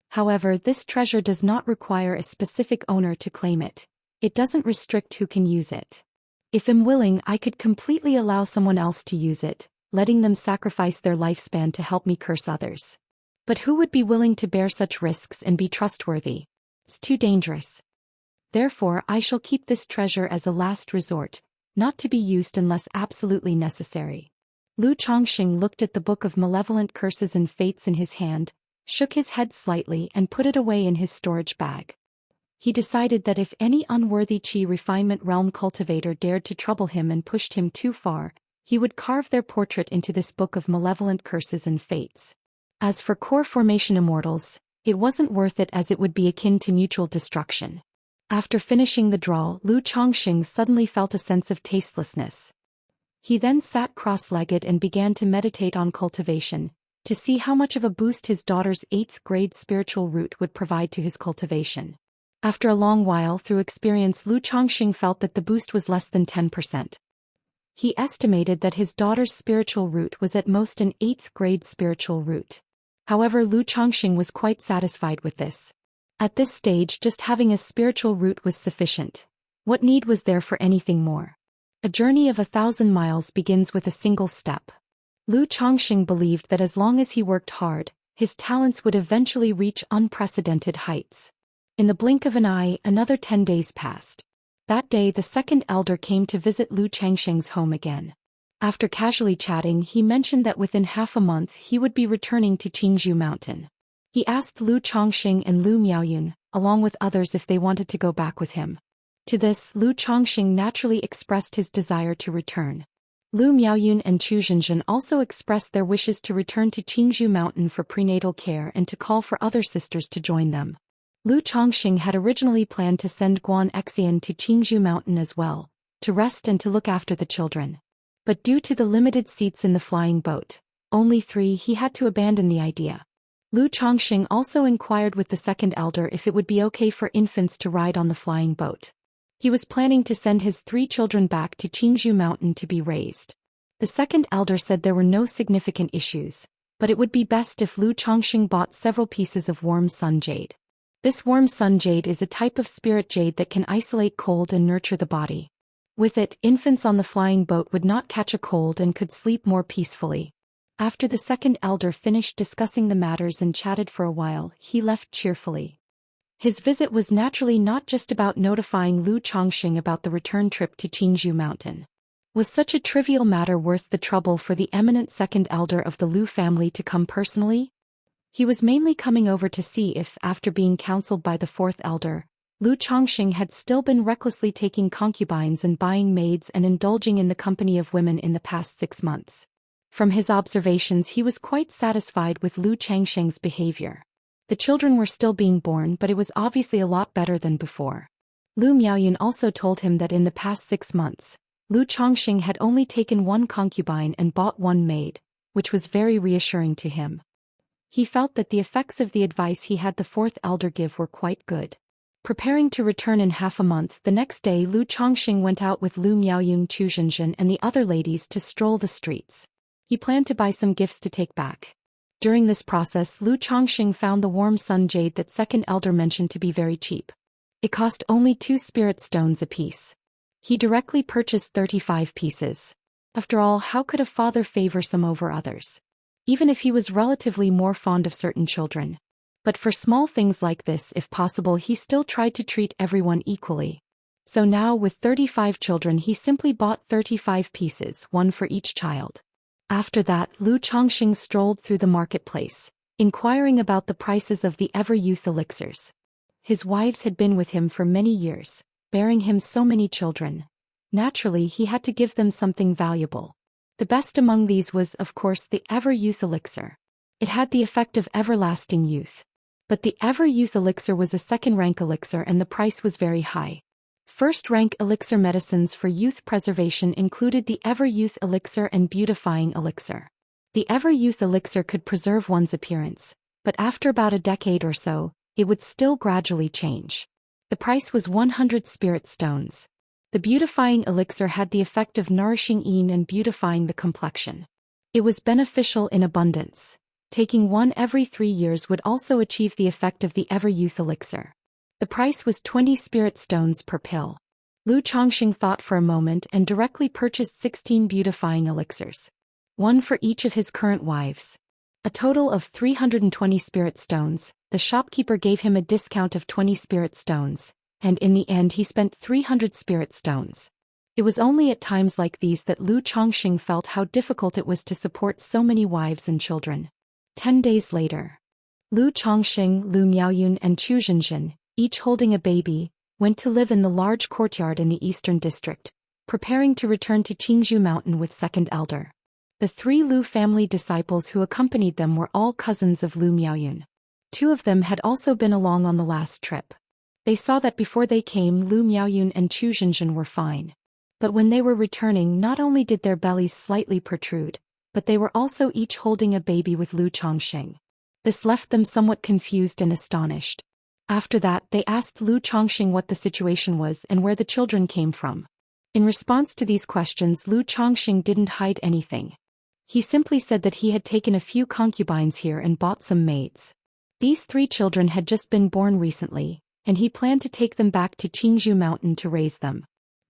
However, this treasure does not require a specific owner to claim it. It doesn't restrict who can use it. If I'm willing, I could completely allow someone else to use it, letting them sacrifice their lifespan to help me curse others. But who would be willing to bear such risks and be trustworthy? It's too dangerous. Therefore, I shall keep this treasure as a last resort, not to be used unless absolutely necessary. Lu Chongqing looked at the Book of Malevolent Curses and Fates in his hand, shook his head slightly and put it away in his storage bag. He decided that if any unworthy qi refinement realm cultivator dared to trouble him and pushed him too far, he would carve their portrait into this Book of Malevolent Curses and Fates. As for core formation immortals, it wasn't worth it, as it would be akin to mutual destruction. After finishing the draw, Lu Chongqing suddenly felt a sense of tastelessness. He then sat cross-legged and began to meditate on cultivation, to see how much of a boost his daughter's 8th grade spiritual root would provide to his cultivation. After a long while through experience, Lu Chongqing felt that the boost was less than 10%. He estimated that his daughter's spiritual root was at most an 8th grade spiritual root. However, Lu Chongqing was quite satisfied with this. At this stage, just having a spiritual root was sufficient. What need was there for anything more? A journey of 1,000 miles begins with a single step. Lu Chongqing believed that as long as he worked hard, his talents would eventually reach unprecedented heights. In the blink of an eye, another 10 days passed. That day the second elder came to visit Lu Chongqing's home again. After casually chatting, he mentioned that within half a month he would be returning to Qingzhou Mountain. He asked Lu Chongqing and Lu Miaoyun, along with others, if they wanted to go back with him. To this, Lu Chongqing naturally expressed his desire to return. Lu Miaoyun and Chu Zhenzhen also expressed their wishes to return to Qingzhou Mountain for prenatal care and to call for other sisters to join them. Lu Chongqing had originally planned to send Guan Xian to Qingzhou Mountain as well, to rest and to look after the children. But due to the limited seats in the flying boat, only 3, he had to abandon the idea. Lu Chongqing also inquired with the second elder if it would be okay for infants to ride on the flying boat. He was planning to send his 3 children back to Qingzhou Mountain to be raised. The second elder said there were no significant issues, but it would be best if Lu Chongqing bought several pieces of warm sun jade. This warm sun jade is a type of spirit jade that can isolate cold and nurture the body. With it, infants on the flying boat would not catch a cold and could sleep more peacefully. After the second elder finished discussing the matters and chatted for a while, he left cheerfully. His visit was naturally not just about notifying Lu Chongqing about the return trip to Qingzhou Mountain. Was such a trivial matter worth the trouble for the eminent second elder of the Lu family to come personally? He was mainly coming over to see if, after being counseled by the 4th elder, Lu Chongqing had still been recklessly taking concubines and buying maids and indulging in the company of women in the past 6 months. From his observations, he was quite satisfied with Lu Chongqing's behavior. The children were still being born, but it was obviously a lot better than before. Lu Miaoyun also told him that in the past 6 months, Lu Chongqing had only taken 1 concubine and bought 1 maid, which was very reassuring to him. He felt that the effects of the advice he had the 4th elder give were quite good. Preparing to return in half a month, the next day Lu Chongqing went out with Lu Miaoyun, Chu Zhenzhen and the other ladies to stroll the streets. He planned to buy some gifts to take back. During this process, Lu Chongqing found the warm sun jade that second elder mentioned to be very cheap. It cost only 2 spirit stones apiece. He directly purchased 35 pieces. After all, how could a father favor some over others? Even if he was relatively more fond of certain children. But for small things like this, if possible, he still tried to treat everyone equally. So now, with 35 children, he simply bought 35 pieces, 1 for each child. After that, Lu Chongqing strolled through the marketplace, inquiring about the prices of the ever-youth elixirs. His wives had been with him for many years, bearing him so many children. Naturally, he had to give them something valuable. The best among these was, of course, the ever-youth elixir. It had the effect of everlasting youth. But the ever-youth elixir was a second-rank elixir and the price was very high. First-rank elixir medicines for youth preservation included the ever-youth elixir and beautifying elixir. The ever-youth elixir could preserve one's appearance, but after about a decade or so, it would still gradually change. The price was 100 spirit stones. The beautifying elixir had the effect of nourishing yin and beautifying the complexion. It was beneficial in abundance. Taking 1 every 3 years would also achieve the effect of the ever-youth elixir. The price was 20 spirit stones per pill. Lu Chongqing thought for a moment and directly purchased 16 beautifying elixirs. 1 for each of his current wives. A total of 320 spirit stones. The shopkeeper gave him a discount of 20 spirit stones, and in the end he spent 300 spirit stones. It was only at times like these that Lu Chongqing felt how difficult it was to support so many wives and children. 10 days later, Lu Chongqing, Lu Miaoyun and Chu Zhenzhen, each holding a baby, went to live in the large courtyard in the eastern district, preparing to return to Qingzhou Mountain with second elder. The 3 Lu family disciples who accompanied them were all cousins of Lu Miaoyun. 2 of them had also been along on the last trip. They saw that before they came, Lu Miaoyun and Chu Zhenzhen were fine. But when they were returning, not only did their bellies slightly protrude, but they were also each holding a baby with Lu Chongxing. This left them somewhat confused and astonished. After that, they asked Lu Chongxing what the situation was and where the children came from. In response to these questions, Lu Chongxing didn't hide anything. He simply said that he had taken a few concubines here and bought some maids. These 3 children had just been born recently, and he planned to take them back to Qingzhou Mountain to raise them.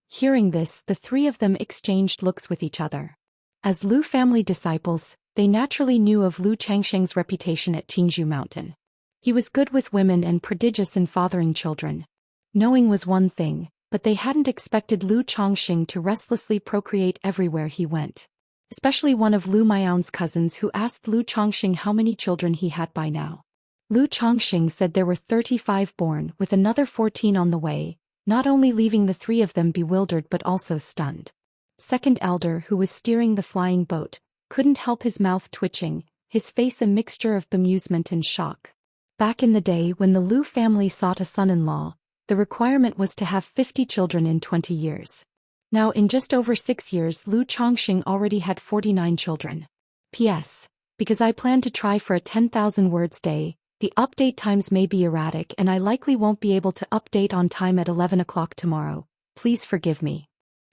Hearing this, the 3 of them exchanged looks with each other. As Lu family disciples, they naturally knew of Lu Changsheng's reputation at Qingzhou Mountain. He was good with women and prodigious in fathering children. Knowing was one thing, but they hadn't expected Lu Chongxing to restlessly procreate everywhere he went. Especially one of Lu Miao's cousins who asked Lu Chongxing how many children he had by now. Lu Chongxing said there were 35 born, with another 14 on the way, not only leaving the 3 of them bewildered but also stunned. Second elder, who was steering the flying boat, couldn't help his mouth twitching, his face a mixture of bemusement and shock. Back in the day when the Lu family sought a son-in-law, the requirement was to have 50 children in 20 years. Now in just over 6 years, Lu Chongxing already had 49 children. P.S. Because I plan to try for a 10,000 words day, the update times may be erratic and I likely won't be able to update on time at 11 o'clock tomorrow. Please forgive me.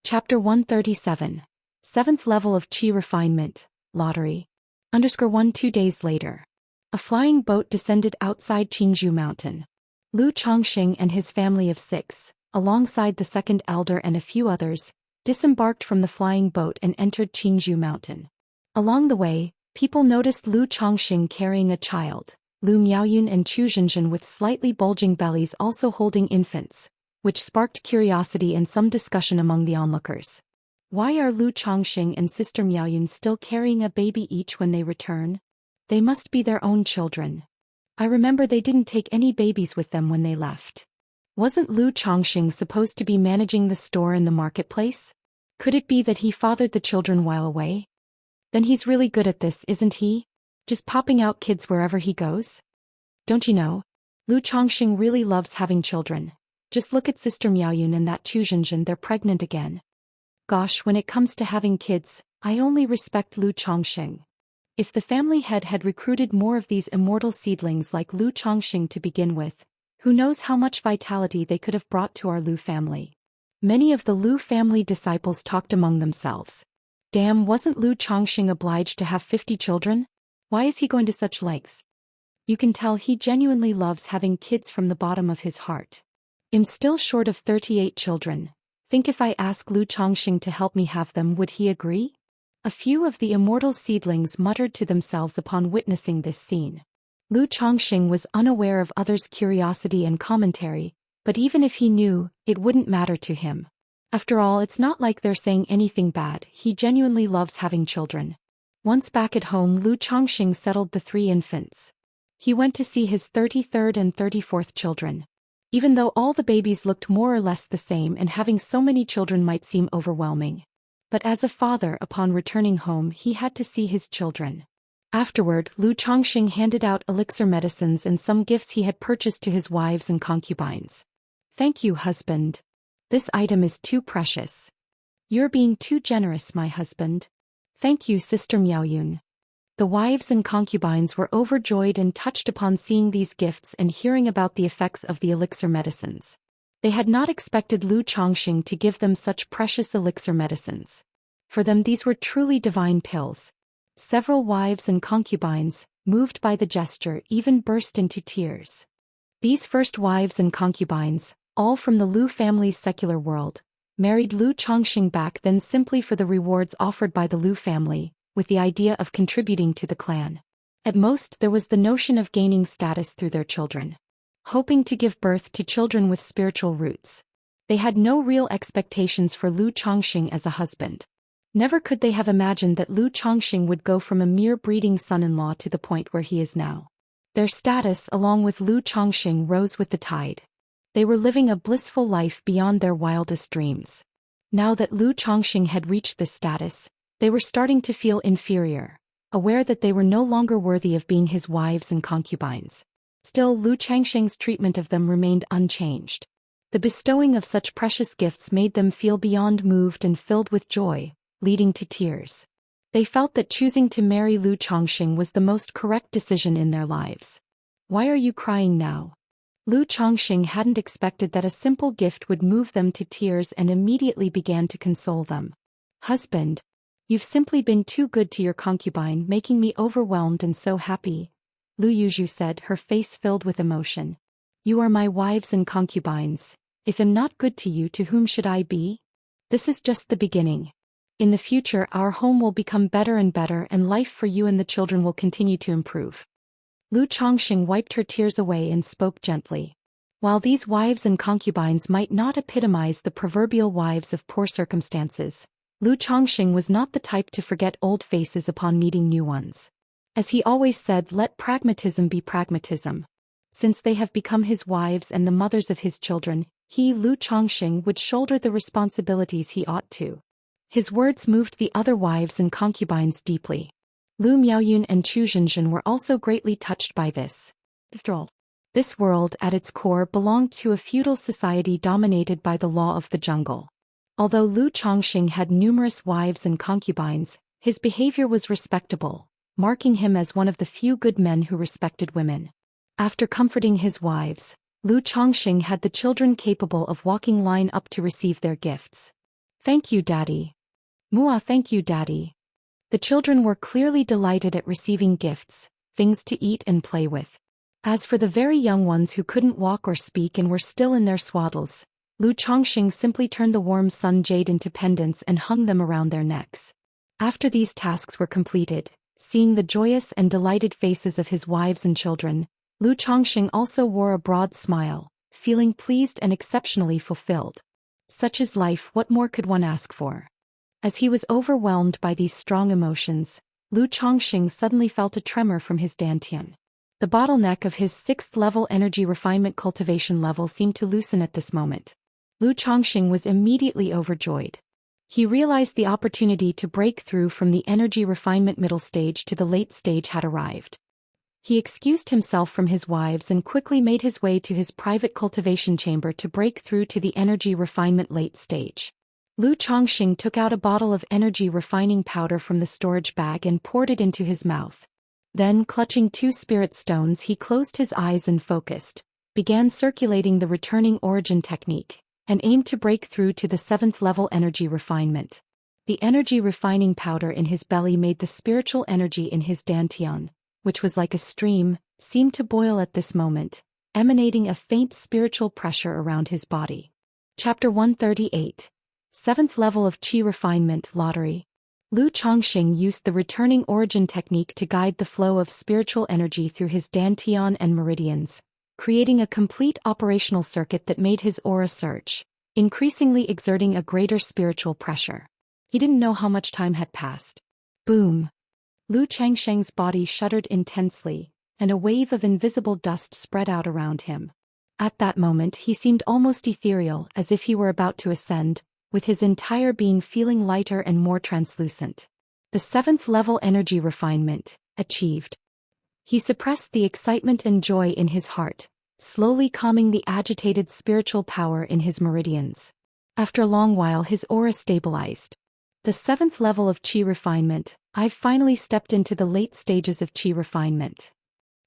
Chapter 137. 7th Level of Qi Refinement, Lottery. _1 2 days later. A flying boat descended outside Qingzhou Mountain. Lu Chongxing and his family of 6, alongside the second elder and a few others, disembarked from the flying boat and entered Qingzhou Mountain. Along the way, people noticed Lu Chongxing carrying a child, Lu Miaoyun and Chu Zhenzhen with slightly bulging bellies also holding infants, which sparked curiosity and some discussion among the onlookers. Why are Lu Chongxing and Sister Miaoyun still carrying a baby each when they return? They must be their own children. I remember they didn't take any babies with them when they left. Wasn't Lu Chongxing supposed to be managing the store in the marketplace? Could it be that he fathered the children while away? Then he's really good at this, isn't he? Just popping out kids wherever he goes? Don't you know? Lu Chongxing really loves having children. Just look at Sister Miaoyun and that Chu Zhenzhen, they're pregnant again. Gosh, when it comes to having kids, I only respect Lu Chongxing. If the family head had recruited more of these immortal seedlings like Lu Chongxing to begin with, who knows how much vitality they could have brought to our Lu family. Many of the Lu family disciples talked among themselves. Damn, wasn't Lu Chongxing obliged to have 50 children? Why is he going to such lengths? You can tell he genuinely loves having kids from the bottom of his heart. I'm still short of 38 children. Think if I ask Lu Chongxing to help me have them, would he agree? A few of the immortal seedlings muttered to themselves upon witnessing this scene. Lu Chongxing was unaware of others' curiosity and commentary, but even if he knew, it wouldn't matter to him. After all, it's not like they're saying anything bad, he genuinely loves having children. Once back at home, Lu Chongxing settled the 3 infants. He went to see his 33rd and 34th children. Even though all the babies looked more or less the same and having so many children might seem overwhelming. But as a father, upon returning home, he had to see his children. Afterward, Lu Chongxing handed out elixir medicines and some gifts he had purchased to his wives and concubines. Thank you, husband. This item is too precious. You're being too generous, my husband. Thank you, Sister Miaoyun. The wives and concubines were overjoyed and touched upon seeing these gifts and hearing about the effects of the elixir medicines. They had not expected Lu Chongxing to give them such precious elixir medicines. For them, these were truly divine pills. Several wives and concubines, moved by the gesture, even burst into tears. These first wives and concubines, all from the Lu family's secular world, married Lu Chongxing back then simply for the rewards offered by the Lu family, with the idea of contributing to the clan. At most, there was the notion of gaining status through their children. Hoping to give birth to children with spiritual roots. They had no real expectations for Lu Chongxing as a husband. Never could they have imagined that Lu Chongxing would go from a mere breeding son-in-law to the point where he is now. Their status along with Lu Chongxing rose with the tide. They were living a blissful life beyond their wildest dreams. Now that Lu Chongxing had reached this status, they were starting to feel inferior, aware that they were no longer worthy of being his wives and concubines. Still, Lu Chongxing's treatment of them remained unchanged. The bestowing of such precious gifts made them feel beyond moved and filled with joy, leading to tears. They felt that choosing to marry Lu Chongqing was the most correct decision in their lives. "Why are you crying now?" Lu Chongqing hadn't expected that a simple gift would move them to tears and immediately began to console them. "Husband, you've simply been too good to your concubine, making me overwhelmed and so happy," Lu Yuzhu said, her face filled with emotion. "You are my wives and concubines. If I'm not good to you, to whom should I be? This is just the beginning. In the future our home will become better and better, and life for you and the children will continue to improve." Lu Chongqing wiped her tears away and spoke gently. While these wives and concubines might not epitomize the proverbial wives of poor circumstances, Lu Chongqing was not the type to forget old faces upon meeting new ones. As he always said, let pragmatism be pragmatism. Since they have become his wives and the mothers of his children, he, Lu Chongqing, would shoulder the responsibilities he ought to. His words moved the other wives and concubines deeply. Lu Miaoyun and Chu Zhenzhen were also greatly touched by this. After all, this world at its core belonged to a feudal society dominated by the law of the jungle. Although Lu Chongqing had numerous wives and concubines, his behavior was respectable, marking him as one of the few good men who respected women. After comforting his wives, Lu Chongqing had the children capable of walking line up to receive their gifts. "Thank you, Daddy." "Mua, thank you, Daddy." The children were clearly delighted at receiving gifts, things to eat and play with. As for the very young ones who couldn't walk or speak and were still in their swaddles, Lu Chongqing simply turned the warm sun jade into pendants and hung them around their necks. After these tasks were completed, seeing the joyous and delighted faces of his wives and children, Lu Chongqing also wore a broad smile, feeling pleased and exceptionally fulfilled. Such is life, what more could one ask for? As he was overwhelmed by these strong emotions, Lu Chongqing suddenly felt a tremor from his dantian. The bottleneck of his 6th-level energy refinement cultivation level seemed to loosen at this moment. Lu Chongqing was immediately overjoyed. He realized the opportunity to break through from the energy refinement middle stage to the late stage had arrived. He excused himself from his wives and quickly made his way to his private cultivation chamber to break through to the energy refinement late stage. Lu Chongqing took out a bottle of energy refining powder from the storage bag and poured it into his mouth. Then, clutching 2 spirit stones, he closed his eyes and focused, began circulating the returning origin technique, and aimed to break through to the 7th-level energy refinement. The energy refining powder in his belly made the spiritual energy in his dantian, which was like a stream, seem to boil at this moment, emanating a faint spiritual pressure around his body. Chapter 138. 7th level of Qi refinement lottery. Lu Chongqing used the returning origin technique to guide the flow of spiritual energy through his dantian and meridians, creating a complete operational circuit that made his aura surge, increasingly exerting a greater spiritual pressure. He didn't know how much time had passed. Boom! Lu Chongqing's body shuddered intensely, and a wave of invisible dust spread out around him. At that moment he seemed almost ethereal, as if he were about to ascend, with his entire being feeling lighter and more translucent. The 7th-level energy refinement, achieved. He suppressed the excitement and joy in his heart, slowly calming the agitated spiritual power in his meridians. After a long while his aura stabilized. The 7th level of Qi refinement, I've finally stepped into the late stages of Qi refinement.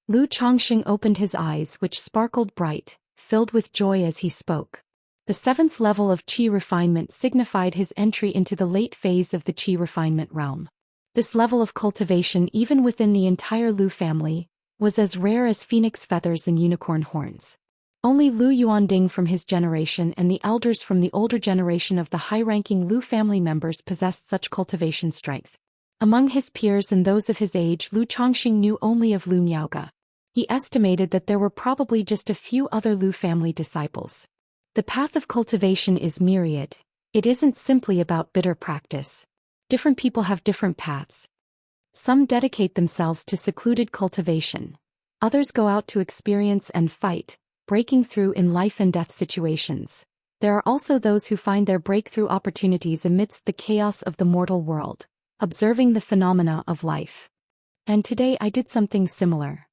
Lu Chongqing opened his eyes, which sparkled bright, filled with joy as he spoke. The 7th level of Qi refinement signified his entry into the late phase of the Qi refinement realm. This level of cultivation, even within the entire Lu family, was as rare as phoenix feathers and unicorn horns. Only Lu Yuanding from his generation and the elders from the older generation of the high-ranking Lu family members possessed such cultivation strength. Among his peers and those of his age, Lu Chongqing knew only of Lu Miaoge. He estimated that there were probably just a few other Lu family disciples. The path of cultivation is myriad. It isn't simply about bitter practice. Different people have different paths. Some dedicate themselves to secluded cultivation. Others go out to experience and fight, breaking through in life and death situations. There are also those who find their breakthrough opportunities amidst the chaos of the mortal world, observing the phenomena of life. And today I did something similar.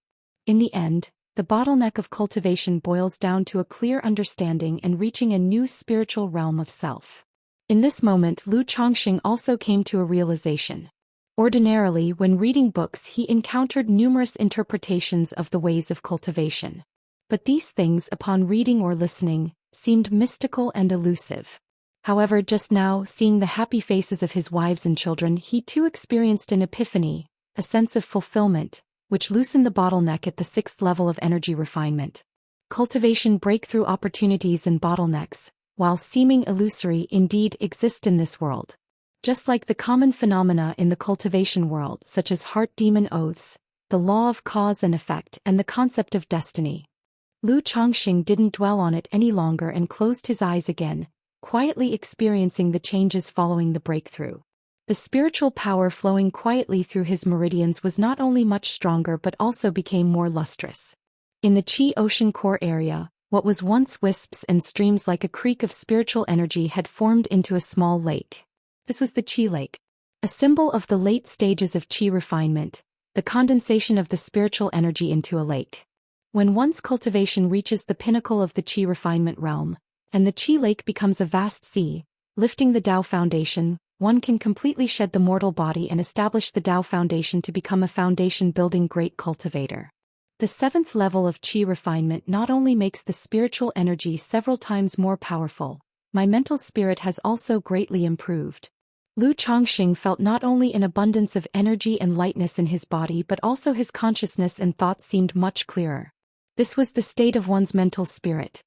In the end, The bottleneck of cultivation boils down to a clear understanding and reaching a new spiritual realm of self. In this moment, Lu Chongqing also came to a realization. Ordinarily, when reading books, he encountered numerous interpretations of the ways of cultivation. But these things, upon reading or listening, seemed mystical and elusive. However, just now, seeing the happy faces of his wives and children, he too experienced an epiphany, a sense of fulfillment, which loosened the bottleneck at the 6th level of energy refinement. Cultivation breakthrough opportunities and bottlenecks, while seeming illusory, indeed exist in this world. Just like the common phenomena in the cultivation world, such as heart demon oaths, the law of cause and effect, and the concept of destiny. Lu Chongqing didn't dwell on it any longer and closed his eyes again, quietly experiencing the changes following the breakthrough. The spiritual power flowing quietly through his meridians was not only much stronger but also became more lustrous. In the Qi Ocean core area, what was once wisps and streams like a creek of spiritual energy had formed into a small lake. This was the Qi Lake, a symbol of the late stages of Qi refinement, the condensation of the spiritual energy into a lake. When one's cultivation reaches the pinnacle of the Qi refinement realm, and the Qi Lake becomes a vast sea, lifting the Tao foundation, one can completely shed the mortal body and establish the Tao foundation to become a foundation-building great cultivator. The 7th level of Qi refinement not only makes the spiritual energy several times more powerful, my mental spirit has also greatly improved. Lu Chongqing felt not only an abundance of energy and lightness in his body but also his consciousness and thoughts seemed much clearer. This was the state of one's mental spirit.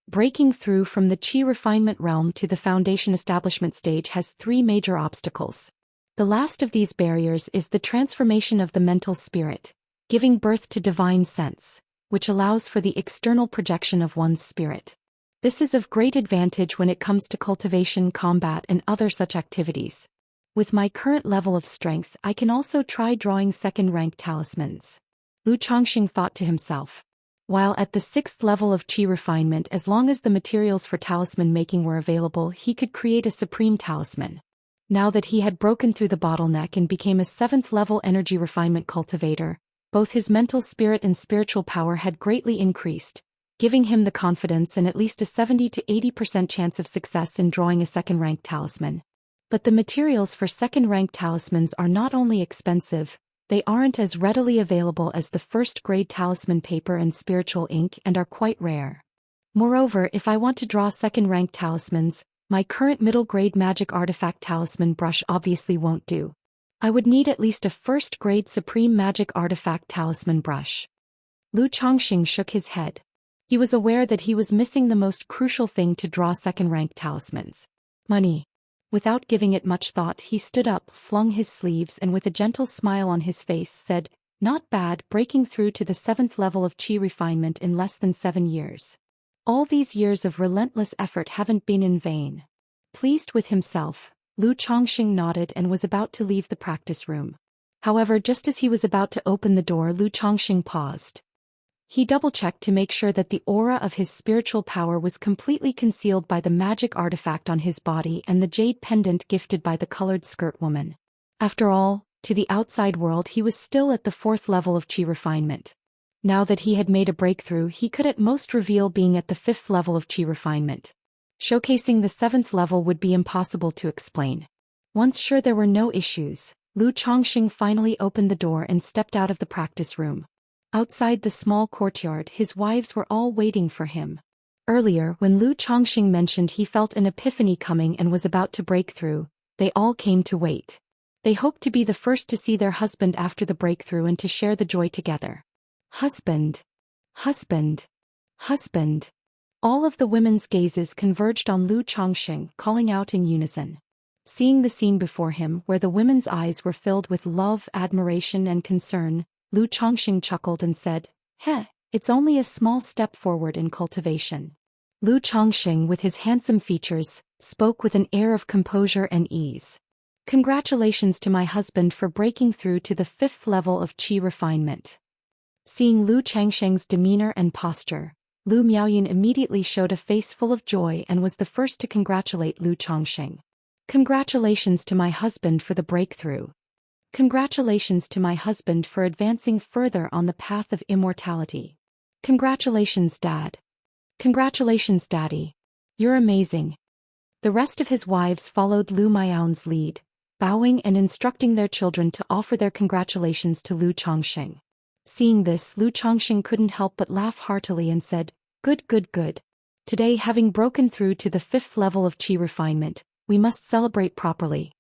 Breaking through from the Qi refinement realm to the foundation establishment stage has 3 major obstacles. The last of these barriers is the transformation of the mental spirit, giving birth to divine sense, which allows for the external projection of one's spirit. This is of great advantage when it comes to cultivation, combat, and other such activities. With my current level of strength, I can also try drawing 2nd-rank talismans. Lu Chongqing thought to himself. While at the 6th level of Qi refinement, as long as the materials for talisman making were available, he could create a supreme talisman. Now that he had broken through the bottleneck and became a 7th-level energy refinement cultivator, both his mental spirit and spiritual power had greatly increased, giving him the confidence and at least a 70 to 80% chance of success in drawing a 2nd-rank talisman. But the materials for 2nd-rank talismans are not only expensive, they aren't as readily available as the 1st-grade talisman paper and spiritual ink and are quite rare. Moreover, if I want to draw 2nd-rank talismans, my current middle-grade magic artifact talisman brush obviously won't do. I would need at least a 1st-grade supreme magic artifact talisman brush. Lu Chongqing shook his head. He was aware that he was missing the most crucial thing to draw 2nd-rank talismans. Money. Without giving it much thought, he stood up, flung his sleeves and with a gentle smile on his face said, "Not bad, breaking through to the 7th level of Qi refinement in less than 7 years. All these years of relentless effort haven't been in vain." Pleased with himself, Lu Chongqing nodded and was about to leave the practice room. However, just as he was about to open the door, Lu Chongqing paused. He double-checked to make sure that the aura of his spiritual power was completely concealed by the magic artifact on his body and the jade pendant gifted by the colored skirt woman. After all, to the outside world he was still at the 4th level of Qi refinement. Now that he had made a breakthrough, he could at most reveal being at the 5th level of Qi refinement. Showcasing the 7th level would be impossible to explain. Once sure there were no issues, Lu Chongqing finally opened the door and stepped out of the practice room. Outside the small courtyard, his wives were all waiting for him. Earlier, when Lu Chongqing mentioned he felt an epiphany coming and was about to break through, they all came to wait. They hoped to be the first to see their husband after the breakthrough and to share the joy together. Husband. Husband. Husband. All of the women's gazes converged on Lu Chongqing, calling out in unison. Seeing the scene before him, where the women's eyes were filled with love, admiration and concern, Lu Chongqing chuckled and said, "Heh, it's only a small step forward in cultivation." Lu Chongqing, with his handsome features, spoke with an air of composure and ease. "Congratulations to my husband for breaking through to the 5th level of Qi refinement." Seeing Lu Chongqing's demeanor and posture, Lu Miaoyan immediately showed a face full of joy and was the first to congratulate Lu Chongqing. "Congratulations to my husband for the breakthrough. Congratulations to my husband for advancing further on the path of immortality." Congratulations, Dad. Congratulations, Daddy. You're amazing. The rest of his wives followed Lu Miao's lead, bowing and instructing their children to offer their congratulations to Lu Chongqing. Seeing this, Lu Chongqing couldn't help but laugh heartily and said, "Good, good, good. Today, having broken through to the 5th level of qi refinement, we must celebrate properly."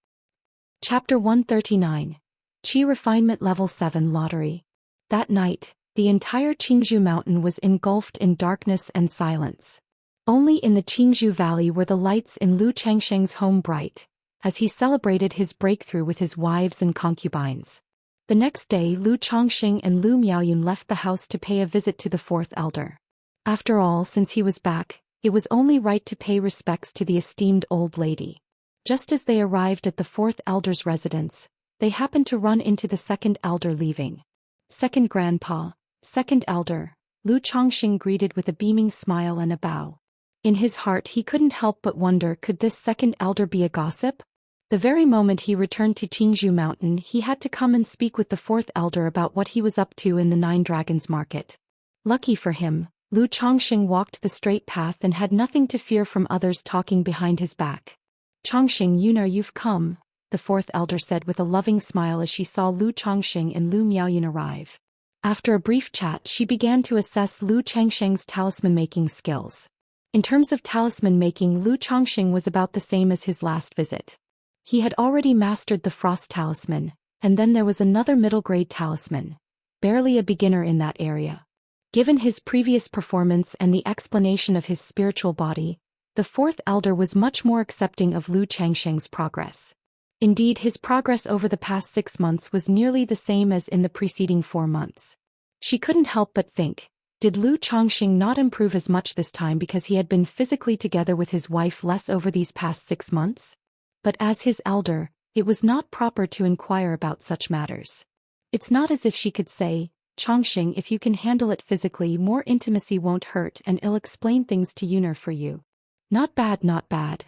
Chapter 139. Qi Refinement Level 7 Lottery. That night, the entire Qingzhou mountain was engulfed in darkness and silence. Only in the Qingzhou Valley were the lights in Lu Changsheng's home bright, as he celebrated his breakthrough with his wives and concubines. The next day, Lu Chongqing and Lu Miaoyun left the house to pay a visit to the 4th elder. After all, since he was back, it was only right to pay respects to the esteemed old lady. Just as they arrived at the 4th elder's residence, they happened to run into the 2nd elder leaving. "Second grandpa, 2nd elder," Lu Chongqing greeted with a beaming smile and a bow. In his heart he couldn't help but wonder, could this 2nd elder be a gossip? The very moment he returned to Qingzhou Mountain, he had to come and speak with the 4th elder about what he was up to in the 9 Dragons Market. Lucky for him, Lu Chongqing walked the straight path and had nothing to fear from others talking behind his back. "Chongqing, you've come," the 4th elder said with a loving smile as she saw Lu Chongqing and Lu Miaoyun arrive. After a brief chat, she began to assess Lu Changsheng's talisman-making skills. In terms of talisman making, Lu Chongqing was about the same as his last visit. He had already mastered the Frost Talisman, and then there was another middle-grade talisman, barely a beginner in that area. Given his previous performance and the explanation of his spiritual body, the 4th elder was much more accepting of Lu Changsheng's progress. Indeed, his progress over the past 6 months was nearly the same as in the preceding 4 months. She couldn't help but think, did Lu Chongqing not improve as much this time because he had been physically together with his wife less over these past 6 months? But as his elder, it was not proper to inquire about such matters. It's not as if she could say, "Chongqing, if you can handle it physically, more intimacy won't hurt and I'll explain things to Yuner for you." Not bad, not bad.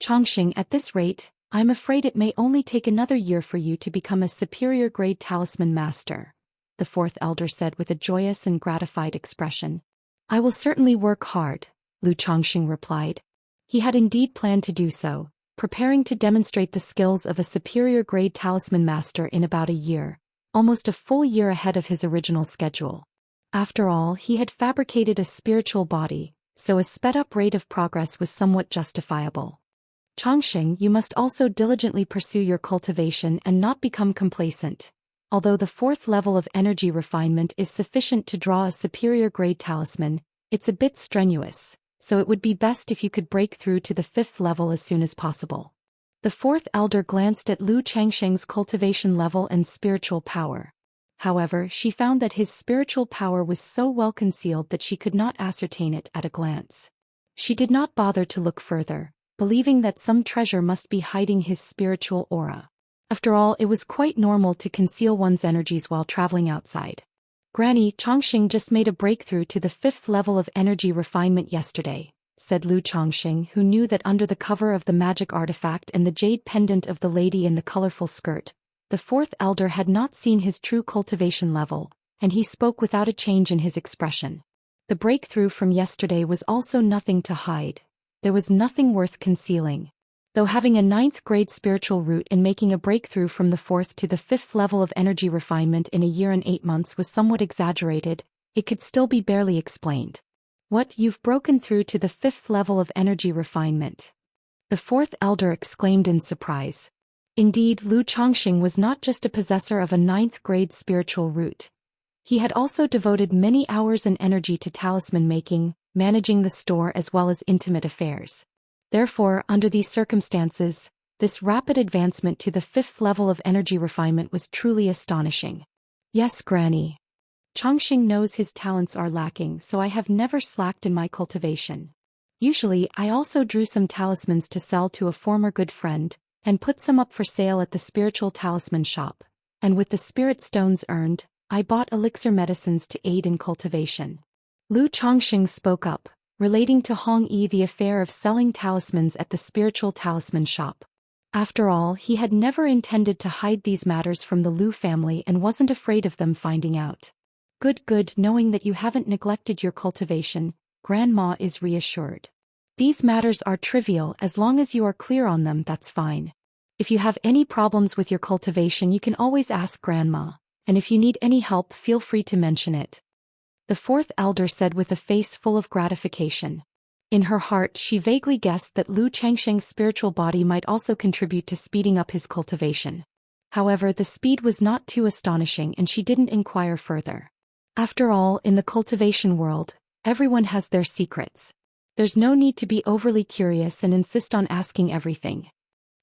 "Chongqing, at this rate, I'm afraid it may only take another year for you to become a superior grade talisman master," the 4th elder said with a joyous and gratified expression. "I will certainly work hard," Lu Chongqing replied. He had indeed planned to do so, preparing to demonstrate the skills of a superior grade talisman master in about a year, almost a full year ahead of his original schedule. After all, he had fabricated a spiritual body, so a sped-up rate of progress was somewhat justifiable. "Chongqing, you must also diligently pursue your cultivation and not become complacent. Although the 4th level of energy refinement is sufficient to draw a superior grade talisman, it's a bit strenuous, so it would be best if you could break through to the 5th level as soon as possible." The 4th elder glanced at Lu Changsheng's cultivation level and spiritual power. However, she found that his spiritual power was so well concealed that she could not ascertain it at a glance. She did not bother to look further, believing that some treasure must be hiding his spiritual aura. After all, it was quite normal to conceal one's energies while traveling outside. "Granny, Chongqing just made a breakthrough to the 5th level of energy refinement yesterday," said Lu Chongqing, who knew that under the cover of the magic artifact and the jade pendant of the lady in the colorful skirt, the 4th elder had not seen his true cultivation level, and he spoke without a change in his expression. The breakthrough from yesterday was also nothing to hide. There was nothing worth concealing. Though having a 9th grade spiritual root and making a breakthrough from the 4th to the 5th level of energy refinement in a year and 8 months was somewhat exaggerated, it could still be barely explained. "What, you've broken through to the 5th level of energy refinement?" the 4th elder exclaimed in surprise. Indeed, Lu Chongqing was not just a possessor of a 9th grade spiritual root. He had also devoted many hours and energy to talisman making, managing the store as well as intimate affairs. Therefore, under these circumstances, this rapid advancement to the 5th level of energy refinement was truly astonishing. "Yes, Granny. Chongqing knows his talents are lacking, so I have never slacked in my cultivation. Usually, I also drew some talismans to sell to a former good friend, and put some up for sale at the spiritual talisman shop, and with the spirit stones earned, I bought elixir medicines to aid in cultivation." Lu Chongqing spoke up, relating to Hong Yi the affair of selling talismans at the spiritual talisman shop. After all, he had never intended to hide these matters from the Lu family and wasn't afraid of them finding out. Good, knowing that you haven't neglected your cultivation, Grandma is reassured. These matters are trivial as long as you are clear on them, that's fine. If you have any problems with your cultivation you can always ask Grandma, and if you need any help feel free to mention it. The fourth elder said with a face full of gratification. In her heart she vaguely guessed that Lu Changsheng's spiritual body might also contribute to speeding up his cultivation. However, the speed was not too astonishing and she didn't inquire further. After all, in the cultivation world, everyone has their secrets. There's no need to be overly curious and insist on asking everything.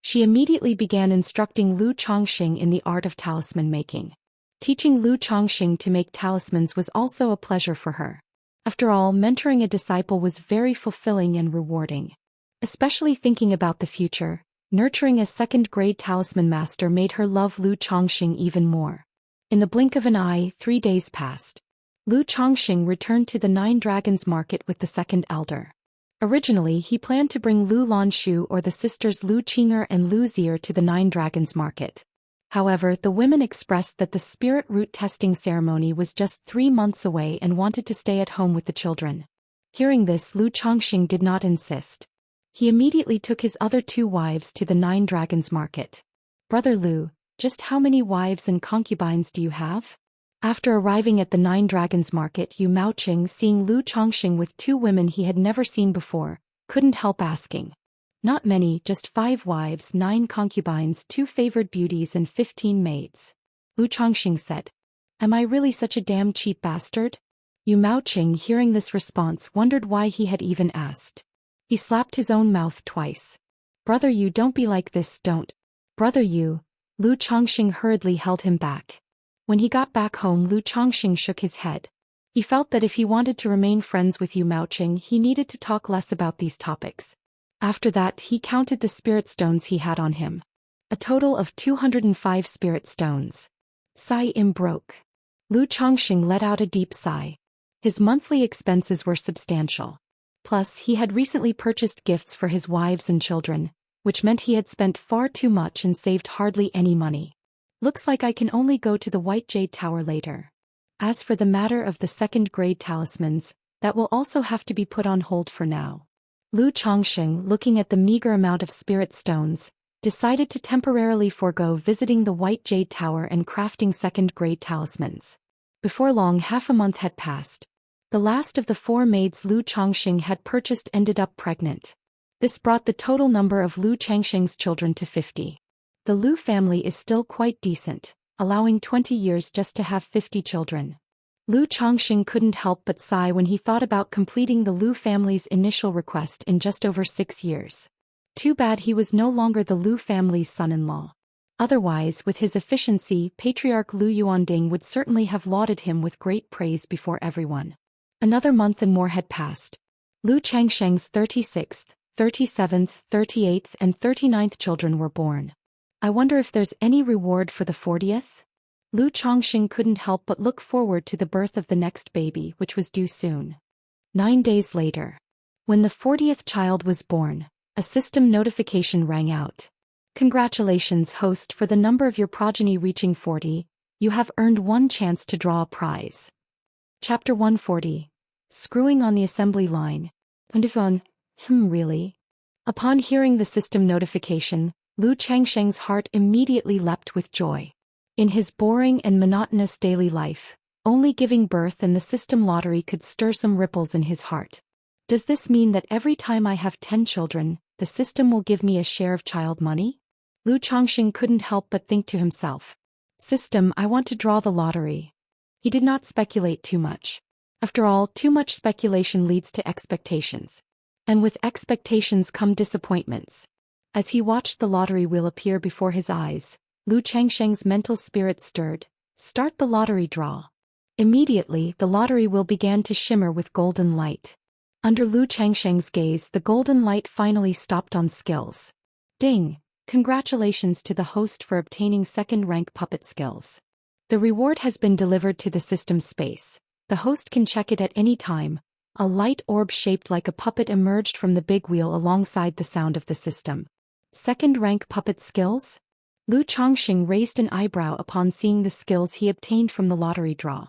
She immediately began instructing Lu Changxing in the art of talisman making. Teaching Lu Changxing to make talismans was also a pleasure for her. After all, mentoring a disciple was very fulfilling and rewarding. Especially thinking about the future, nurturing a second-grade talisman master made her love Lu Changxing even more. In the blink of an eye, 3 days passed. Lu Changxing returned to the Nine Dragons market with the second elder. Originally, he planned to bring Lu Lanshu or the sisters Lu Qing'er and Lu Zier to the Nine Dragons market. However, the women expressed that the spirit root testing ceremony was just 3 months away and wanted to stay at home with the children. Hearing this, Lu Changxing did not insist. He immediately took his other 2 wives to the Nine Dragons market. Brother Lu, just how many wives and concubines do you have? After arriving at the Nine Dragons market, Yu Maoqing, seeing Lu Changxing with 2 women he had never seen before, couldn't help asking. Not many, just 5 wives, 9 concubines, 2 favored beauties and 15 maids. Lu Changxing said. Am I really such a damn cheap bastard? Yu Maoqing, hearing this response, wondered why he had even asked. He slapped his own mouth twice. Brother Yu, don't be like this, don't. Brother Yu. Lu Changxing hurriedly held him back. When he got back home, Lu Changxing shook his head. He felt that if he wanted to remain friends with Yu Maoqing, he needed to talk less about these topics. After that, he counted the spirit stones he had on him. A total of 205 spirit stones. Sigh broke. Lu Changxing let out a deep sigh. His monthly expenses were substantial. Plus, he had recently purchased gifts for his wives and children, which meant he had spent far too much and saved hardly any money. Looks like I can only go to the White Jade Tower later. As for the matter of the second-grade talismans, that will also have to be put on hold for now. Lu Changxing, looking at the meager amount of spirit stones, decided to temporarily forego visiting the White Jade Tower and crafting second-grade talismans. Before long, half a month had passed. The last of the 4 maids Lu Changxing had purchased ended up pregnant. This brought the total number of Lu Changxing's children to 50. The Lu family is still quite decent, allowing 20 years just to have 50 children. Lu Changxing couldn't help but sigh when he thought about completing the Lu family's initial request in just over 6 years. Too bad he was no longer the Lu family's son-in-law. Otherwise, with his efficiency, Patriarch Lu Yuanding would certainly have lauded him with great praise before everyone. Another month and more had passed. Lu Changsheng's 36th, 37th, 38th, and 39th children were born. I wonder if there's any reward for the 40th? Lu Changxing couldn't help but look forward to the birth of the next baby, which was due soon. 9 days later. When the 40th child was born, a system notification rang out. Congratulations, host, for the number of your progeny reaching 40, you have earned 1 chance to draw a prize. Chapter 140. Screwing on the assembly line. Really? Upon hearing the system notification, Lu Changsheng's heart immediately leapt with joy. In his boring and monotonous daily life, only giving birth and the system lottery could stir some ripples in his heart. Does this mean that every time I have 10 children, the system will give me a share of child money? Lu Changxing couldn't help but think to himself. System, I want to draw the lottery. He did not speculate too much. After all, too much speculation leads to expectations. And with expectations come disappointments. As he watched the lottery wheel appear before his eyes, Lu Changsheng's mental spirit stirred. Start the lottery draw. Immediately, the lottery wheel began to shimmer with golden light. Under Lu Changsheng's gaze, the golden light finally stopped on skills. Ding! Congratulations to the host for obtaining second-rank puppet skills. The reward has been delivered to the system space. The host can check it at any time. A light orb shaped like a puppet emerged from the big wheel alongside the sound of the system. Second-rank puppet skills? Lu Changxing raised an eyebrow upon seeing the skills he obtained from the lottery draw.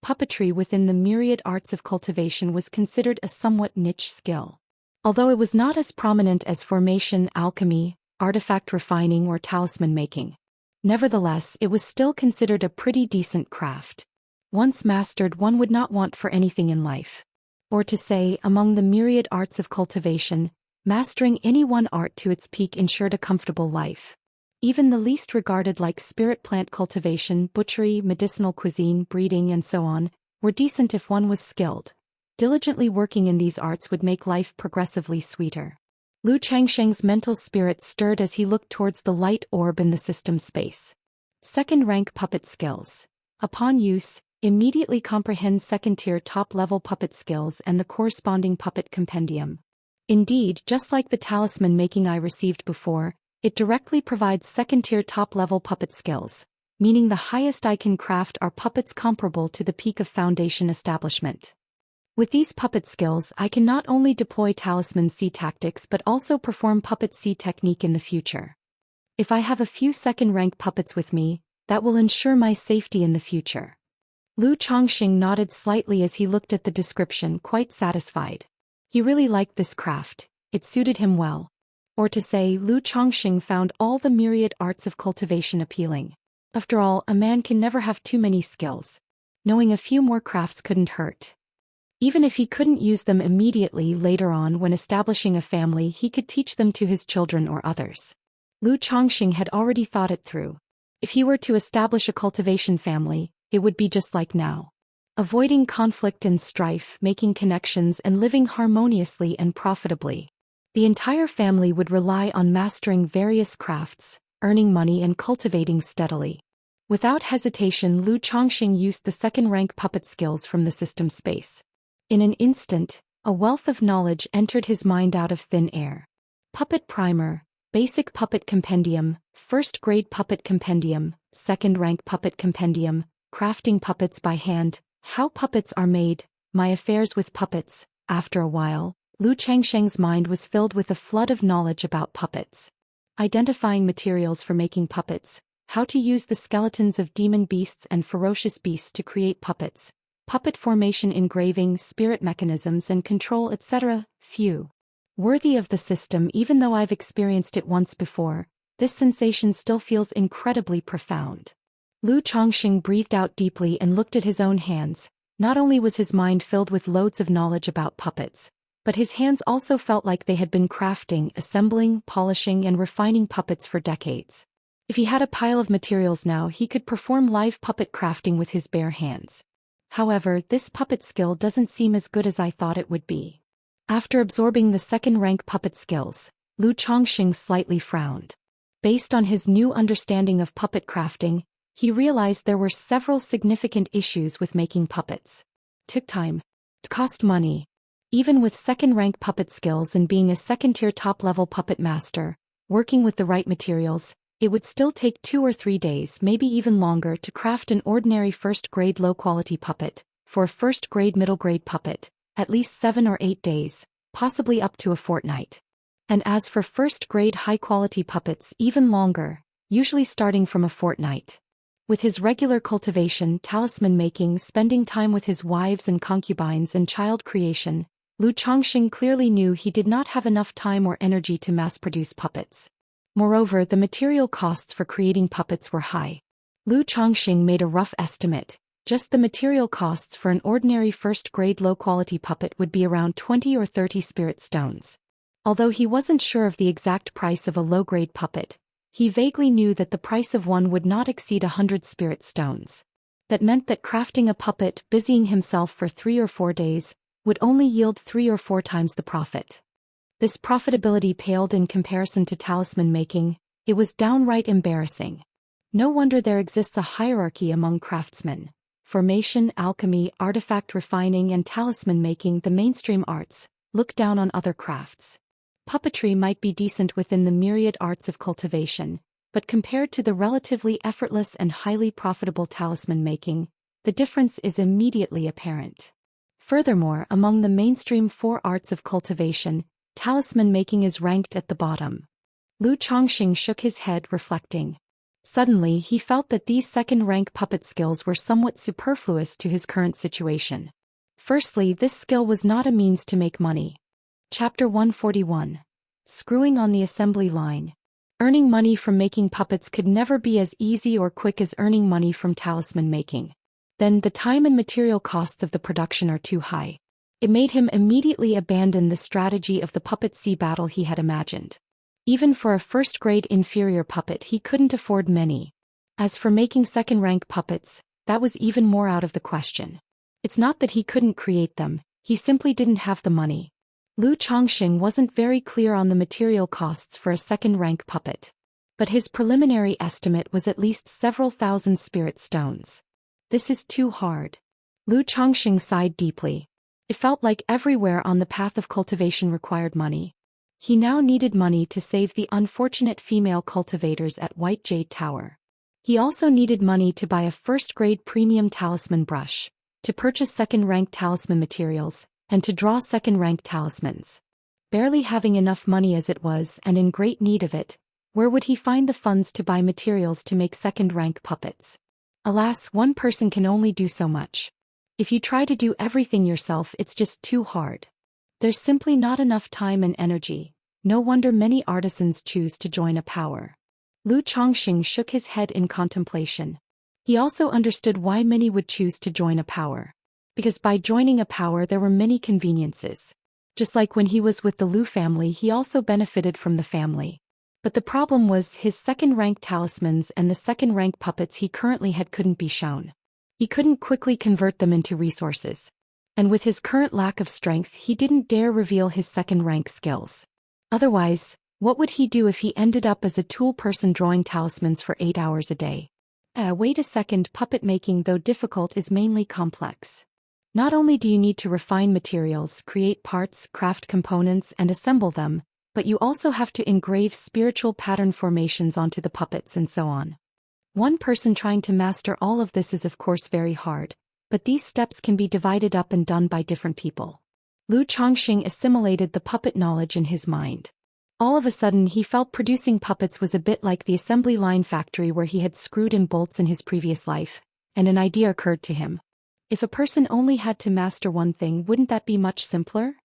puppetry within the myriad arts of cultivation was considered a somewhat niche skill. Although it was not as prominent as formation, alchemy, artifact refining, or talisman making. Nevertheless, it was still considered a pretty decent craft. Once mastered, one would not want for anything in life. Or to say, among the myriad arts of cultivation, mastering any one art to its peak ensured a comfortable life. Even the least regarded, like spirit plant cultivation, butchery, medicinal cuisine, breeding, and so on, were decent if one was skilled. Diligently working in these arts would make life progressively sweeter. Lu Changsheng's mental spirits stirred as he looked towards the light orb in the system space. Second-rank puppet skills. Upon use, immediately comprehend second-tier top-level puppet skills and the corresponding puppet compendium. Indeed, just like the talisman making I received before, it directly provides second-tier top-level puppet skills, meaning the highest I can craft are puppets comparable to the peak of foundation establishment. With these puppet skills, I can not only deploy talisman C tactics but also perform puppet C technique in the future. If I have a few second-rank puppets with me, that will ensure my safety in the future. Lu Chongqing nodded slightly as he looked at the description, quite satisfied. He really liked this craft, it suited him well. Or to say, Lu Chongqing found all the myriad arts of cultivation appealing. After all, a man can never have too many skills. Knowing a few more crafts couldn't hurt. Even if he couldn't use them immediately, later on when establishing a family he could teach them to his children or others. Lu Chongqing had already thought it through. If he were to establish a cultivation family, it would be just like now. Avoiding conflict and strife, making connections and living harmoniously and profitably. The entire family would rely on mastering various crafts, earning money and cultivating steadily. Without hesitation, Lu Chongqing used the second-rank puppet skills from the system space. In an instant, a wealth of knowledge entered his mind out of thin air. Puppet Primer, Basic Puppet Compendium, First-Grade Puppet Compendium, Second-Rank Puppet Compendium, Crafting Puppets by Hand, How Puppets Are Made, My Affairs with Puppets. After a while, Lu Changsheng's mind was filled with a flood of knowledge about puppets. Identifying materials for making puppets, how to use the skeletons of demon beasts and ferocious beasts to create puppets, puppet formation, engraving, spirit mechanisms and control, etc. Phew. Worthy of the system. Even though I've experienced it once before, this sensation still feels incredibly profound. Lu Chongqing breathed out deeply and looked at his own hands. Not only was his mind filled with loads of knowledge about puppets, but his hands also felt like they had been crafting, assembling, polishing and refining puppets for decades. If he had a pile of materials now, he could perform live puppet crafting with his bare hands. However, this puppet skill doesn't seem as good as I thought it would be. After absorbing the second-rank puppet skills, Lu Chongqing slightly frowned. Based on his new understanding of puppet crafting, he realized there were several significant issues with making puppets. Took time. Cost money. Even with second-rank puppet skills and being a second-tier top-level puppet master, working with the right materials, it would still take 2 or 3 days, maybe even longer, to craft an ordinary first-grade low-quality puppet. For a first-grade middle-grade puppet, at least 7 or 8 days, possibly up to a fortnight. And as for first-grade high-quality puppets, even longer, usually starting from a fortnight. With his regular cultivation, talisman making, spending time with his wives and concubines and child creation, Lu Chongqing clearly knew he did not have enough time or energy to mass-produce puppets. Moreover, the material costs for creating puppets were high. Lu Chongqing made a rough estimate. Just the material costs for an ordinary first-grade low-quality puppet would be around 20 or 30 spirit stones. Although he wasn't sure of the exact price of a low-grade puppet, he vaguely knew that the price of one would not exceed 100 spirit stones. That meant that crafting a puppet, busying himself for 3 or 4 days, would only yield 3 or 4 times the profit. This profitability paled in comparison to talisman making. It was downright embarrassing. No wonder there exists a hierarchy among craftsmen. Formation, alchemy, artifact refining and talisman making, the mainstream arts, look down on other crafts. Puppetry might be decent within the myriad arts of cultivation, but compared to the relatively effortless and highly profitable talisman making, the difference is immediately apparent. Furthermore, among the mainstream 4 arts of cultivation, talisman making is ranked at the bottom. Lu Chongqing shook his head, reflecting. Suddenly he felt that these second-rank puppet skills were somewhat superfluous to his current situation. Firstly, this skill was not a means to make money. Chapter 141. Screwing on the assembly line. Earning money from making puppets could never be as easy or quick as earning money from talisman making. Then the time and material costs of the production are too high. It made him immediately abandon the strategy of the puppet sea battle he had imagined. Even for a first-grade inferior puppet he couldn't afford many. As for making second-rank puppets, that was even more out of the question. It's not that he couldn't create them, he simply didn't have the money. Lu Chongqing wasn't very clear on the material costs for a second-rank puppet. But his preliminary estimate was at least several thousand spirit stones. This is too hard. Lu Chongqing sighed deeply. It felt like everywhere on the path of cultivation required money. He now needed money to save the unfortunate female cultivators at White Jade Tower. He also needed money to buy a first-grade premium talisman brush, to purchase second-rank talisman materials, and to draw second-rank talismans. Barely having enough money as it was and in great need of it, where would he find the funds to buy materials to make second-rank puppets? Alas, one person can only do so much. If you try to do everything yourself, it's just too hard. There's simply not enough time and energy. No wonder many artisans choose to join a power. Lu Chongqing shook his head in contemplation. He also understood why many would choose to join a power. Because by joining a power there were many conveniences. Just like when he was with the Lu family, he also benefited from the family. But the problem was his second-rank talismans and the second-rank puppets he currently had couldn't be shown. He couldn't quickly convert them into resources. And with his current lack of strength he didn't dare reveal his second-rank skills. Otherwise, what would he do if he ended up as a tool person drawing talismans for 8 hours a day? Wait a second, puppet making, though difficult, is mainly complex. Not only do you need to refine materials, create parts, craft components, and assemble them, but you also have to engrave spiritual pattern formations onto the puppets and so on. One person trying to master all of this is of course very hard, but these steps can be divided up and done by different people. Lu Chongqing assimilated the puppet knowledge in his mind. All of a sudden he felt producing puppets was a bit like the assembly line factory where he had screwed in bolts in his previous life, and an idea occurred to him. If a person only had to master one thing, wouldn't that be much simpler?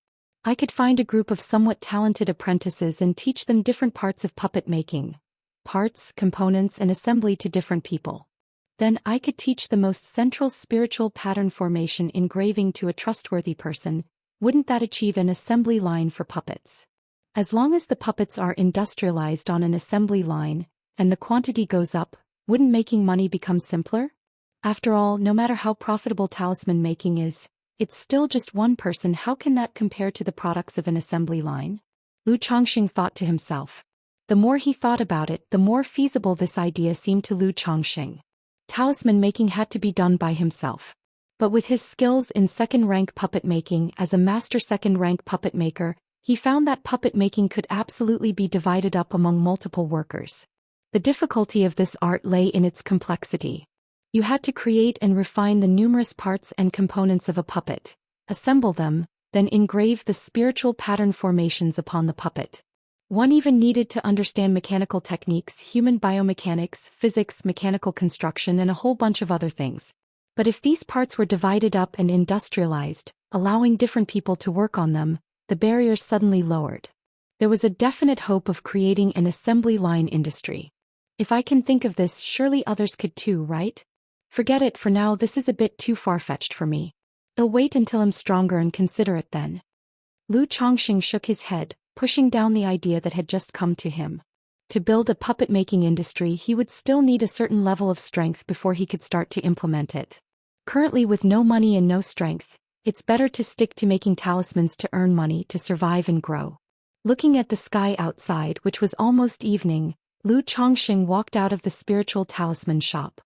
I could find a group of somewhat talented apprentices and teach them different parts of puppet making. Parts, components, and assembly to different people. Then I could teach the most central spiritual pattern formation engraving to a trustworthy person. Wouldn't that achieve an assembly line for puppets? As long as the puppets are industrialized on an assembly line, and the quantity goes up, wouldn't making money become simpler? After all, no matter how profitable talisman making is, it's still just one person. How can that compare to the products of an assembly line? Lu Chongqing thought to himself. The more he thought about it, the more feasible this idea seemed to Lu Chongqing. Talisman making had to be done by himself. But with his skills in second-rank puppet making as a master second-rank puppet maker, he found that puppet making could absolutely be divided up among multiple workers. The difficulty of this art lay in its complexity. You had to create and refine the numerous parts and components of a puppet, assemble them, then engrave the spiritual pattern formations upon the puppet. One even needed to understand mechanical techniques, human biomechanics, physics, mechanical construction, and a whole bunch of other things. But if these parts were divided up and industrialized, allowing different people to work on them, the barriers suddenly lowered. There was a definite hope of creating an assembly line industry. If I can think of this, surely others could too, right? Forget it for now, this is a bit too far-fetched for me. I'll wait until I'm stronger and consider it then. Lu Chongqing shook his head, pushing down the idea that had just come to him. To build a puppet-making industry he would still need a certain level of strength before he could start to implement it. Currently, with no money and no strength, it's better to stick to making talismans to earn money to survive and grow. Looking at the sky outside, which was almost evening, Lu Chongqing walked out of the spiritual talisman shop.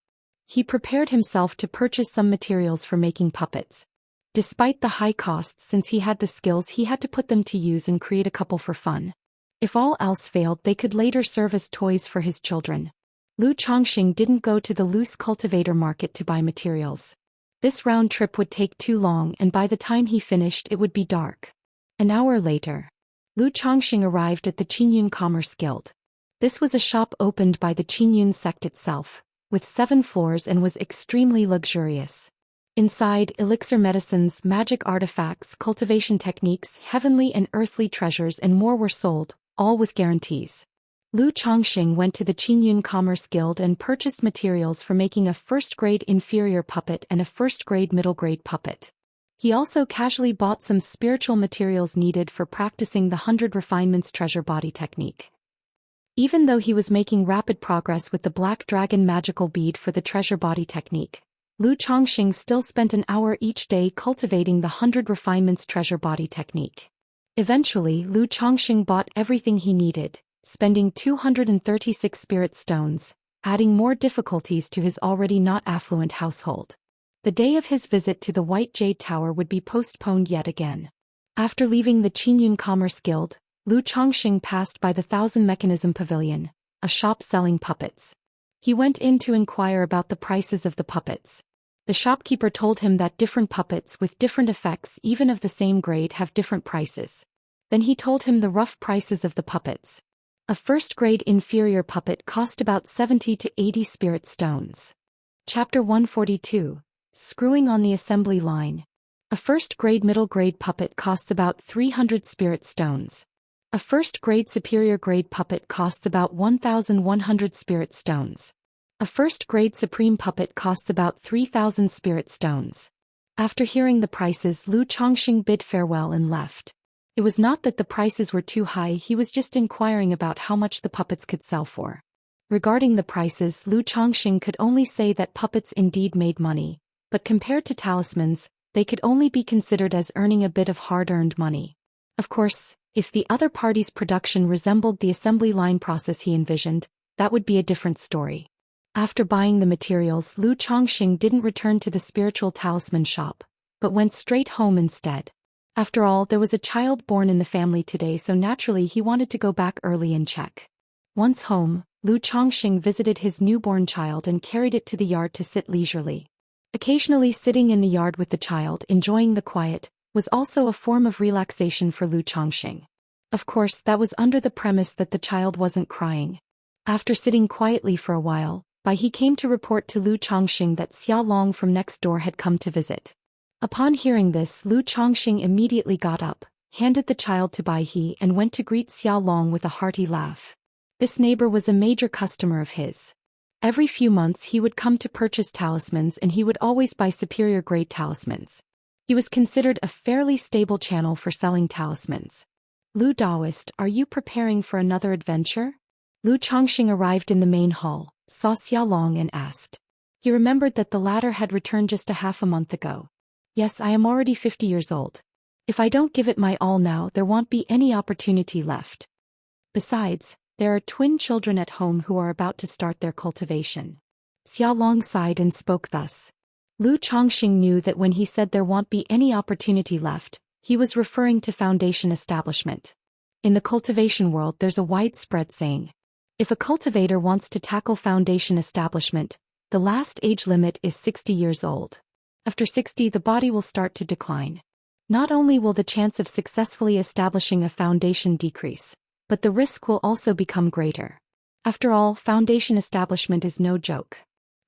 He prepared himself to purchase some materials for making puppets. Despite the high costs, since he had the skills, he had to put them to use and create a couple for fun. If all else failed, they could later serve as toys for his children. Lu Chongqing didn't go to the loose cultivator market to buy materials. This round trip would take too long, and by the time he finished it would be dark. An hour later, Lu Chongqing arrived at the Qingyun Commerce Guild. This was a shop opened by the Qingyun sect itself, with 7 floors and was extremely luxurious. Inside, elixir medicines, magic artifacts, cultivation techniques, heavenly and earthly treasures and more were sold, all with guarantees. Lu Chongqing went to the Qingyun Commerce Guild and purchased materials for making a first-grade inferior puppet and a first-grade middle-grade puppet. He also casually bought some spiritual materials needed for practicing the 100 Refinements treasure body technique. Even though he was making rapid progress with the Black Dragon magical bead for the treasure body technique, Lu Chongqing still spent an hour each day cultivating the 100 Refinements treasure body technique. Eventually, Lu Chongqing bought everything he needed, spending 236 spirit stones, adding more difficulties to his already not affluent household. The day of his visit to the White Jade Tower would be postponed yet again. After leaving the Qingyun Commerce Guild, Lu Chongqing passed by the Thousand Mechanism Pavilion, a shop selling puppets. He went in to inquire about the prices of the puppets. The shopkeeper told him that different puppets with different effects, even of the same grade, have different prices. Then he told him the rough prices of the puppets. A first-grade inferior puppet cost about 70 to 80 spirit stones. Chapter 142, Screwing on the Assembly Line. A first-grade middle-grade puppet costs about 300 spirit stones. A first-grade superior-grade puppet costs about 1,100 spirit stones. A first-grade supreme puppet costs about 3,000 spirit stones. After hearing the prices, Lu Chongqing bid farewell and left. It was not that the prices were too high, he was just inquiring about how much the puppets could sell for. Regarding the prices, Lu Chongqing could only say that puppets indeed made money, but compared to talismans, they could only be considered as earning a bit of hard-earned money. Of course, if the other party's production resembled the assembly line process he envisioned, that would be a different story. After buying the materials, Lu Chongqing didn't return to the spiritual talisman shop, but went straight home instead. After all, there was a child born in the family today, so naturally he wanted to go back early and check. Once home, Lu Chongqing visited his newborn child and carried it to the yard to sit leisurely. Occasionally sitting in the yard with the child, enjoying the quiet, was also a form of relaxation for Lu Chongqing. Of course, that was under the premise that the child wasn't crying. After sitting quietly for a while, he came to report to Lu Chongqing that Xia Long from next door had come to visit. Upon hearing this, Lu Chongqing immediately got up, handed the child to Bai He and went to greet Xia Long with a hearty laugh. This neighbor was a major customer of his. Every few months he would come to purchase talismans and he would always buy superior grade talismans. He was considered a fairly stable channel for selling talismans. Lu Daoist, are you preparing for another adventure? Lu Chongqing arrived in the main hall, saw Xia Long and asked. He remembered that the latter had returned just a half a month ago. Yes, I am already 50 years old. If I don't give it my all now, there won't be any opportunity left. Besides, there are twin children at home who are about to start their cultivation. Xia Long sighed and spoke thus. Lu Chongqing knew that when he said there won't be any opportunity left, he was referring to foundation establishment. In the cultivation world, there's a widespread saying. If a cultivator wants to tackle foundation establishment, the last age limit is 60 years old. After 60, the body will start to decline. Not only will the chance of successfully establishing a foundation decrease, but the risk will also become greater. After all, foundation establishment is no joke.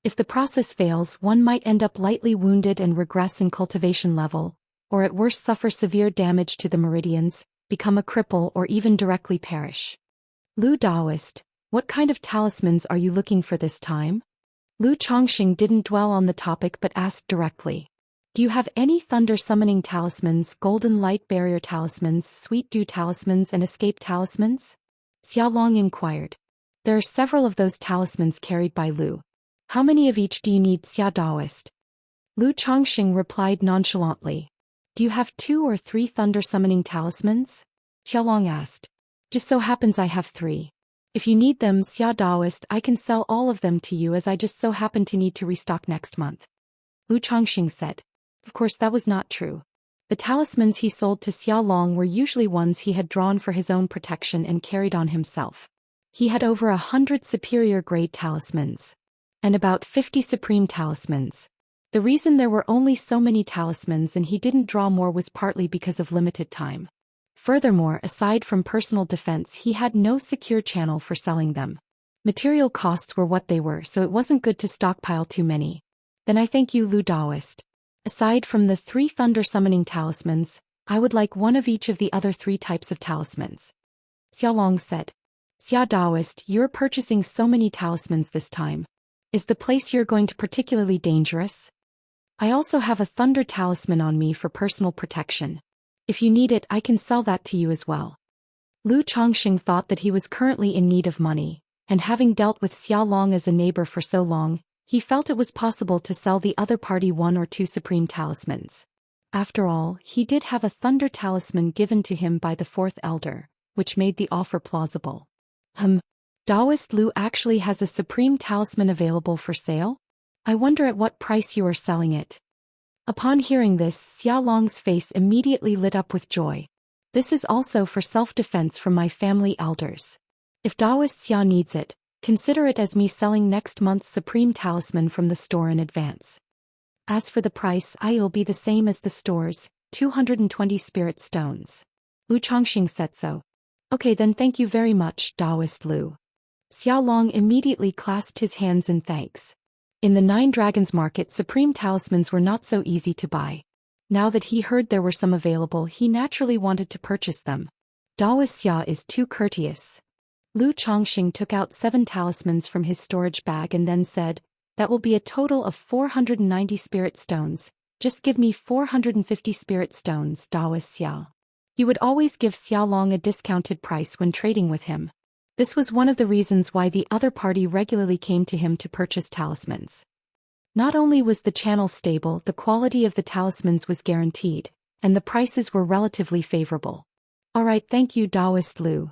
If the process fails, one might end up lightly wounded and regress in cultivation level, or at worst suffer severe damage to the meridians, become a cripple or even directly perish. Lu Daoist, what kind of talismans are you looking for this time? Lu Chongqing didn't dwell on the topic but asked directly. Do you have any thunder summoning talismans, golden light barrier talismans, sweet dew talismans and escape talismans? Xia Long inquired. There are several of those talismans carried by Lu. How many of each do you need, Xia Daoist? Lu Chongqing replied nonchalantly. Do you have 2 or 3 thunder summoning talismans? Xia Long asked. Just so happens I have 3. If you need them, Xia Daoist, I can sell all of them to you as I just so happen to need to restock next month. Lu Chongqing said. Of course that was not true. The talismans he sold to Xia Long were usually ones he had drawn for his own protection and carried on himself. He had over 100 superior grade talismans. And about 50 supreme talismans. The reason there were only so many talismans and he didn't draw more was partly because of limited time. Furthermore, aside from personal defense, he had no secure channel for selling them. Material costs were what they were, so it wasn't good to stockpile too many. Then I thank you, Lu Daoist. Aside from the 3 thunder summoning talismans, I would like one of each of the other 3 types of talismans. Xiaolong said. Xia Daoist, you're purchasing so many talismans this time. Is the place you're going to particularly dangerous? I also have a thunder talisman on me for personal protection. If you need it, I can sell that to you as well. Lu Chongqing thought that he was currently in need of money, and having dealt with Xiaolong as a neighbor for so long, he felt it was possible to sell the other party 1 or 2 supreme talismans. After all, he did have a thunder talisman given to him by the 4th elder, which made the offer plausible. Daoist Lu actually has a supreme talisman available for sale? I wonder at what price you are selling it. Upon hearing this, Xiaolong's face immediately lit up with joy. This is also for self-defense from my family elders. If Daoist Xia needs it, consider it as me selling next month's supreme talisman from the store in advance. As for the price, I'll be the same as the store's, 220 spirit stones. Lu Chongqing said so. Okay then, thank you very much, Daoist Lu. Xiaolong immediately clasped his hands in thanks. In the 9 Dragons market, supreme talismans were not so easy to buy. Now that he heard there were some available, he naturally wanted to purchase them. Daoist Xia is too courteous. Lu Chongqing took out 7 talismans from his storage bag and then said, that will be a total of 490 spirit stones. Just give me 450 spirit stones, Daoist Xia. He would always give Xiaolong a discounted price when trading with him. This was one of the reasons why the other party regularly came to him to purchase talismans. Not only was the channel stable, the quality of the talismans was guaranteed, and the prices were relatively favorable. Alright, thank you, Daoist Lu.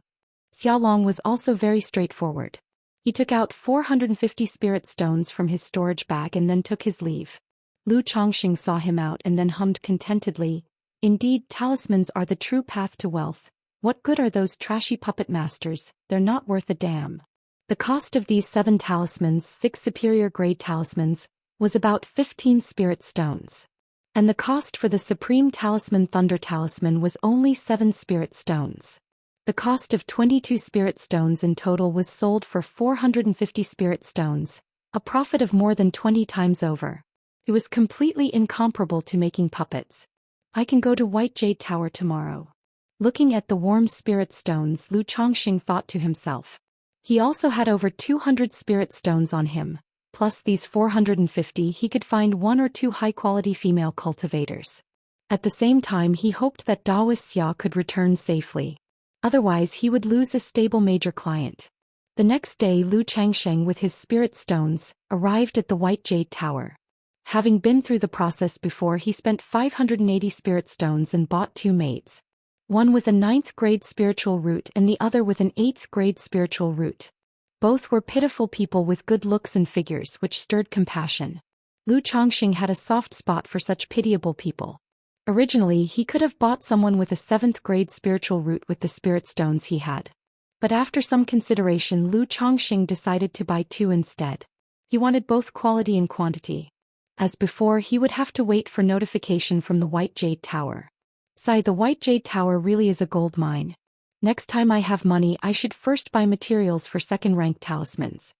Xiaolong was also very straightforward. He took out 450 spirit stones from his storage bag and then took his leave. Lu Chongqing saw him out and then hummed contentedly, indeed, talismans are the true path to wealth. What good are those trashy puppet masters? They're not worth a damn. The cost of these 7 talismans, 6 superior grade talismans, was about 15 spirit stones. And the cost for the supreme talisman thunder talisman was only 7 spirit stones. The cost of 22 spirit stones in total was sold for 450 spirit stones, a profit of more than 20 times over. It was completely incomparable to making puppets. I can go to White Jade Tower tomorrow. Looking at the warm spirit stones, Lu Chongqing thought to himself. He also had over 200 spirit stones on him, plus these 450 he could find 1 or 2 high-quality female cultivators. At the same time, he hoped that Daoist Xia could return safely. Otherwise he would lose a stable major client. The next day Lu Changsheng with his spirit stones arrived at the White Jade Tower. Having been through the process before, he spent 580 spirit stones and bought 2 maids. One with a 9th grade spiritual root and the other with an 8th grade spiritual root. Both were pitiful people with good looks and figures which stirred compassion. Lu Chongqing had a soft spot for such pitiable people. Originally he could have bought someone with a 7th grade spiritual root with the spirit stones he had. But after some consideration, Lu Chongqing decided to buy 2 instead. He wanted both quality and quantity. As before, he would have to wait for notification from the White Jade Tower. Sigh, the White Jade Tower really is a gold mine. Next time I have money, I should first buy materials for 2nd-rank talismans.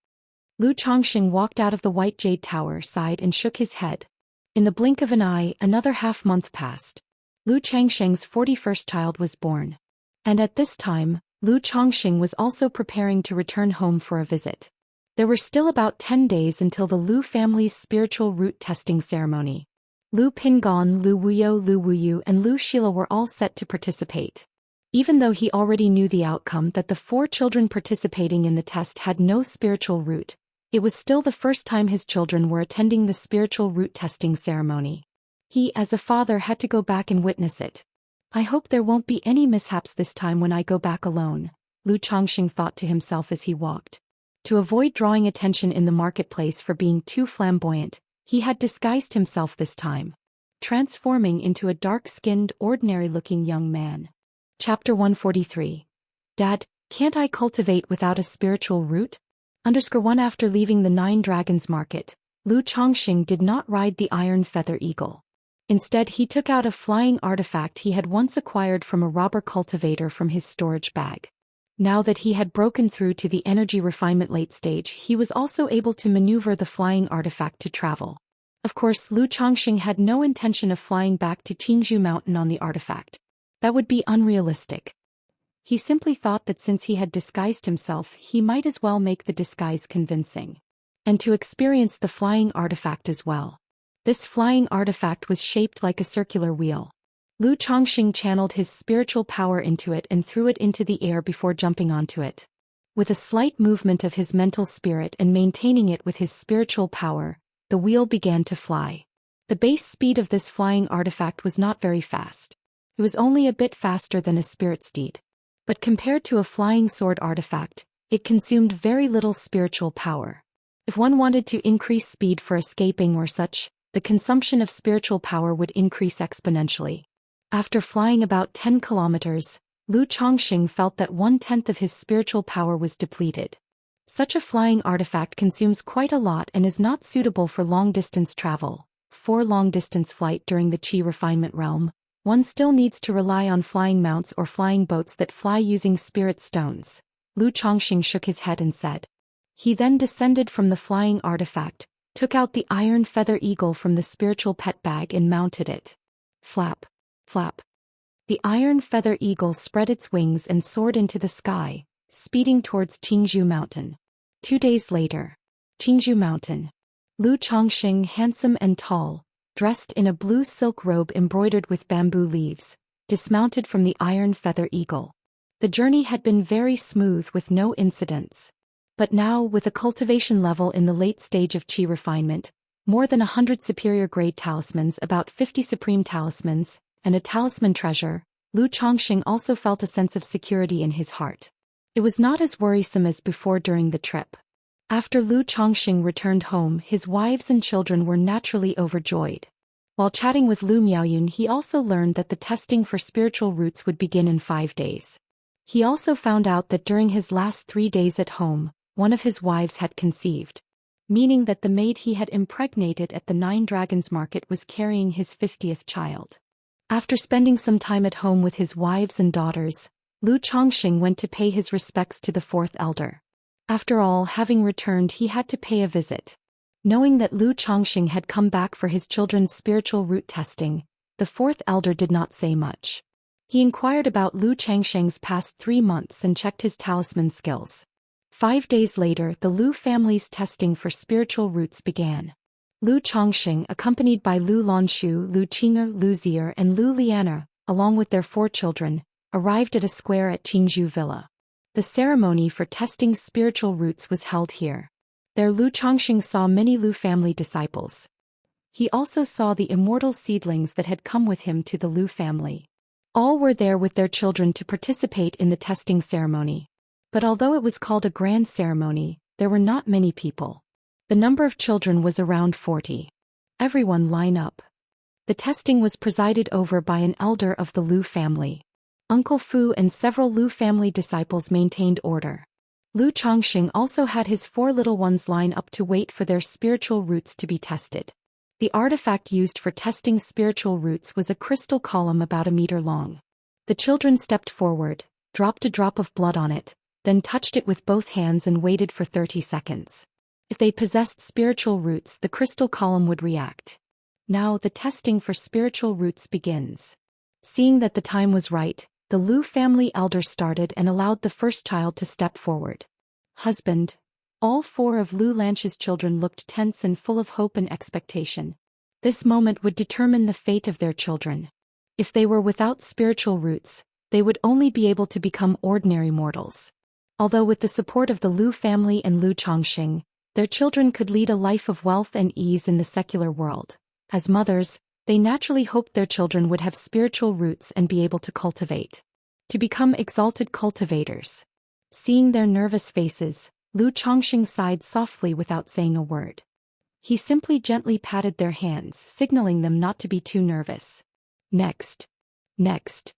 Lu Chongqing walked out of the White Jade Tower, sighed and shook his head. In the blink of an eye, another half-month passed. Lu Changsheng's 41st child was born. And at this time, Lu Chongqing was also preparing to return home for a visit. There were still about 10 days until the Lu family's spiritual root testing ceremony. Lu Pingon, Lu Wuyu, and Lu Shila were all set to participate. Even though he already knew the outcome that the 4 children participating in the test had no spiritual root, it was still the first time his children were attending the spiritual root testing ceremony. He, as a father, had to go back and witness it. I hope there won't be any mishaps this time when I go back alone, Lu Chongqing thought to himself as he walked. To avoid drawing attention in the marketplace for being too flamboyant, he had disguised himself this time, transforming into a dark-skinned, ordinary-looking young man. Chapter 143. Dad, can't I cultivate without a spiritual root? _1 After leaving the 9 Dragons market, Lu Chongqing did not ride the iron feather eagle. Instead, he took out a flying artifact he had once acquired from a robber cultivator from his storage bag. Now that he had broken through to the energy refinement late stage, he was also able to maneuver the flying artifact to travel. Of course, Lu Chongqing had no intention of flying back to Qingzhou Mountain on the artifact. That would be unrealistic. He simply thought that since he had disguised himself, he might as well make the disguise convincing. And to experience the flying artifact as well. This flying artifact was shaped like a circular wheel. Lu Chongqing channeled his spiritual power into it and threw it into the air before jumping onto it. With a slight movement of his mental spirit and maintaining it with his spiritual power, the wheel began to fly. The base speed of this flying artifact was not very fast. It was only a bit faster than a spirit steed. But compared to a flying sword artifact, it consumed very little spiritual power. If one wanted to increase speed for escaping or such, the consumption of spiritual power would increase exponentially. After flying about 10 kilometers, Lu Chongqing felt that 1/10 of his spiritual power was depleted. Such a flying artifact consumes quite a lot and is not suitable for long-distance travel. For long-distance flight during the Qi refinement realm, one still needs to rely on flying mounts or flying boats that fly using spirit stones. Lu Chongqing shook his head and said. He then descended from the flying artifact, took out the iron feather eagle from the spiritual pet bag and mounted it. Flap, flap. The iron feather eagle spread its wings and soared into the sky, speeding towards Qingzhou Mountain. 2 days later. Qingzhou Mountain. Lu Chongqing, handsome and tall, dressed in a blue silk robe embroidered with bamboo leaves, dismounted from the iron feather eagle. The journey had been very smooth with no incidents. But now, with a cultivation level in the late stage of Qi refinement, more than 100 superior grade talismans, about 50 supreme talismans, and a talisman treasure, Lu Chongqing also felt a sense of security in his heart. It was not as worrisome as before during the trip. After Lu Chongqing returned home, his wives and children were naturally overjoyed. While chatting with Lu Miaoyun, he also learned that the testing for spiritual roots would begin in 5 days. He also found out that during his last 3 days at home, one of his wives had conceived, meaning that the maid he had impregnated at the 9 Dragons Market was carrying his 50th child. After spending some time at home with his wives and daughters, Lu Chongqing went to pay his respects to the 4th elder. After all, having returned, he had to pay a visit. Knowing that Lu Chongqing had come back for his children's spiritual root testing, the 4th elder did not say much. He inquired about Lu Changsheng's past 3 months and checked his talisman skills. 5 days later, the Lu family's testing for spiritual roots began. Lu Chongqing, accompanied by Lu Lanshu, Lu Qing'er, Lu Zier, and Lu Liana, along with their 4 children, arrived at a square at Qingzhou Villa. The ceremony for testing spiritual roots was held here. There Lu Chongqing saw many Lu family disciples. He also saw the immortal seedlings that had come with him to the Lu family. All were there with their children to participate in the testing ceremony. But although it was called a grand ceremony, there were not many people. The number of children was around 40. Everyone line up. The testing was presided over by an elder of the Lu family. Uncle Fu and several Lu family disciples maintained order. Lu Chongqing also had his 4 little ones line up to wait for their spiritual roots to be tested. The artifact used for testing spiritual roots was a crystal column about 1 meter long. The children stepped forward, dropped a drop of blood on it, then touched it with both hands and waited for 30 seconds. If they possessed spiritual roots, the crystal column would react. Now the testing for spiritual roots begins. Seeing that the time was right, the Lu family elder started and allowed the first child to step forward. Husband. All 4 of Lu Lansh's children looked tense and full of hope and expectation. This moment would determine the fate of their children. If they were without spiritual roots, they would only be able to become ordinary mortals. Although with the support of the Lu family and Lu Chongqing, their children could lead a life of wealth and ease in the secular world. As mothers, they naturally hoped their children would have spiritual roots and be able to cultivate. To become exalted cultivators. Seeing their nervous faces, Lu Chongqing sighed softly without saying a word. He simply gently patted their hands, signaling them not to be too nervous. Next. Next.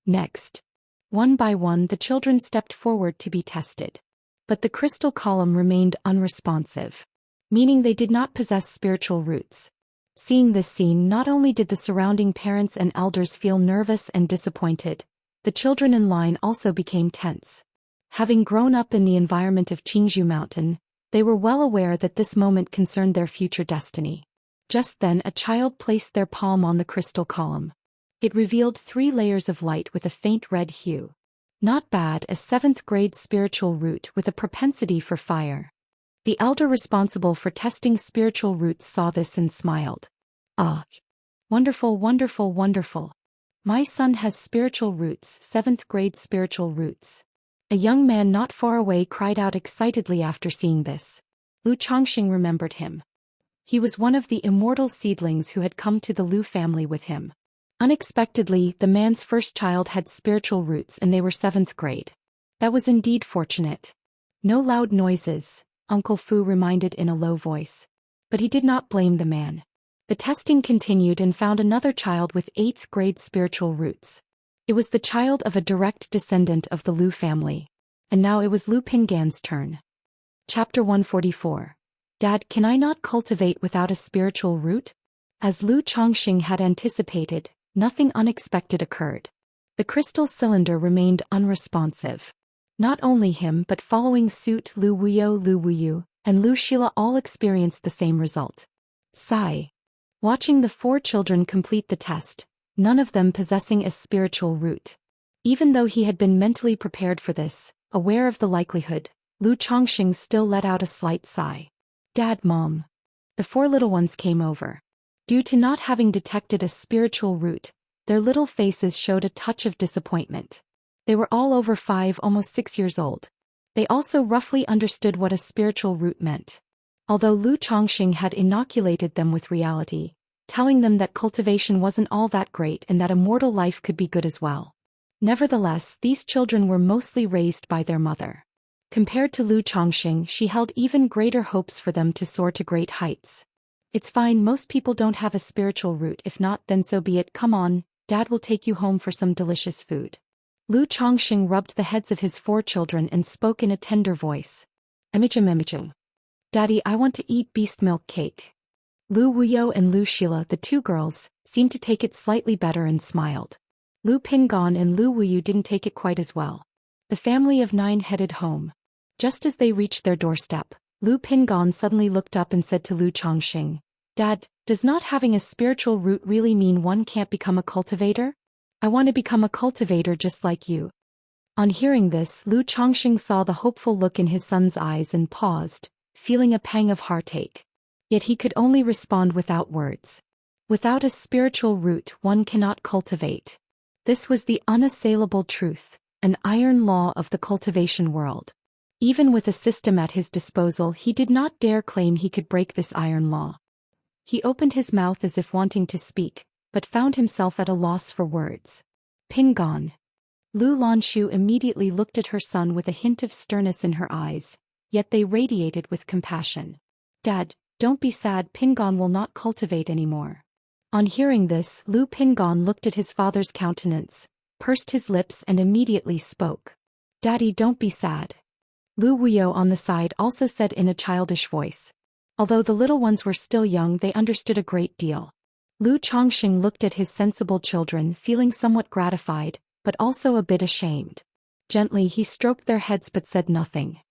Next. One by one the children stepped forward to be tested. But the crystal column remained unresponsive, meaning they did not possess spiritual roots. Seeing this scene, not only did the surrounding parents and elders feel nervous and disappointed, the children in line also became tense. Having grown up in the environment of Qingzhou Mountain, they were well aware that this moment concerned their future destiny. Just then a child placed their palm on the crystal column. It revealed 3 layers of light with a faint red hue. Not bad, a 7th-grade spiritual root with a propensity for fire. The elder responsible for testing spiritual roots saw this and smiled. Ah, wonderful, wonderful, wonderful. My son has spiritual roots, 7th-grade spiritual roots. A young man not far away cried out excitedly after seeing this. Lu Chongxing remembered him. He was one of the immortal seedlings who had come to the Lu family with him. Unexpectedly, the man's first child had spiritual roots and they were 7th grade. That was indeed fortunate. No loud noises, Uncle Fu reminded in a low voice. But he did not blame the man. The testing continued and found another child with 8th grade spiritual roots. It was the child of a direct descendant of the Lu family. And now it was Lu Pingan's turn. Chapter 144. Dad, can I not cultivate without a spiritual root? As Lu Chongxing had anticipated, nothing unexpected occurred. The crystal cylinder remained unresponsive. Not only him but following suit Lu Wuyu, and Lu Xila all experienced the same result. Sigh. Watching the 4 children complete the test, none of them possessing a spiritual root. Even though he had been mentally prepared for this, aware of the likelihood, Lu Chongxing still let out a slight sigh. Dad, Mom. The 4 little ones came over. Due to not having detected a spiritual root, their little faces showed a touch of disappointment. They were all over 5, almost 6 years old. They also roughly understood what a spiritual root meant. Although Lu Chongxing had inoculated them with reality, telling them that cultivation wasn't all that great and that immortal life could be good as well. Nevertheless, these children were mostly raised by their mother. Compared to Lu Chongxing, she held even greater hopes for them to soar to great heights. It's fine, most people don't have a spiritual root. If not, then so be it. Come on, Dad will take you home for some delicious food. Lu Chongxing rubbed the heads of his 4 children and spoke in a tender voice. Emichum. Daddy, I want to eat beast milk cake. Lu Wuyo and Lu Xila, the 2 girls, seemed to take it slightly better and smiled. Lu Pingan and Lu Wuyu didn't take it quite as well. The family of 9 headed home. Just as they reached their doorstep, Lu Pingan suddenly looked up and said to Lu Chongxing, Dad, does not having a spiritual root really mean one can't become a cultivator? I want to become a cultivator just like you. On hearing this, Lu Chongxing saw the hopeful look in his son's eyes and paused, feeling a pang of heartache. Yet he could only respond without words. Without a spiritual root, one cannot cultivate. This was the unassailable truth, an iron law of the cultivation world. Even with a system at his disposal, he did not dare claim he could break this iron law. He opened his mouth as if wanting to speak, but found himself at a loss for words. Pingan. Lu Lanshu immediately looked at her son with a hint of sternness in her eyes, yet they radiated with compassion. Dad, don't be sad, Pingan will not cultivate anymore. On hearing this, Lu Pingan looked at his father's countenance, pursed his lips and immediately spoke. Daddy, don't be sad. Lu Wuyo on the side also said in a childish voice. Although the little ones were still young, they understood a great deal. Lu Chongxing looked at his sensible children, feeling somewhat gratified, but also a bit ashamed. Gently he stroked their heads but said nothing.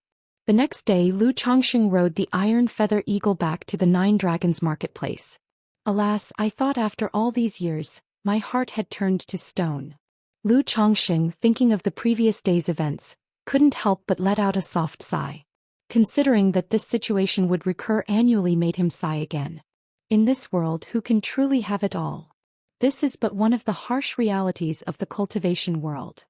The next day Lu Chongxing rode the iron feather eagle back to the 9 Dragons marketplace. Alas, I thought after all these years, my heart had turned to stone. Lu Chongxing, thinking of the previous day's events, couldn't help but let out a soft sigh. Considering that this situation would recur annually made him sigh again. In this world, who can truly have it all? This is but one of the harsh realities of the cultivation world.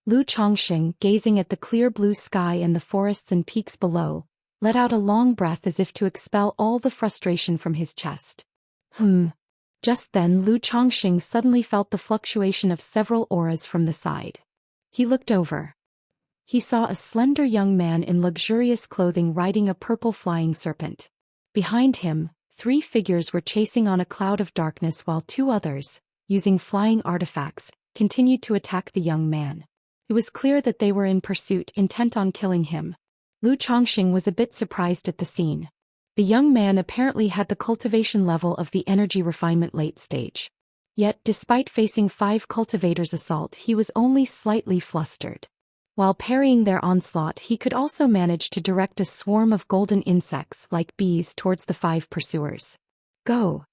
Lu Chongxing, gazing at the clear blue sky and the forests and peaks below, let out a long breath as if to expel all the frustration from his chest. Just then Lu Chongxing suddenly felt the fluctuation of several auras from the side. He looked over. He saw a slender young man in luxurious clothing riding a purple flying serpent. Behind him, 3 figures were chasing on a cloud of darkness while 2 others, using flying artifacts, continued to attack the young man. It was clear that they were in pursuit, intent on killing him. Lu Chongxing was a bit surprised at the scene. The young man apparently had the cultivation level of the energy refinement late stage. Yet, despite facing 5 cultivators' assault, he was only slightly flustered. While parrying their onslaught, he could also manage to direct a swarm of golden insects like bees towards the 5 pursuers. Go!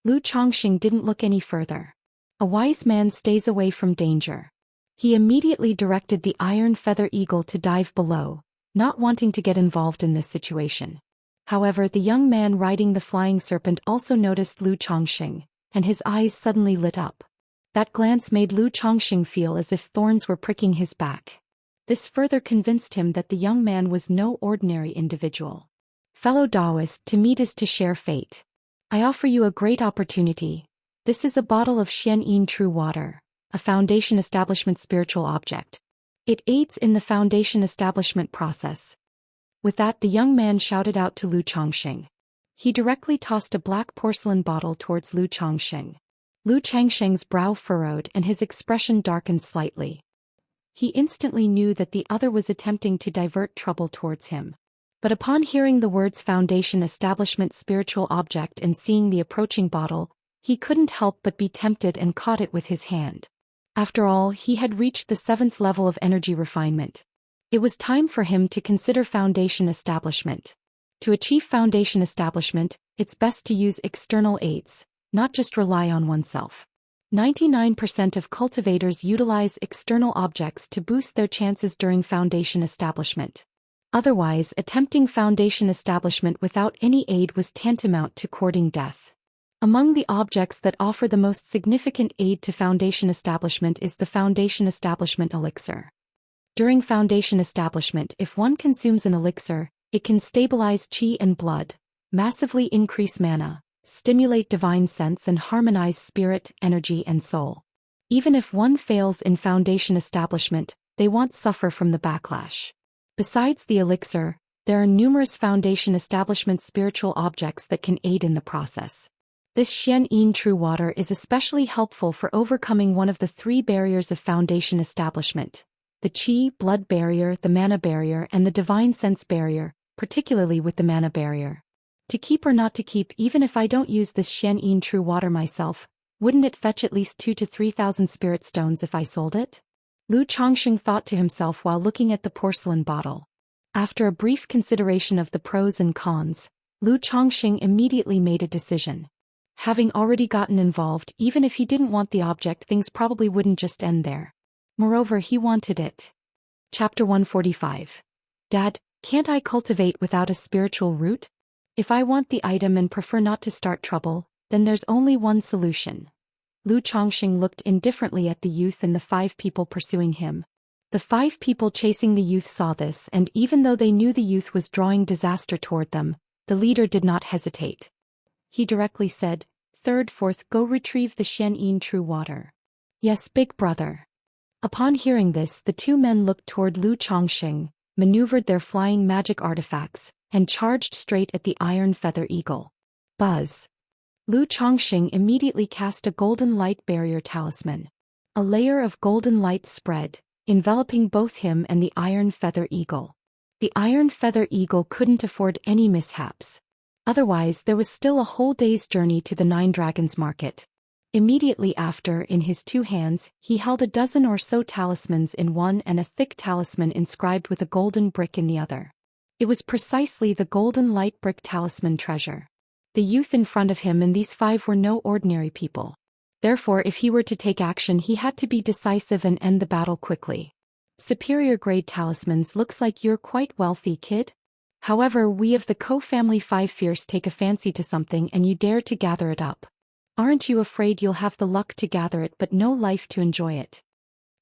Lu Chongqing didn't look any further. A wise man stays away from danger. He immediately directed the iron feather eagle to dive below, not wanting to get involved in this situation. However, the young man riding the flying serpent also noticed Lu Chongqing, and his eyes suddenly lit up. That glance made Lu Chongqing feel as if thorns were pricking his back. This further convinced him that the young man was no ordinary individual. Fellow Daoist, to meet is to share fate. I offer you a great opportunity. This is a bottle of Xianxia true water, a Foundation establishment spiritual object. It aids in the Foundation establishment process. With that, the young man shouted out to Lu Chongqing. He directly tossed a black porcelain bottle towards Lu Chongqing. Lu Chongqing's brow furrowed and his expression darkened slightly. He instantly knew that the other was attempting to divert trouble towards him. But upon hearing the words Foundation Establishment Spiritual Object and seeing the approaching bottle, he couldn't help but be tempted and caught it with his hand. After all, he had reached the 7th level of energy refinement. It was time for him to consider Foundation Establishment. To achieve Foundation Establishment, it's best to use external aids, not just rely on oneself. 99% of cultivators utilize external objects to boost their chances during Foundation Establishment. Otherwise, attempting Foundation Establishment without any aid was tantamount to courting death. Among the objects that offer the most significant aid to Foundation Establishment is the Foundation Establishment Elixir. During Foundation Establishment, if one consumes an elixir, it can stabilize qi and blood, massively increase mana, stimulate divine sense and harmonize spirit, energy and soul. Even if one fails in Foundation Establishment, they won't suffer from the backlash. Besides the elixir, there are numerous Foundation Establishment spiritual objects that can aid in the process. This Xianxia true water is especially helpful for overcoming one of the 3 barriers of Foundation Establishment: the qi, blood barrier, the mana barrier and the divine sense barrier, particularly with the mana barrier. To keep or not to keep, even if I don't use this Xianxia true water myself, wouldn't it fetch at least 2,000 to 3,000 spirit stones if I sold it? Lu Chongqing thought to himself while looking at the porcelain bottle. After a brief consideration of the pros and cons, Lu Chongqing immediately made a decision. Having already gotten involved, even if he didn't want the object, things probably wouldn't just end there. Moreover, he wanted it. Chapter 145. Dad, can't I cultivate without a spiritual root? If I want the item and prefer not to start trouble, then there's only one solution. Lu Chongqing looked indifferently at the youth and the 5 people pursuing him. The 5 people chasing the youth saw this, and even though they knew the youth was drawing disaster toward them, the leader did not hesitate. He directly said, "Third, fourth, go retrieve the Xianxia true water." "Yes, big brother." Upon hearing this, the 2 men looked toward Lu Chongqing, maneuvered their flying magic artifacts, and charged straight at the iron feather eagle. Buzz! Lu Chongqing immediately cast a golden light barrier talisman. A layer of golden light spread, enveloping both him and the iron feather eagle. The iron feather eagle couldn't afford any mishaps. Otherwise, there was still a whole day's journey to the 9 Dragons Market. Immediately after, in his 2 hands, he held a dozen or so talismans in one and a thick talisman inscribed with a golden brick in the other. It was precisely the golden light brick talisman treasure. The youth in front of him and these 5 were no ordinary people. Therefore, if he were to take action, he had to be decisive and end the battle quickly. Superior grade talismans, looks like you're quite wealthy, kid. However, we of the Ko family 5 fierce take a fancy to something and you dare to gather it up. Aren't you afraid you'll have the luck to gather it but no life to enjoy it?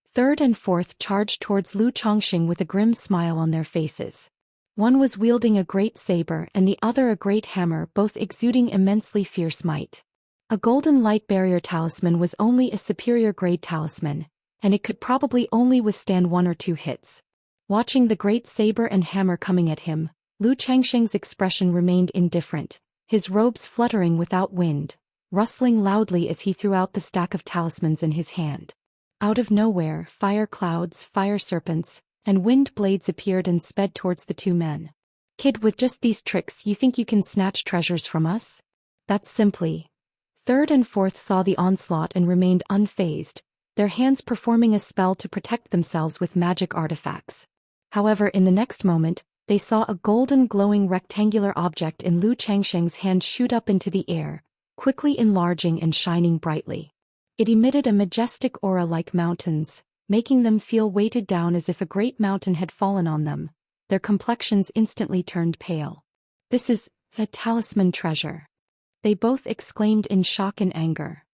Third and fourth charged towards Lu Chongqing with a grim smile on their faces. One was wielding a great saber and the other a great hammer, both exuding immensely fierce might. A golden light barrier talisman was only a superior grade talisman, and it could probably only withstand 1 or 2 hits. Watching the great saber and hammer coming at him, Lu Chongqing's expression remained indifferent, his robes fluttering without wind, rustling loudly as he threw out the stack of talismans in his hand. Out of nowhere, fire clouds, fire serpents, and wind blades appeared and sped towards the 2 men. Kid, with just these tricks you think you can snatch treasures from us? That's simply. Third and fourth saw the onslaught and remained unfazed, their hands performing a spell to protect themselves with magic artifacts. However, in the next moment, they saw a golden glowing rectangular object in Lu Changsheng's hand shoot up into the air, quickly enlarging and shining brightly. It emitted a majestic aura like mountains, making them feel weighted down as if a great mountain had fallen on them. Their complexions instantly turned pale. This is a talisman treasure. They both exclaimed in shock and anger.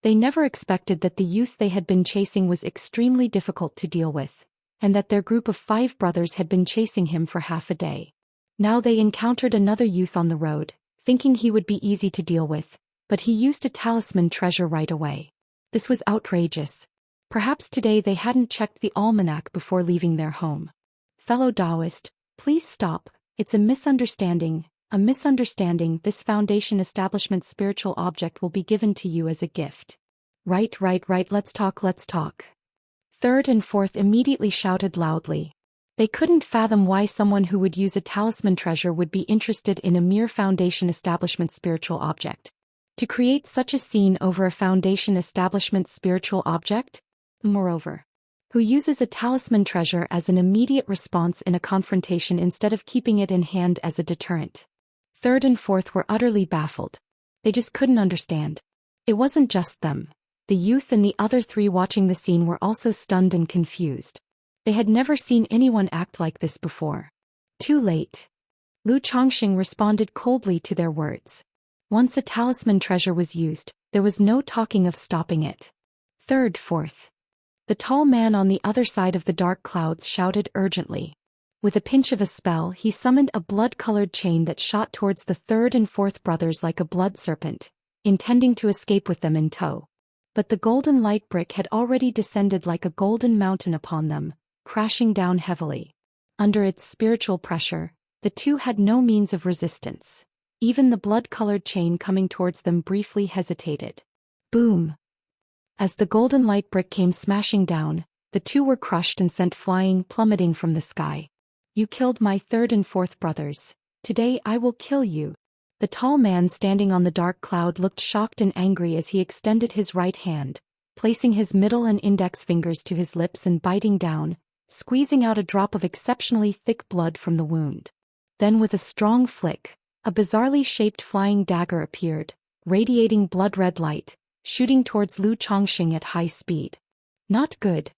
They never expected that the youth they had been chasing was extremely difficult to deal with, and that their group of 5 brothers had been chasing him for half a day. Now they encountered another youth on the road, thinking he would be easy to deal with, but he used a talisman treasure right away. This was outrageous. Perhaps today they hadn't checked the almanac before leaving their home. Fellow Daoist, please stop, it's a misunderstanding. This Foundation establishment spiritual object will be given to you as a gift. Right, let's talk. Third and fourth immediately shouted loudly. They couldn't fathom why someone who would use a talisman treasure would be interested in a mere Foundation establishment spiritual object. To create such a scene over a Foundation establishment spiritual object? Moreover, who uses a talisman treasure as an immediate response in a confrontation instead of keeping it in hand as a deterrent. Third and fourth were utterly baffled. They just couldn't understand. It wasn't just them. The youth and the other 3 watching the scene were also stunned and confused. They had never seen anyone act like this before. Too late. Lu Chongqing responded coldly to their words. Once a talisman treasure was used, there was no talking of stopping it. Third, fourth. The tall man on the other side of the dark clouds shouted urgently. With a pinch of a spell, he summoned a blood-colored chain that shot towards the third and fourth brothers like a blood serpent, intending to escape with them in tow. But the golden light brick had already descended like a golden mountain upon them, crashing down heavily. Under its spiritual pressure, the 2 had no means of resistance. Even the blood-colored chain coming towards them briefly hesitated. Boom! As the golden light brick came smashing down, the 2 were crushed and sent flying, plummeting from the sky. You killed my third and fourth brothers. Today I will kill you. The tall man standing on the dark cloud looked shocked and angry as he extended his right hand, placing his middle and index fingers to his lips and biting down, squeezing out a drop of exceptionally thick blood from the wound. Then with a strong flick, a bizarrely shaped flying dagger appeared, radiating blood-red light, shooting towards Lu Chongqing at high speed. Not good.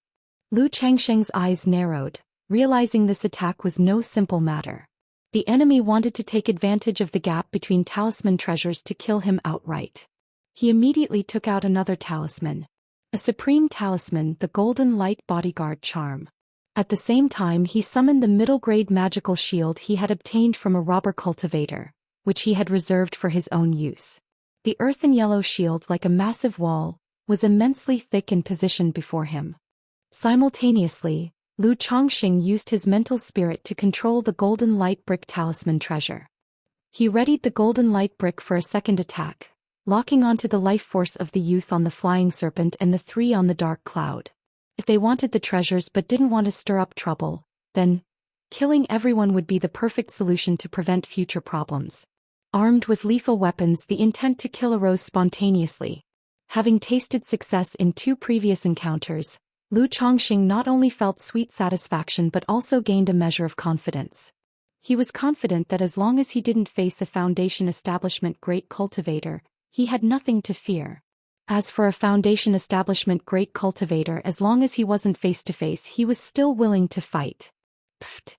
Lu Changsheng's eyes narrowed, realizing this attack was no simple matter. The enemy wanted to take advantage of the gap between talisman treasures to kill him outright. He immediately took out another talisman. A supreme talisman, the Golden Light Bodyguard Charm. At the same time he summoned the middle-grade magical shield he had obtained from a robber cultivator, which he had reserved for his own use. The earthen yellow shield, like a massive wall, was immensely thick and positioned before him. Simultaneously, Lu Chongqing used his mental spirit to control the golden light brick talisman treasure. He readied the golden light brick for a second attack, locking onto the life force of the youth on the flying serpent and the 3 on the dark cloud. If they wanted the treasures but didn't want to stir up trouble, then killing everyone would be the perfect solution to prevent future problems. Armed with lethal weapons, the intent to kill arose spontaneously. Having tasted success in 2 previous encounters, Lu Chongqing not only felt sweet satisfaction but also gained a measure of confidence. He was confident that as long as he didn't face a Foundation establishment great cultivator, he had nothing to fear. As for a Foundation establishment great cultivator, as long as he wasn't face to face, he was still willing to fight. Pfft!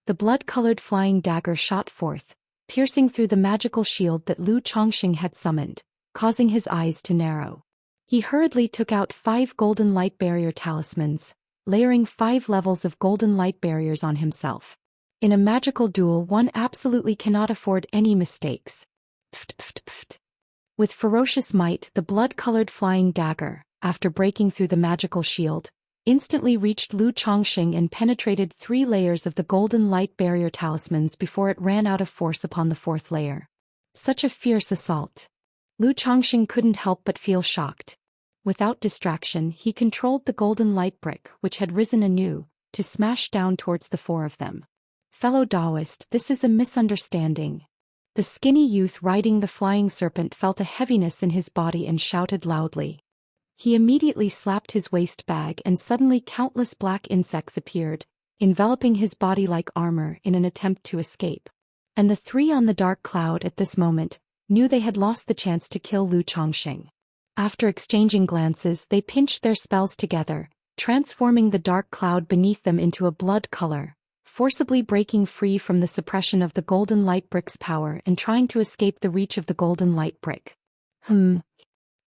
The blood-colored flying dagger shot forth, piercing through the magical shield that Lu Chongqing had summoned, causing his eyes to narrow. He hurriedly took out 5 golden light barrier talismans, layering 5 levels of golden light barriers on himself. In a magical duel, one absolutely cannot afford any mistakes. Pft, pft, pft. With ferocious might, the blood-colored flying dagger, after breaking through the magical shield, instantly reached Lu Chongqing and penetrated 3 layers of the golden light barrier talismans before it ran out of force upon the 4th layer. Such a fierce assault. Lu Chongqing couldn't help but feel shocked. Without distraction, he controlled the golden light brick, which had risen anew, to smash down towards the 4 of them. Fellow Daoist, this is a misunderstanding. The skinny youth riding the flying serpent felt a heaviness in his body and shouted loudly. He immediately slapped his waist bag and suddenly countless black insects appeared, enveloping his body like armor in an attempt to escape. And the three on the dark cloud at this moment knew they had lost the chance to kill Lu Chongqing. After exchanging glances, they pinched their spells together, transforming the dark cloud beneath them into a blood color, forcibly breaking free from the suppression of the golden light brick's power and trying to escape the reach of the golden light brick. Lu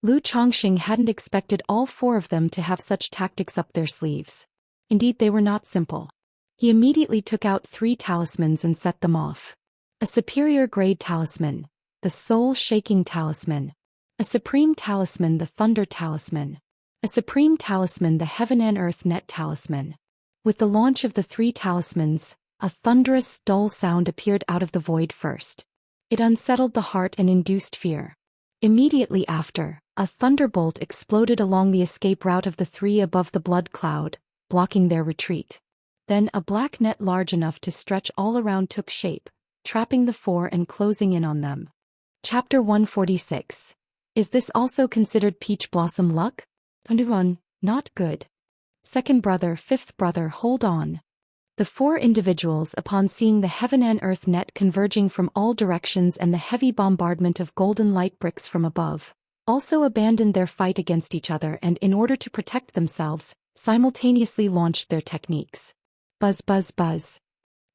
Chongqing hadn't expected all four of them to have such tactics up their sleeves. Indeed, they were not simple. He immediately took out 3 talismans and set them off. A superior grade talisman, the soul-shaking talisman. A supreme talisman, the thunder talisman. A supreme talisman, the heaven and earth net talisman. With the launch of the 3 talismans, a thunderous, dull sound appeared out of the void first. It unsettled the heart and induced fear. Immediately after, a thunderbolt exploded along the escape route of the 3 above the blood cloud, blocking their retreat. Then a black net large enough to stretch all around took shape, trapping the 4 and closing in on them. Chapter 146. Is this also considered peach blossom luck? 1. Not good. Second brother, fifth brother, hold on. The 4 individuals, upon seeing the heaven and earth net converging from all directions and the heavy bombardment of golden light bricks from above, also abandoned their fight against each other and, in order to protect themselves, simultaneously launched their techniques. Buzz, buzz, buzz.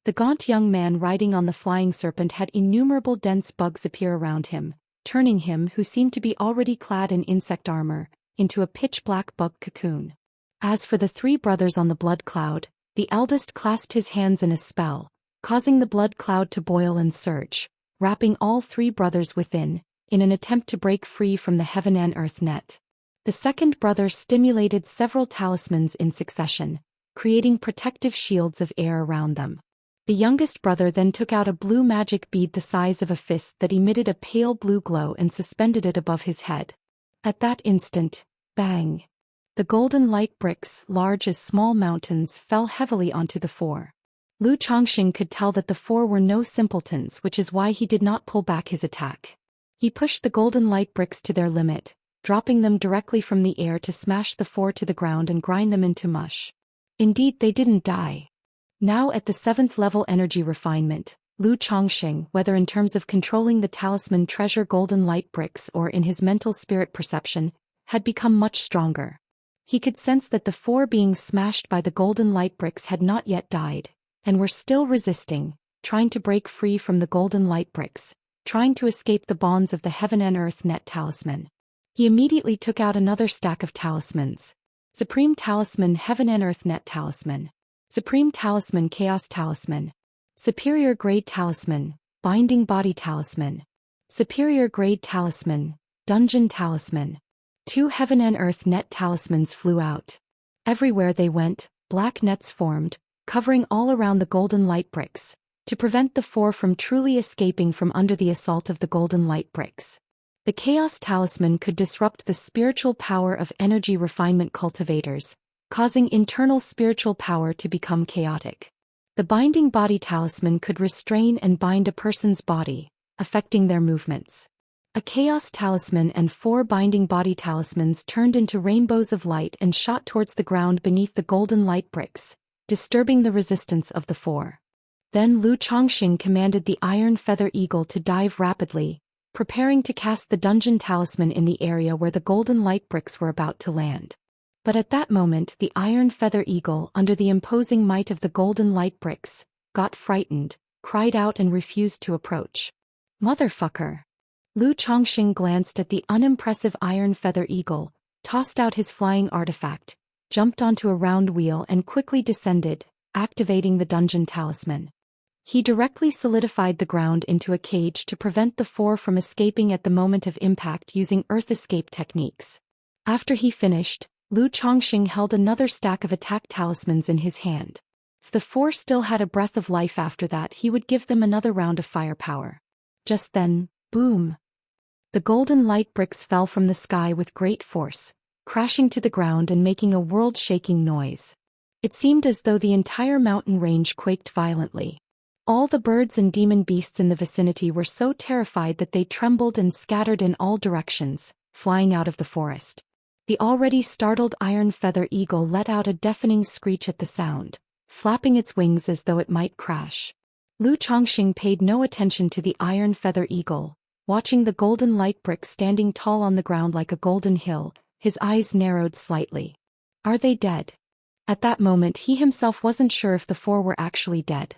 The gaunt young man riding on the flying serpent had innumerable dense bugs appear around him, turning him, who seemed to be already clad in insect armor, into a pitch-black bug cocoon. As for the 3 brothers on the blood cloud, the eldest clasped his hands in a spell, causing the blood cloud to boil and surge, wrapping all 3 brothers within, in an attempt to break free from the heaven and earth net. The second brother stimulated several talismans in succession, creating protective shields of air around them. The youngest brother then took out a blue magic bead the size of a fist that emitted a pale blue glow and suspended it above his head. At that instant, bang! The golden light bricks, large as small mountains, fell heavily onto the 4. Lu Chongqing could tell that the 4 were no simpletons, which is why he did not pull back his attack. He pushed the golden light bricks to their limit, dropping them directly from the air to smash the 4 to the ground and grind them into mush. Indeed, they didn't die. Now at the 7th level energy refinement, Lu Chongqing, whether in terms of controlling the talisman treasure golden light bricks or in his mental spirit perception, had become much stronger. He could sense that the 4 being smashed by the golden light bricks had not yet died, and were still resisting, trying to break free from the golden light bricks, trying to escape the bonds of the heaven and earth net talisman. He immediately took out another stack of talismans. Supreme Talisman, Heaven and Earth Net Talisman. Supreme Talisman, Chaos Talisman. Superior Grade Talisman, Binding Body Talisman. Superior Grade Talisman, Dungeon Talisman. 2 Heaven and Earth Net Talismans flew out. Everywhere they went, black nets formed, covering all around the golden light bricks, to prevent the 4 from truly escaping from under the assault of the golden light bricks. The Chaos Talisman could disrupt the spiritual power of energy refinement cultivators, causing internal spiritual power to become chaotic. The Binding Body Talisman could restrain and bind a person's body, affecting their movements. A Chaos Talisman and 4 Binding Body Talismans turned into rainbows of light and shot towards the ground beneath the golden light bricks, disturbing the resistance of the 4. Then Lu Chongqing commanded the Iron Feather Eagle to dive rapidly, preparing to cast the Dungeon Talisman in the area where the golden light bricks were about to land. But at that moment the Iron Feather Eagle, under the imposing might of the golden light bricks, got frightened, cried out and refused to approach. Motherfucker! Lu Chongqing glanced at the unimpressive Iron Feather Eagle, tossed out his flying artifact, jumped onto a round wheel and quickly descended, activating the Dungeon Talisman. He directly solidified the ground into a cage to prevent the 4 from escaping at the moment of impact using earth escape techniques. After he finished, Lu Chongqing held another stack of attack talismans in his hand. If the 4 still had a breath of life after that, he would give them another round of firepower. Just then, boom! The golden light bricks fell from the sky with great force, crashing to the ground and making a world-shaking noise. It seemed as though the entire mountain range quaked violently. All the birds and demon beasts in the vicinity were so terrified that they trembled and scattered in all directions, flying out of the forest. The already startled iron feather eagle let out a deafening screech at the sound, flapping its wings as though it might crash. Lu Chongqing paid no attention to the iron feather eagle, watching the golden light brick standing tall on the ground like a golden hill. His eyes narrowed slightly. Are they dead? At that moment he himself wasn't sure if the four were actually dead.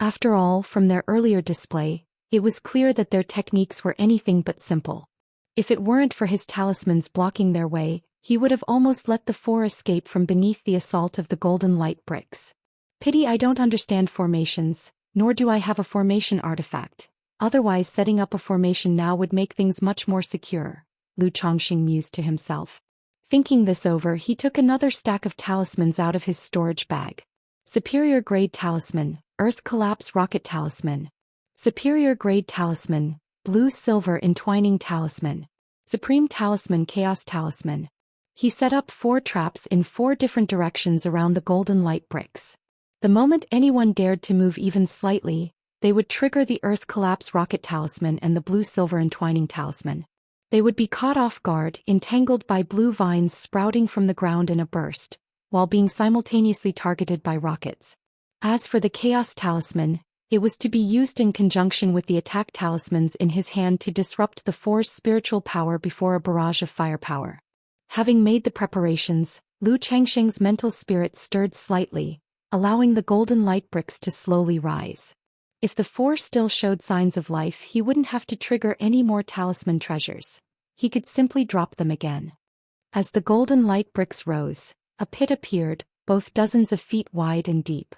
After all, from their earlier display, it was clear that their techniques were anything but simple. If it weren't for his talismans blocking their way, he would have almost let the four escape from beneath the assault of the golden light bricks. Pity I don't understand formations, nor do I have a formation artifact. Otherwise setting up a formation now would make things much more secure, Lu Chongqing mused to himself. Thinking this over, he took another stack of talismans out of his storage bag. Superior Grade Talisman, Earth Collapse Rocket Talisman. Superior Grade Talisman, Blue Silver Entwining Talisman. Supreme Talisman Chaos Talisman. He set up 4 traps in 4 different directions around the golden light bricks. The moment anyone dared to move even slightly, they would trigger the Earth Collapse Rocket Talisman and the Blue Silver Entwining Talisman. They would be caught off guard, entangled by blue vines sprouting from the ground in a burst, while being simultaneously targeted by rockets. As for the Chaos Talisman, it was to be used in conjunction with the attack talismans in his hand to disrupt the four's spiritual power before a barrage of firepower. Having made the preparations, Lu Changsheng's mental spirit stirred slightly, allowing the golden light bricks to slowly rise. If the four still showed signs of life, he wouldn't have to trigger any more talisman treasures. He could simply drop them again. As the golden light bricks rose, a pit appeared, both dozens of feet wide and deep.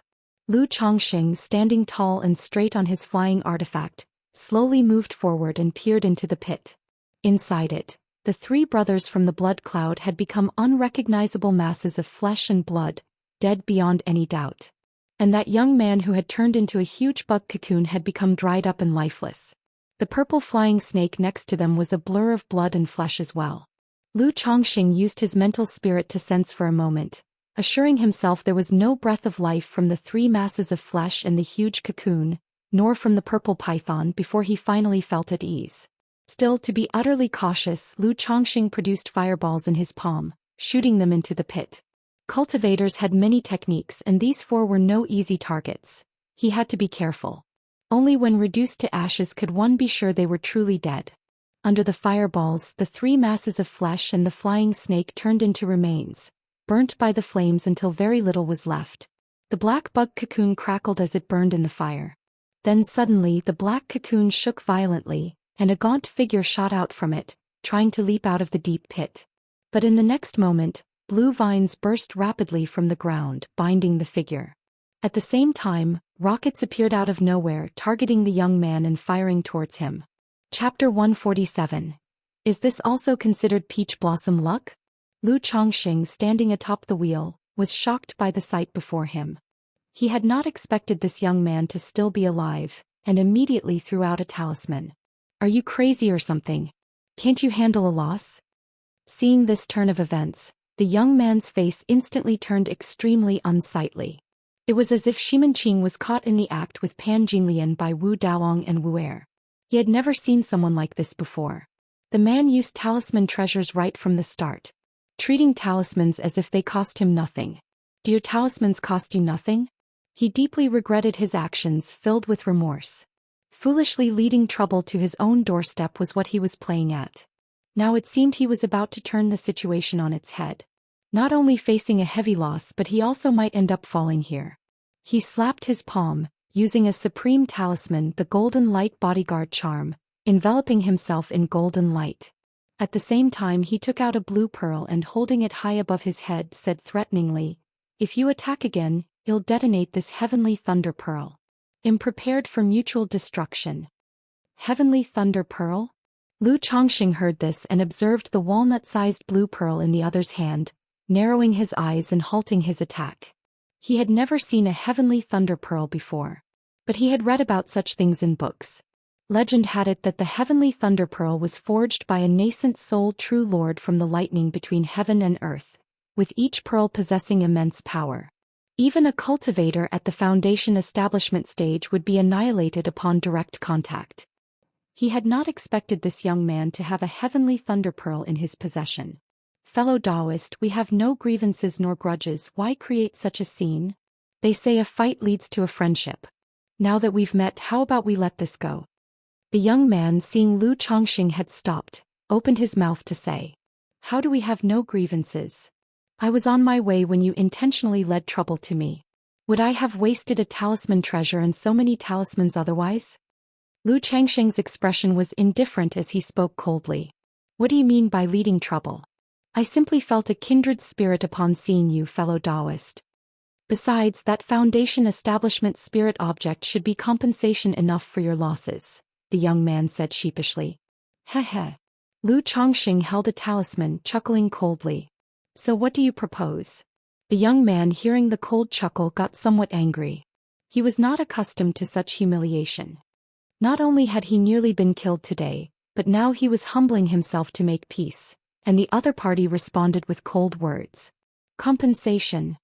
Lu Chongqing, standing tall and straight on his flying artifact, slowly moved forward and peered into the pit. Inside it, the 3 brothers from the blood cloud had become unrecognizable masses of flesh and blood, dead beyond any doubt. And that young man who had turned into a huge bug cocoon had become dried up and lifeless. The purple flying snake next to them was a blur of blood and flesh as well. Lu Chongqing used his mental spirit to sense for a moment, assuring himself there was no breath of life from the 3 masses of flesh and the huge cocoon, nor from the purple python before he finally felt at ease. Still, to be utterly cautious, Lu Chongqing produced fireballs in his palm, shooting them into the pit. Cultivators had many techniques and these 4 were no easy targets. He had to be careful. Only when reduced to ashes could one be sure they were truly dead. Under the fireballs, the 3 masses of flesh and the flying snake turned into remains, burnt by the flames until very little was left. The black bug cocoon crackled as it burned in the fire. Then suddenly the black cocoon shook violently, and a gaunt figure shot out from it, trying to leap out of the deep pit. But in the next moment, blue vines burst rapidly from the ground, binding the figure. At the same time, rockets appeared out of nowhere, targeting the young man and firing towards him. Chapter 147. Is this also considered peach blossom luck? Lu Chongqing, standing atop the wheel, was shocked by the sight before him. He had not expected this young man to still be alive, and immediately threw out a talisman. Are you crazy or something? Can't you handle a loss? Seeing this turn of events, the young man's face instantly turned extremely unsightly. It was as if Shimenqing was caught in the act with Pan Jinglian by Wu Daolong and Wu Er. He had never seen someone like this before. The man used talisman treasures right from the start, treating talismans as if they cost him nothing. Do your talismans cost you nothing? He deeply regretted his actions, filled with remorse. Foolishly leading trouble to his own doorstep was what he was playing at. Now it seemed he was about to turn the situation on its head. Not only facing a heavy loss, but he also might end up falling here. He slapped his palm, using a supreme talisman, the Golden Light Bodyguard Charm, enveloping himself in golden light. At the same time he took out a blue pearl and holding it high above his head said threateningly, "If you attack again, you'll detonate this heavenly thunder pearl. Am prepared for mutual destruction." Heavenly thunder pearl? Lu Chongqing heard this and observed the walnut-sized blue pearl in the other's hand, narrowing his eyes and halting his attack. He had never seen a heavenly thunder pearl before. But he had read about such things in books. Legend had it that the heavenly thunder pearl was forged by a nascent soul true lord from the lightning between heaven and earth, with each pearl possessing immense power. Even a cultivator at the foundation establishment stage would be annihilated upon direct contact. He had not expected this young man to have a heavenly thunder pearl in his possession. Fellow Daoist, we have no grievances nor grudges. Why create such a scene? They say a fight leads to a friendship. Now that we've met, how about we let this go? The young man, seeing Lu Chongqing had stopped, opened his mouth to say, "How do we have no grievances? I was on my way when you intentionally led trouble to me. Would I have wasted a talisman treasure and so many talismans otherwise?" Lu Changsheng's expression was indifferent as he spoke coldly. "What do you mean by leading trouble? I simply felt a kindred spirit upon seeing you, fellow Daoist. Besides, that foundation establishment spirit object should be compensation enough for your losses," the young man said sheepishly. "Heh." Lu Chongqing held a talisman, chuckling coldly. "So what do you propose?" The young man, hearing the cold chuckle, got somewhat angry. He was not accustomed to such humiliation. Not only had he nearly been killed today, but now he was humbling himself to make peace, and the other party responded with cold words. "Compensation.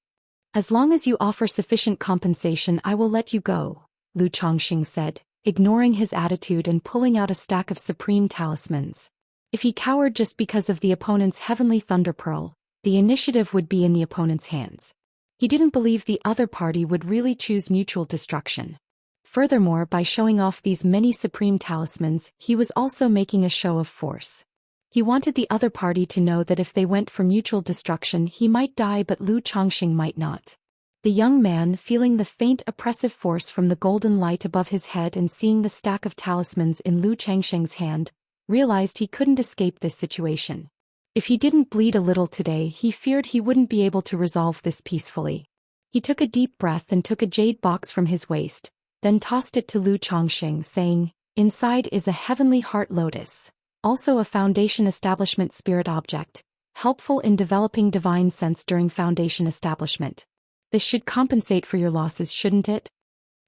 As long as you offer sufficient compensation, I will let you go," Lu Chongqing said, ignoring his attitude and pulling out a stack of supreme talismans. If he cowered just because of the opponent's heavenly thunder pearl, the initiative would be in the opponent's hands. He didn't believe the other party would really choose mutual destruction. Furthermore, by showing off these many supreme talismans, he was also making a show of force. He wanted the other party to know that if they went for mutual destruction, he might die but Lu Chongqing might not. The young man, feeling the faint oppressive force from the golden light above his head and seeing the stack of talismans in Lu Changsheng's hand, realized he couldn't escape this situation. If he didn't bleed a little today, he feared he wouldn't be able to resolve this peacefully. He took a deep breath and took a jade box from his waist, then tossed it to Lu Chongqing, saying, "Inside is a heavenly heart lotus, also a foundation establishment spirit object, helpful in developing divine sense during foundation establishment. This should compensate for your losses, shouldn't it?"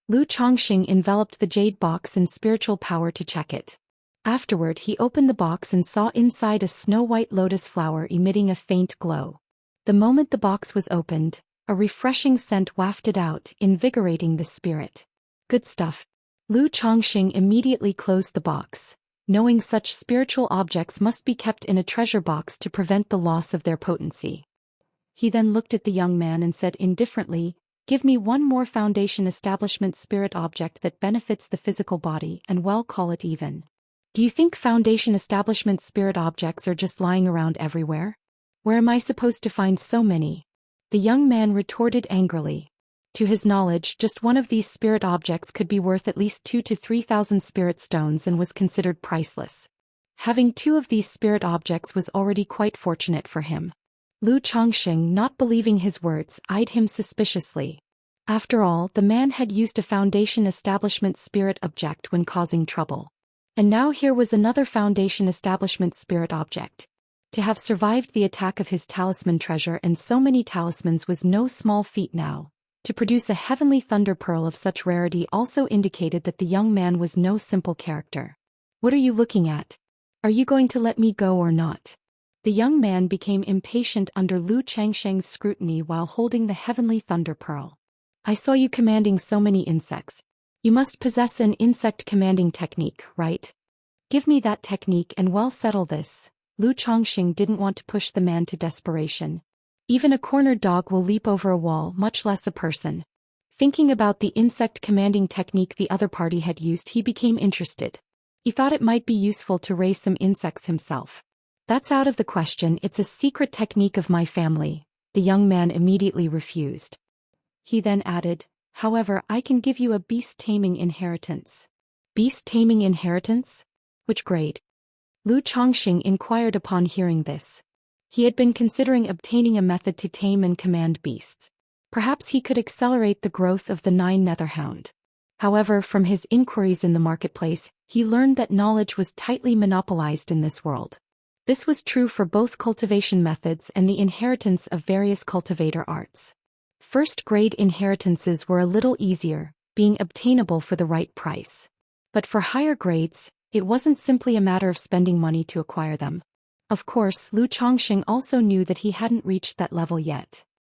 Lu Chongqing enveloped the jade box in spiritual power to check it. Afterward, he opened the box and saw inside a snow-white lotus flower emitting a faint glow. The moment the box was opened, a refreshing scent wafted out, invigorating the spirit. Good stuff. Lu Chongqing immediately closed the box, knowing such spiritual objects must be kept in a treasure box to prevent the loss of their potency. He then looked at the young man and said indifferently, "Give me one more foundation establishment spirit object that benefits the physical body, and well, call it even. Do you think foundation establishment spirit objects are just lying around everywhere? Where am I supposed to find so many?" The young man retorted angrily. To his knowledge, just one of these spirit objects could be worth at least 2,000 to 3,000 spirit stones and was considered priceless. Having 2 of these spirit objects was already quite fortunate for him. Lu Chongqing, not believing his words, eyed him suspiciously. After all, the man had used a foundation establishment spirit object when causing trouble. And now here was another foundation establishment spirit object. To have survived the attack of his talisman treasure and so many talismans was no small feat now. To produce a heavenly thunder pearl of such rarity also indicated that the young man was no simple character. "What are you looking at? Are you going to let me go or not?" The young man became impatient under Lu Changsheng's scrutiny while holding the heavenly thunder pearl. "I saw you commanding so many insects. You must possess an insect commanding technique, right? Give me that technique and we'll settle this." Lu Chongqing didn't want to push the man to desperation. Even a cornered dog will leap over a wall, much less a person. Thinking about the insect commanding technique the other party had used, he became interested. He thought it might be useful to raise some insects himself. "That's out of the question, it's a secret technique of my family," the young man immediately refused. He then added, "However, I can give you a beast-taming inheritance." "Beast-taming inheritance? Which grade?" Lu Chongqing inquired upon hearing this. He had been considering obtaining a method to tame and command beasts. Perhaps he could accelerate the growth of the 9 Netherhound. However, from his inquiries in the marketplace, he learned that knowledge was tightly monopolized in this world. This was true for both cultivation methods and the inheritance of various cultivator arts. First-grade inheritances were a little easier, being obtainable for the right price. But for higher grades, it wasn't simply a matter of spending money to acquire them. Of course, Lu Chongqing also knew that he hadn't reached that level yet.